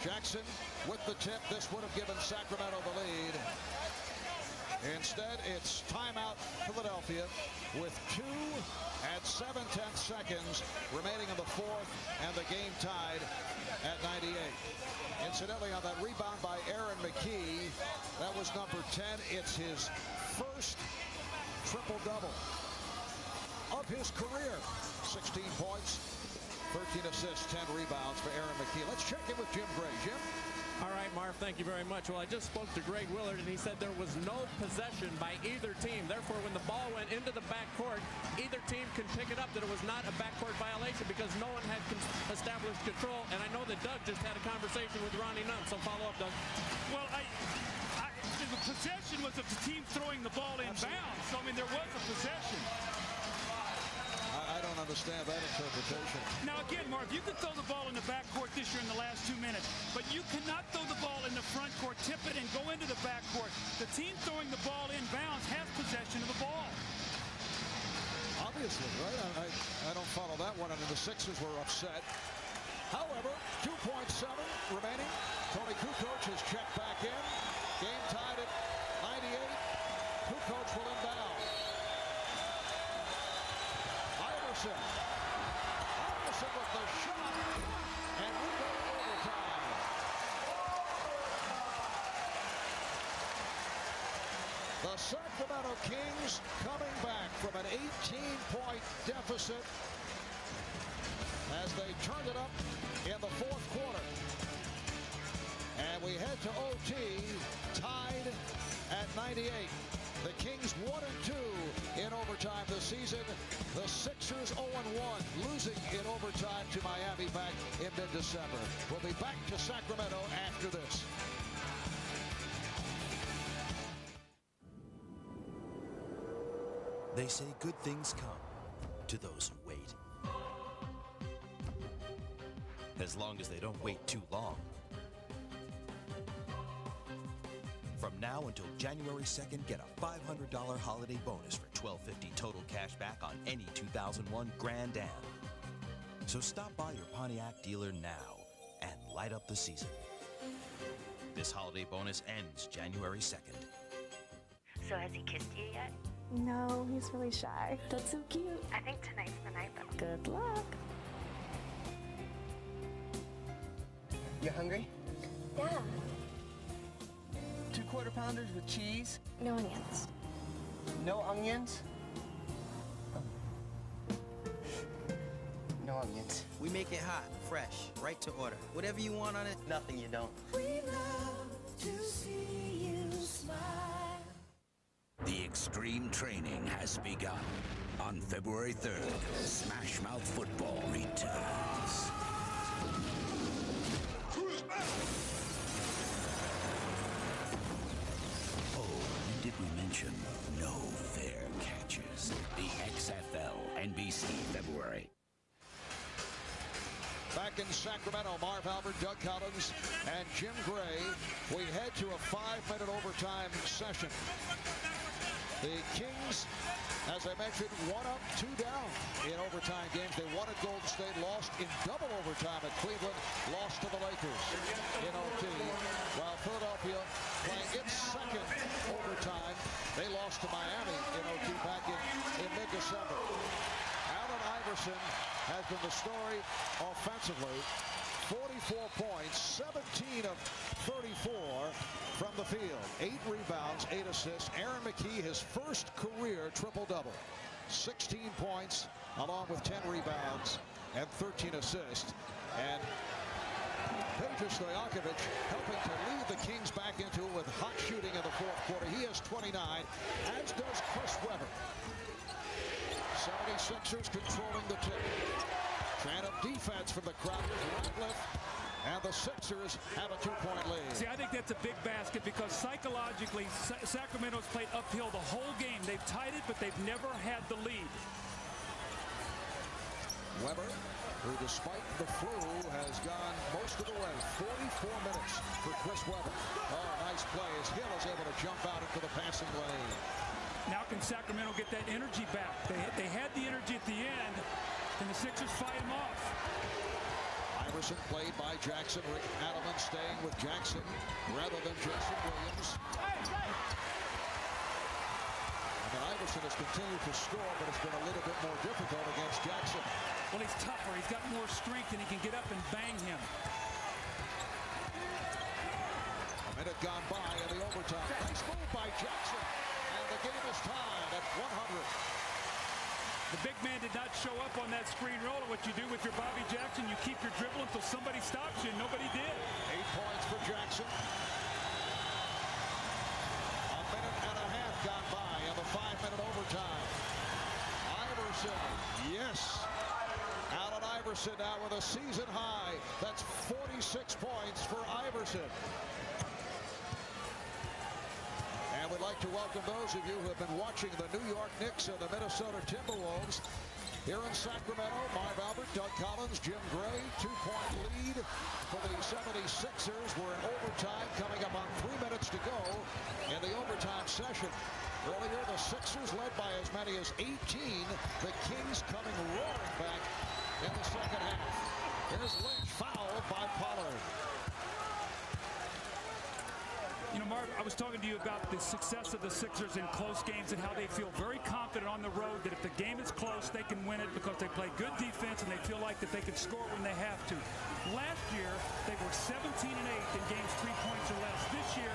Speaker 1: Jackson with the tip. This would have given Sacramento the lead. Instead, it's timeout Philadelphia with 2 7/10 seconds remaining in the fourth, and the game tied at 98. Incidentally, on that rebound by Aaron McKee, that was number 10. It's his first triple-double of his career. 16 points, 13 assists, 10 rebounds for Aaron McKee. Let's check in with Jim Gray. Jim?
Speaker 22: All right, Marv, thank you very much. Well, I just spoke to Greg Willard, and he said there was no possession by either team. Therefore, when the ball went into the backcourt, either team can pick it up that it was not a backcourt violation because no one had established control. And I know that Doug just had a conversation with Ronnie Nunn, so follow up, Doug.
Speaker 2: Well, the possession was of the team throwing the ball inbounds. So, I mean, there was a possession.
Speaker 1: I don't understand that interpretation.
Speaker 2: Now, again, Marv, you can throw the ball in the backcourt this year in the last 2 minutes, but you cannot throw the ball in the front court, tip it, and go into the backcourt. The team throwing the ball inbounds has possession of the ball.
Speaker 1: Obviously, right? I don't follow that one, and the Sixers were upset. However, 2.7 remaining. Tony Kukoc has checked back in. Game tied at 98. Kukoc will inbound. Iverson with the shot, and we go to overtime. The Sacramento Kings coming back from an 18-point deficit as they turned it up in the fourth quarter. And we head to OT, tied at 98. The Kings 1-2 in overtime this season. The Sixers 0-1, losing in overtime to Miami back in mid-December. We'll be back to Sacramento after this.
Speaker 6: They say good things come to those who wait. As long as they don't wait too long. From now until January 2nd, get a $500 holiday bonus for $12.50 total cash back on any 2001 Grand Am. So stop by your Pontiac dealer now and light up the season. This holiday bonus ends January 2nd.
Speaker 23: So has he kissed you yet?
Speaker 24: No, he's really shy.
Speaker 23: That's so cute. I think tonight's the night, though.
Speaker 24: Good luck.
Speaker 5: You hungry?
Speaker 8: Yeah.
Speaker 5: 2 quarter pounders with cheese?
Speaker 8: No onions.
Speaker 5: No onions? No onions.
Speaker 14: We make it hot, fresh, right to order. Whatever you want on it.
Speaker 5: Nothing you don't.
Speaker 19: We love to see you smile.
Speaker 20: The extreme training has begun. On February 3rd, Smash Mouth Football returns. Oh, and did we mention no fair catches? The XFL, NBC, February.
Speaker 1: Back in Sacramento, Marv Albert, Doug Collins, and Jim Gray. We head to a 5-minute overtime session. The Kings, as I mentioned, 1 up, 2 down in overtime games. They won at Golden State, lost in double overtime at Cleveland, lost to the Lakers in OT. While Philadelphia playing its second overtime, they lost to Miami in OT back in mid-December. Allen Iverson has been the story offensively. 44 points, 17 of 34 from the field. 8 rebounds, 8 assists. Aaron McKee, his first career triple-double. 16 points, along with 10 rebounds and 13 assists. And Peja Stojakovic helping to lead the Kings back into it with hot shooting in the 4th quarter. He has 29, as does Chris Webber. 76ers controlling the tip. And a defense from the Crowders, Ratliff, and the Sixers have a 2-point lead.
Speaker 2: See, I think that's a big basket because psychologically, Sacramento's played uphill the whole game. They've tied it, but they've never had the lead.
Speaker 1: Webber, who despite the flu has gone most of the way. 44 minutes for Chris Webber. Oh, nice play as Hill is able to jump out into the passing lane.
Speaker 2: Now can Sacramento get that energy back? They had the energy at the end. And the Sixers fight him off.
Speaker 1: Iverson played by Jackson. Rick Adelman staying with Jackson rather than Jason Williams. And then Iverson has continued to score, but it's been a little bit more difficult against Jackson.
Speaker 2: Well, he's tougher. He's got more strength, and he can get up and bang him.
Speaker 1: A minute gone by in the overtime. Nice move by Jackson. And the game is tied at 100.
Speaker 2: The big man did not show up on that screen roll. What you do with your Bobby Jackson, you keep your dribble until somebody stops you, and nobody did.
Speaker 1: 8 points for Jackson. A minute and a half gone by in the 5-minute overtime. Iverson, yes. Allen Iverson now with a season high. That's 46 points for Iverson. And we'd like to welcome those of you who have been watching the New York Knicks and the Minnesota Timberwolves here in Sacramento. Marv Albert, Doug Collins, Jim Gray, 2-point lead for the 76ers. We're in overtime, coming up on 3 minutes to go in the overtime session. Earlier, the Sixers led by as many as 18. The Kings coming roaring back in the second half. Here's Lynch, fouled by Pollard.
Speaker 2: You know, Marv, I was talking to you about the success of the Sixers in close games and how they feel very confident on the road that if the game is close, they can win it because they play good defense and they feel like that they can score when they have to. Last year, they were 17-8 in games 3 points or less. This year,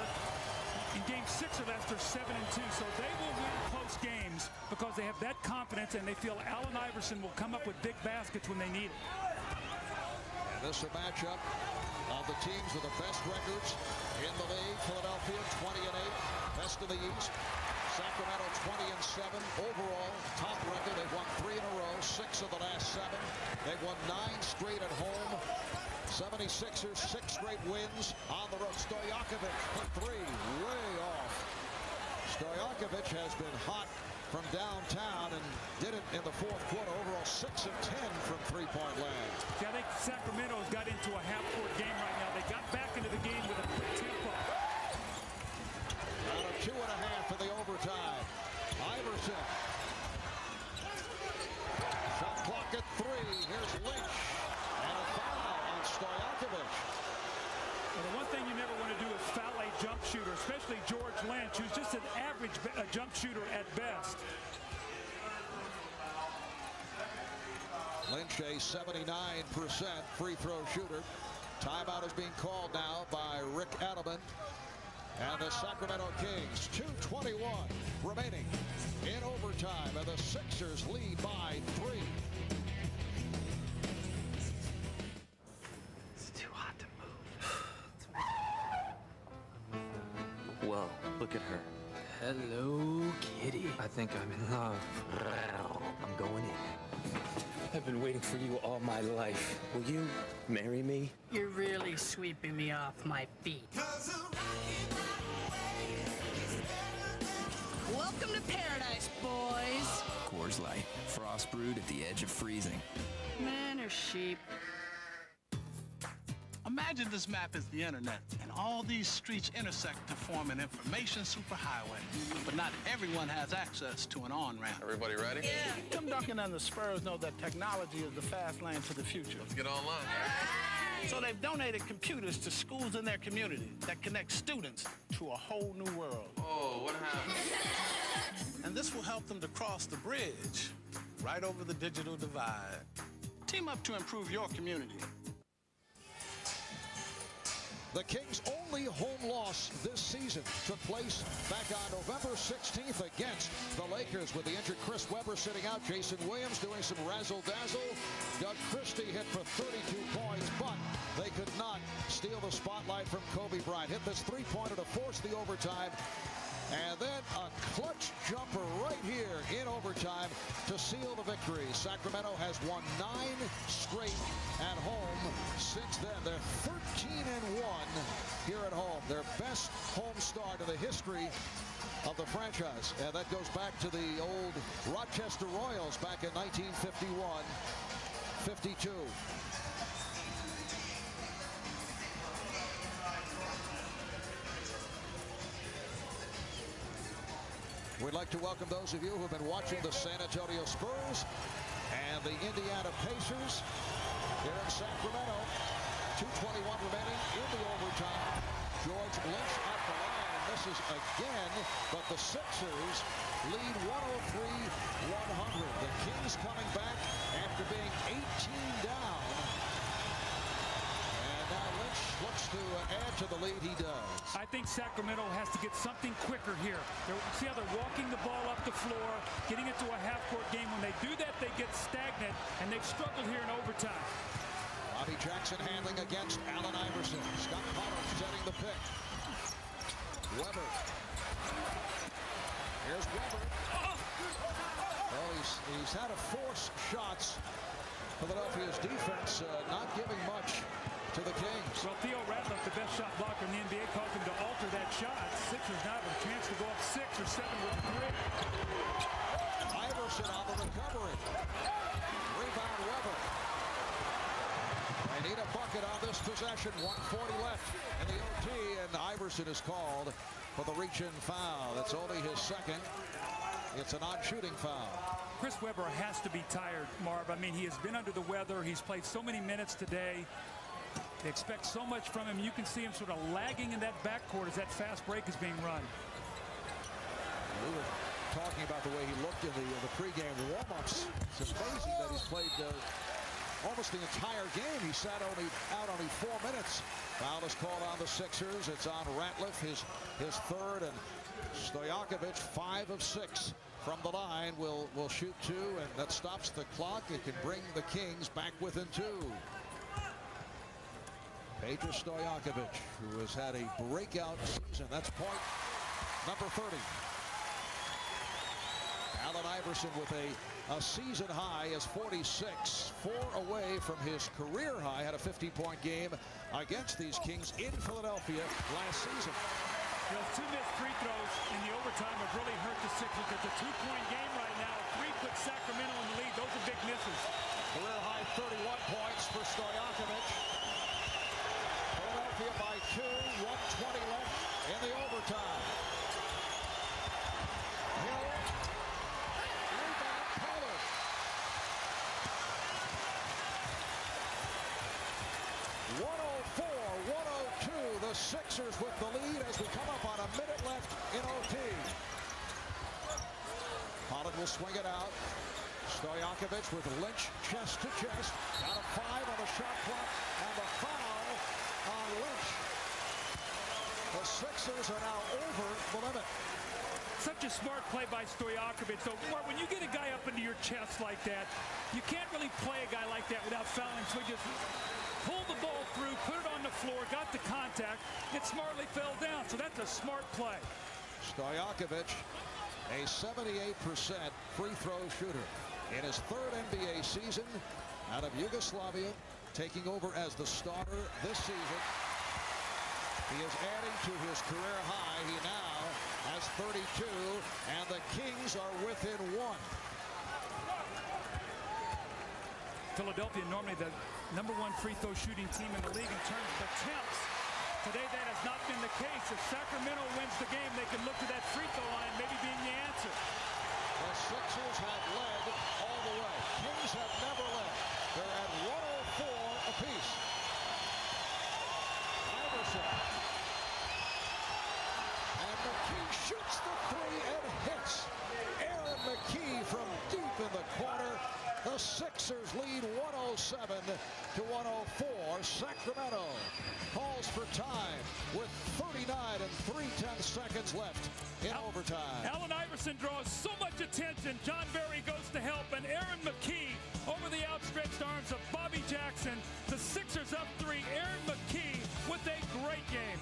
Speaker 2: in game 6 or less, they're 7-2. So they will win close games because they have that confidence and they feel Allen Iverson will come up with big baskets when they need it.
Speaker 1: And this is a matchup of the teams with the best records in the league. Philadelphia 20-8, best in the East. Sacramento 20-7 overall, top record. They've won 3 in a row, 6 of the last 7. They've won 9 straight at home. 76ers 6 straight wins on the road. Stojakovic for 3, way off. Stojakovic has been hot from downtown and did it in the 4th quarter. Overall 6 of 10 from 3-point land.
Speaker 2: See, I think Sacramento's got into a half-court game right now. They got back into the game with a quick tempo.
Speaker 1: Out of 2.5 in the overtime. Iverson. Shot clock at 3. Here's Lynch. And a foul on Stojakovic.
Speaker 2: Well, the one thing you never want to do is foul a jump shooter, especially George Lynch, who's just an average jump shooter at best.
Speaker 1: Lynch, a 79% free throw shooter. Timeout is being called now by Rick Adelman and the Sacramento Kings. 2:21 remaining in overtime, and the Sixers lead by 3.
Speaker 5: It's too hot to move. Whoa, look at her. Hello, kitty. I think I'm in love. I'm going in. I've been waiting for you all my life. Will you marry me?
Speaker 8: You're really sweeping me off my feet. Welcome to paradise, boys.
Speaker 9: Coors Light, frost brewed at the edge of freezing.
Speaker 8: Men are sheep.
Speaker 13: Imagine this map is the internet, and all these streets intersect to form an information superhighway. But not everyone has access to an on-ramp.
Speaker 24: Everybody ready?
Speaker 13: Yeah. Tim Duncan and the Spurs know that technology is the fast lane to the future.
Speaker 24: Let's get online.
Speaker 13: So they've donated computers to schools in their community that connect students to a whole new world.
Speaker 24: Oh, what happened?
Speaker 13: And this will help them to cross the bridge right over the digital divide. Team up to improve your community.
Speaker 1: The Kings' only home loss this season took place back on November 16th against the Lakers, with the injured Chris Webber sitting out. Jason Williams doing some razzle-dazzle. Doug Christie hit for 32 points, but they could not steal the spotlight from Kobe Bryant. Hit this three-pointer to force the overtime. And then a clutch jumper right here in overtime to seal the victory. Sacramento has won 9 straight at home since then. They're 13-1 here at home. Their best home start in the history of the franchise. And that goes back to the old Rochester Royals back in 1951-52. We'd like to welcome those of you who have been watching the San Antonio Spurs and the Indiana Pacers here in Sacramento. 2:21 remaining in the overtime. George Lynch at the line and misses again, but the Sixers lead 103-100. The Kings coming back after being 18 down. Lynch looks to add to the lead. He does.
Speaker 2: I think Sacramento has to get something quicker here. See how they're walking the ball up the floor, getting it to a half-court game. When they do that, they get stagnant, and they've struggled here in overtime.
Speaker 1: Bobby Jackson handling against Allen Iverson. Scott Pollard setting the pick. Webber. Here's Webber. Well, he's had to force shots. Philadelphia's defense not giving much to the Kings.
Speaker 2: Well, Theo Ratliff, the best shot blocker in the NBA, caused him to alter that shot. Sixers now have a chance to go up 6 or 7 with a 3.
Speaker 1: Iverson on the recovery. Rebound Webber. They need a bucket on this possession. 1:40 left in the OT, and Iverson is called for the reach-in foul. That's only his second. It's a non-shooting foul.
Speaker 2: Chris Webber has to be tired, Marv. I mean, he has been under the weather. He's played so many minutes today. They expect so much from him. You can see him sort of lagging in that backcourt as that fast break is being run.
Speaker 1: We were talking about the way he looked in the pregame warm-ups. It's amazing that he's played almost the entire game. He sat out only 4 minutes. Foul is called on the Sixers. It's on Ratliff, his third, and Stojakovic 5 of 6 from the line will shoot 2, and that stops the clock. It can bring the Kings back within 2. Peja Stojakovic, who has had a breakout season. That's point number 30. Allen Iverson with a season high is 46, 4 away from his career high. Had a 50-point game against these Kings in Philadelphia last season.
Speaker 2: Those 2 missed free throws in the overtime have really hurt the Sixers. It's a 2-point game right now. 3 puts Sacramento in the lead. Those are big misses.
Speaker 1: Career high 31 points for Stojakovic. Philadelphia by 2, 1:20 left in the overtime. Hill, rebound, Pollard. .104-102, the Sixers with the lead as we come up on a minute left in OT. Pollard will swing it out. Stojakovic with Lynch chest to chest. Got a 5 on the shot clock, and the foul Sixers are now over the limit.
Speaker 2: Such a smart play by Stojakovic. So, Mark, when you get a guy up into your chest like that, you can't really play a guy like that without fouling. So he just pulled the ball through, put it on the floor, got the contact, and smartly fell down. So that's a smart play.
Speaker 1: Stojakovic, a 78% free throw shooter in his third NBA season out of Yugoslavia, taking over as the starter this season. He is adding to his career high. He now has 32, and the Kings are within 1.
Speaker 2: Philadelphia, normally the #1 free throw shooting team in the league in terms of attempts. Today that has not been the case. If Sacramento wins the game, they can look to that free throw line maybe being the answer.
Speaker 1: The Sixers have led all the way. Kings have never led. They're at 104 apiece. Iverson. And McKee shoots the three and hits. Aaron McKee from deep in the corner. The Sixers lead 107 to 104. Sacramento calls for time with 39 and 3/10 seconds left in overtime.
Speaker 2: Allen Iverson draws so much attention. John Barry goes to help, and Aaron McKee over the outstretched arms of Bobby Jackson. The Sixers up 3. Aaron McKee with a great game.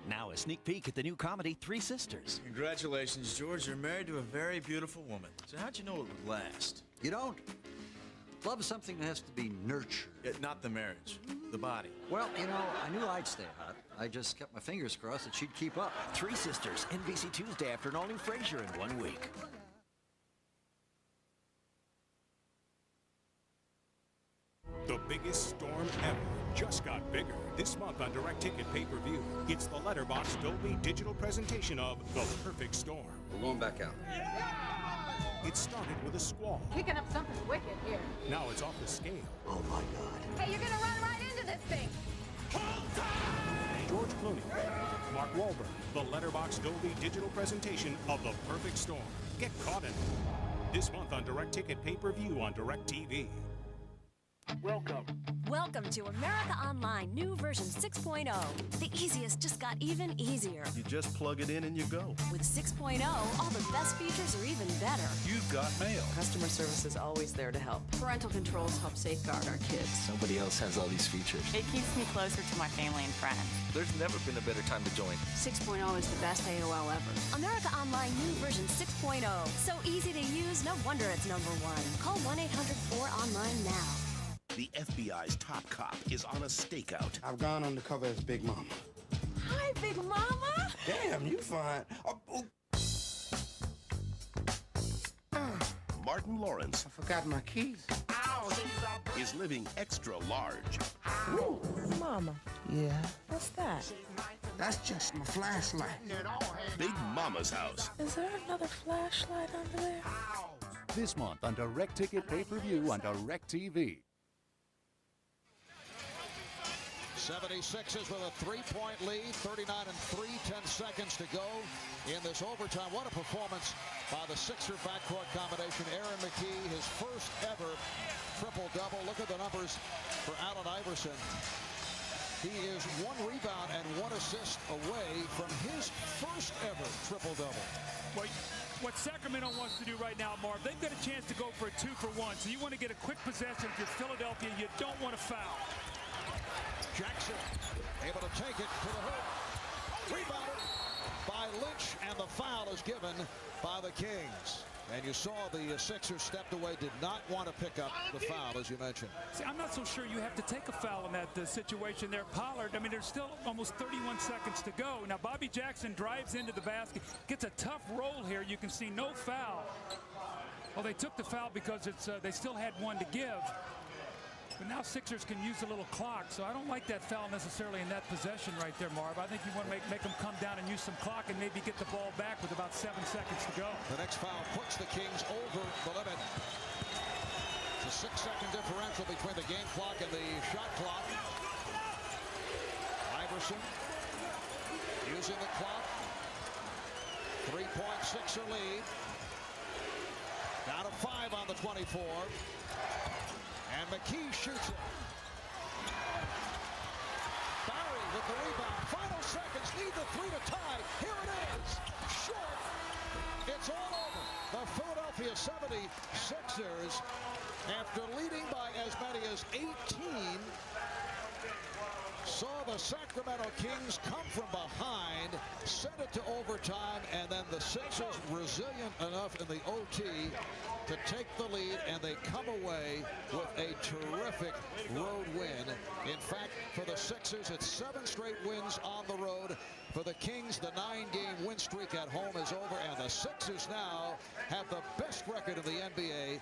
Speaker 3: Now a sneak peek at the new comedy Three Sisters.
Speaker 11: Congratulations, George. You're married to a very beautiful woman. So how'd you know it would last?
Speaker 12: You don't. Love is something that has to be nurtured.
Speaker 11: Not the marriage, the body.
Speaker 12: Well, you know, I knew I'd stay hot. I just kept my fingers crossed that she'd keep up.
Speaker 3: Three Sisters, NBC Tuesday after an all-new Frasier in 1 week.
Speaker 24: The biggest storm ever just got bigger. This month on Direct Ticket Pay-Per-View, it's the Letterboxd Dolby digital presentation of The Perfect Storm.
Speaker 12: We're going back out.
Speaker 24: It started with a squall.
Speaker 25: Kicking up something wicked here.
Speaker 24: Now it's off the scale.
Speaker 12: Oh my God.
Speaker 25: Hey, you're gonna run right into this thing.
Speaker 24: George Clooney, Mark Wahlberg, the Letterboxd Dolby digital presentation of The Perfect Storm. Get caught in it. This month on Direct Ticket Pay-Per-View on DirecTV.
Speaker 15: Welcome to America Online, new version 6.0. The easiest just got even easier.
Speaker 16: You just plug it in and you go.
Speaker 15: With 6.0, all the best features are even better.
Speaker 16: You've got mail.
Speaker 26: Customer service is always there to help. Parental controls help safeguard our kids.
Speaker 5: Nobody else has all these features.
Speaker 27: It keeps me closer to my family and friends.
Speaker 5: There's never been a better time to join.
Speaker 26: 6.0 is the best AOL ever.
Speaker 15: America Online, new version 6.0. So easy to use, no wonder it's #1. Call 1-800-4ONLINE now.
Speaker 18: The FBI's top cop is on a stakeout.
Speaker 28: I've gone undercover as Big Mama.
Speaker 26: Hi, Big Mama.
Speaker 28: Damn, you fine.
Speaker 18: Martin Lawrence.
Speaker 28: I forgot my keys.
Speaker 18: Is living extra large.
Speaker 26: Ooh, Mama.
Speaker 28: Yeah?
Speaker 26: What's that?
Speaker 28: That's just my flashlight.
Speaker 18: Big Mama's house.
Speaker 26: Is there another flashlight under there?
Speaker 24: This month on Direct Ticket Pay-Per-View on DirecTV.
Speaker 1: 76ers with a 3-point lead, 39 and 3/10 seconds to go in this overtime. What a performance by the Sixer backcourt combination. Aaron McKee, his first ever triple-double. Look at the numbers for Allen Iverson. He is 1 rebound and 1 assist away from his first ever triple-double.
Speaker 2: What Sacramento wants to do right now, Marv, they've got a chance to go for a 2-for-1. So you want to get a quick possession. If you're Philadelphia, you don't want to foul.
Speaker 1: Jackson able to take it to the hoop. Rebounded by Lynch, and the foul is given by the Kings. And you saw the Sixers stepped away, did not want to pick up the foul, as you mentioned.
Speaker 2: See, I'm not so sure you have to take a foul in that situation there. Pollard, I mean, there's still almost 31 seconds to go. Now, Bobby Jackson drives into the basket, gets a tough roll here. You can see no foul. Well, they took the foul because they still had 1 to give. But now Sixers can use a little clock, so I don't like that foul necessarily in that possession right there, Marv. I think you want to make them come down and use some clock and maybe get the ball back with about 7 seconds to go.
Speaker 1: The next foul puts the Kings over the limit. It's a 6-second differential between the game clock and the shot clock. Iverson using the clock. 3-point Sixer lead. Down to 5 on the 24. And McKee shoots it. Barry with the rebound. Final seconds. Need the three to tie. Here it is. Short. It's all over. The Philadelphia 76ers, after leading by as many as 18, saw the Sacramento Kings come from behind, send it to overtime, and then the Sixers resilient enough in the OT to take the lead, and they come away with a terrific road win. In fact, for the Sixers, it's 7 straight wins on the road. For the Kings, the 9-game win streak at home is over, and the Sixers now have the best record in the NBA.